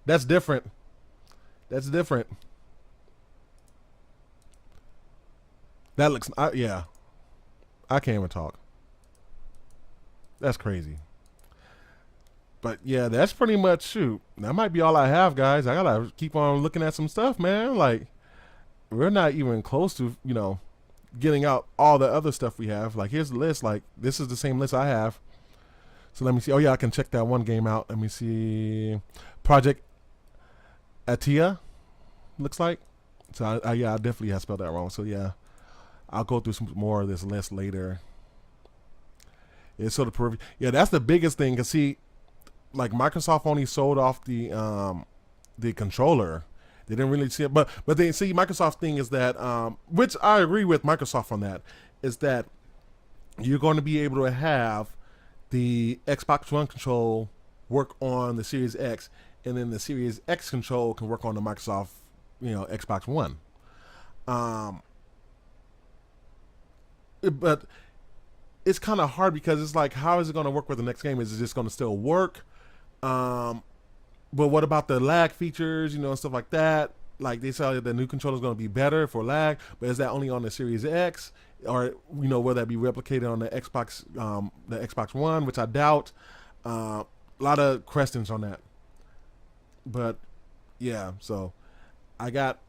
That's different. That's different. That looks, yeah. I can't even talk. That's crazy. But yeah, that's pretty much, shoot, that might be all I have, guys. I gotta keep on looking at some stuff, man. Like, we're not even close to, you know, getting out all the other stuff we have. Like, here's the list. Like, this is the same list I have. So let me see. Oh yeah, I can check that one game out. Let me see. Project Athia, looks like. So yeah, I definitely have spelled that wrong. So yeah, I'll go through some more of this list later. It's sort of peripheral. Yeah, that's the biggest thing. Cause see, like Microsoft only sold off the controller. They didn't really see it, but they see Microsoft's thing is that, which I agree with Microsoft on that, is that you're going to be able to have the Xbox One control work on the Series X, and then the Series X control can work on the Microsoft, you know, Xbox One. But it's kind of hard because it's like, how is it going to work with the next game? Is it just going to still work? But what about the lag features, you know, and stuff like that? Like, they say the new controller is going to be better for lag, but is that only on the Series X, or, you know, will that be replicated on the Xbox One, which I doubt. A lot of questions on that. But yeah, so I got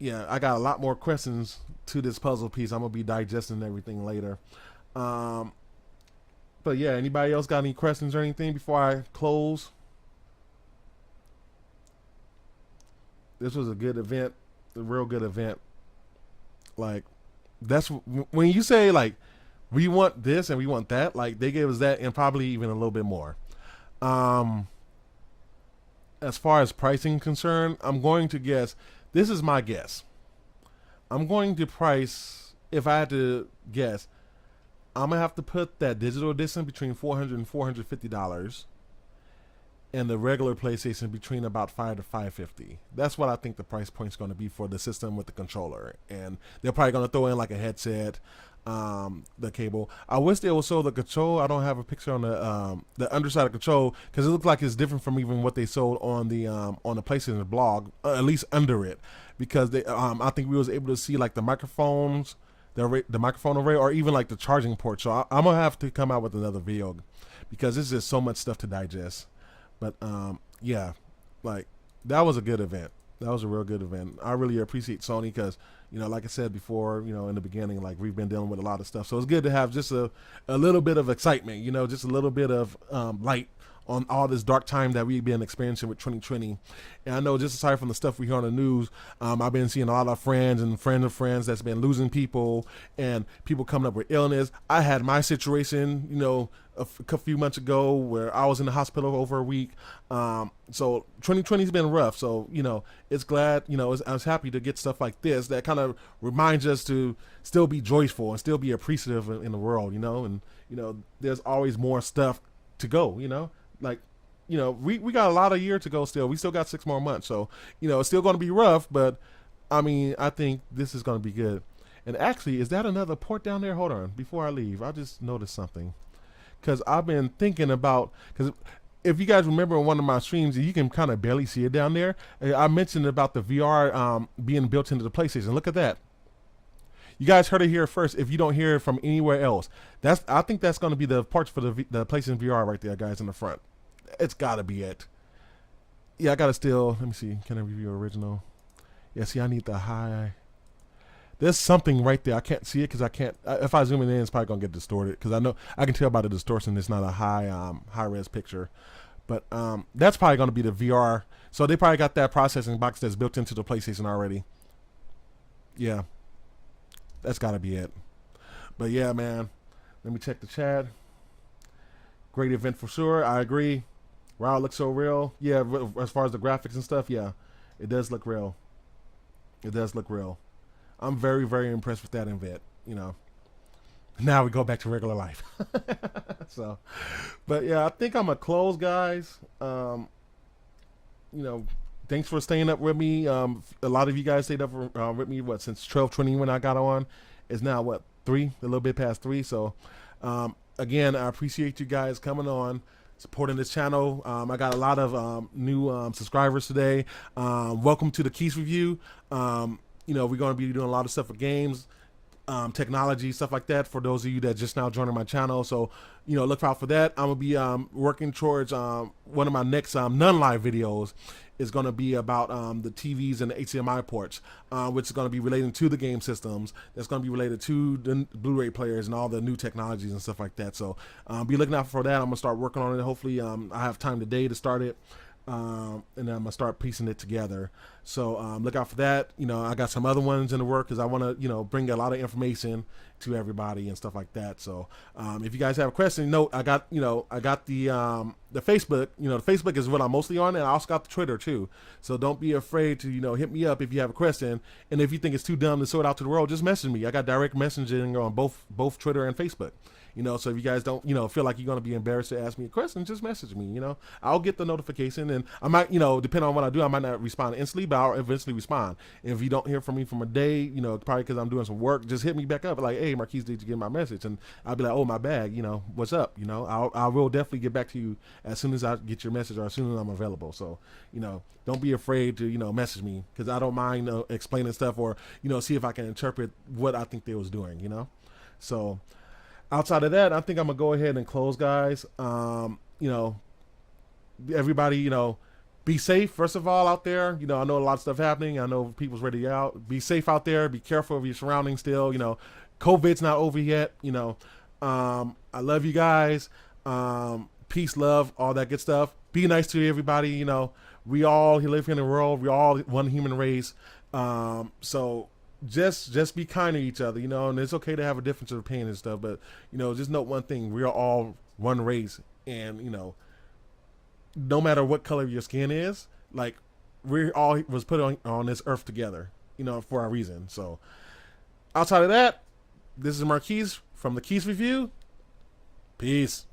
a lot more questions to this puzzle piece. I'm gonna be digesting everything later. But yeah, anybody else got any questions or anything before I close? This was a good event, a real good event. Like, that's when you say, like, we want this and we want that, like, they gave us that and probably even a little bit more. As far as pricing concerned, I'm going to guess, this is my guess. I'm going to price, if I had to guess, I'm going to have to put that digital edition between $400 and $450, and the regular PlayStation between about $500 to $550. That's what I think the price point is going to be for the system with the controller. And they're probably going to throw in like a headset, the cable. I wish they would show the control. I don't have a picture on the underside of the control, because it looks like it's different from even what they sold on the PlayStation blog, at least under it, because they I think we was able to see like the microphones, the microphone array, or even like the charging port. So I'm gonna have to come out with another video, because there's just so much stuff to digest. But yeah, like, that was a good event. That was a real good event. I really appreciate Sony, because, you know, like I said before, you know, in the beginning, like, we've been dealing with a lot of stuff. So it's good to have just a little bit of excitement, you know, just a little bit of light on all this dark time that we've been experiencing with 2020. And I know, just aside from the stuff we hear on the news, I've been seeing a lot of friends and friends of friends that's been losing people, and people coming up with illness. I had my situation, you know, a few months ago, where I was in the hospital over a week. So 2020 has been rough. So, you know, it's glad, you know, I was happy to get stuff like this that kind of reminds us to still be joyful and still be appreciative in the world, you know, and, you know, there's always more stuff to go, you know, like, you know, we got a lot of year to go still. We still got 6 more months. So, you know, it's still going to be rough, but I mean, I think this is going to be good. And actually, is that another port down there? Hold on, before I leave, I just noticed something. Because I've been thinking about, because if you guys remember in one of my streams, you can kind of barely see it down there. I mentioned about the VR being built into the PlayStation. Look at that. You guys heard it here first. If you don't hear it from anywhere else, I think that's going to be the parts for the PlayStation VR right there, guys, in the front. It's got to be it. Yeah, I got to still, let me see. Can I review original? Yeah, see, I need the high. There's something right there. I can't see it because I can't. If I zoom in, it's probably gonna get distorted, because I know I can tell by the distortion it's not a high res picture. But that's probably gonna be the VR. So they probably got that processing box that's built into the PlayStation already. Yeah, that's gotta be it. But yeah, man, let me check the chat. Great event for sure. I agree. Wow, it looks so real. Yeah, as far as the graphics and stuff, yeah, it does look real. It does look real. I'm very, very impressed with that event, you know. Now we go back to regular life. So, but yeah, I think I'm going to close, guys. You know, thanks for staying up with me. A lot of you guys stayed up with me, since 12:20 when I got on. It's now, 3? A little bit past 3. So, again, I appreciate you guys coming on, supporting this channel. I got a lot of new subscribers today. Welcome to the Keys Review. You know, we're going to be doing a lot of stuff for games, technology, stuff like that, for those of you that just now joining my channel. So, you know, look out for that. I'm gonna be working towards one of my next non-live videos is going to be about the TVs and the HDMI ports, which is going to be relating to the game systems. That's going to be related to the Blu-ray players and all the new technologies and stuff like that. So be looking out for that. I'm gonna start working on it. Hopefully I have time today to start it. And then I'm gonna start piecing it together. So look out for that. You know, I got some other ones in the work because I want to, you know, bring a lot of information to everybody and stuff like that. So if you guys have a question, note I got the Facebook. You know, the Facebook is what I'm mostly on, and I also got the Twitter too. So don't be afraid to, you know, hit me up if you have a question. And if you think it's too dumb to sort out to the world, just message me. I got direct messaging on both Twitter and Facebook. You know, so if you guys don't, you know, feel like you're going to be embarrassed to ask me a question, just message me, you know. I'll get the notification, and I might, you know, depending on what I do, I might not respond instantly, but I'll eventually respond. And if you don't hear from me from a day, you know, probably because I'm doing some work, just hit me back up, like, hey, Markeyse, did you get my message? And I'll be like, oh, my bag, you know, what's up? You know, I will definitely get back to you as soon as I get your message or as soon as I'm available. So, you know, don't be afraid to, you know, message me, because I don't mind explaining stuff, or, you know, see if I can interpret what I think they was doing, you know. So outside of that, I think I'm gonna go ahead and close, guys. You know, everybody, you know, be safe first of all out there. You know, I know a lot of stuff happening. I know people's ready out. Be safe out there. Be careful of your surroundings still. You know, COVID's not over yet. You know, I love you guys. Peace, love, all that good stuff. Be nice to everybody. You know, we all live here in the world. We all one human race. So just be kind to each other, you know, and it's okay to have a difference of opinion and stuff, but, you know, just note one thing: we're all one race, and, you know, no matter what color your skin is, like, we're all was put on this earth together, you know, for a reason. So outside of that, this is Markeyse from the Keys Review. Peace.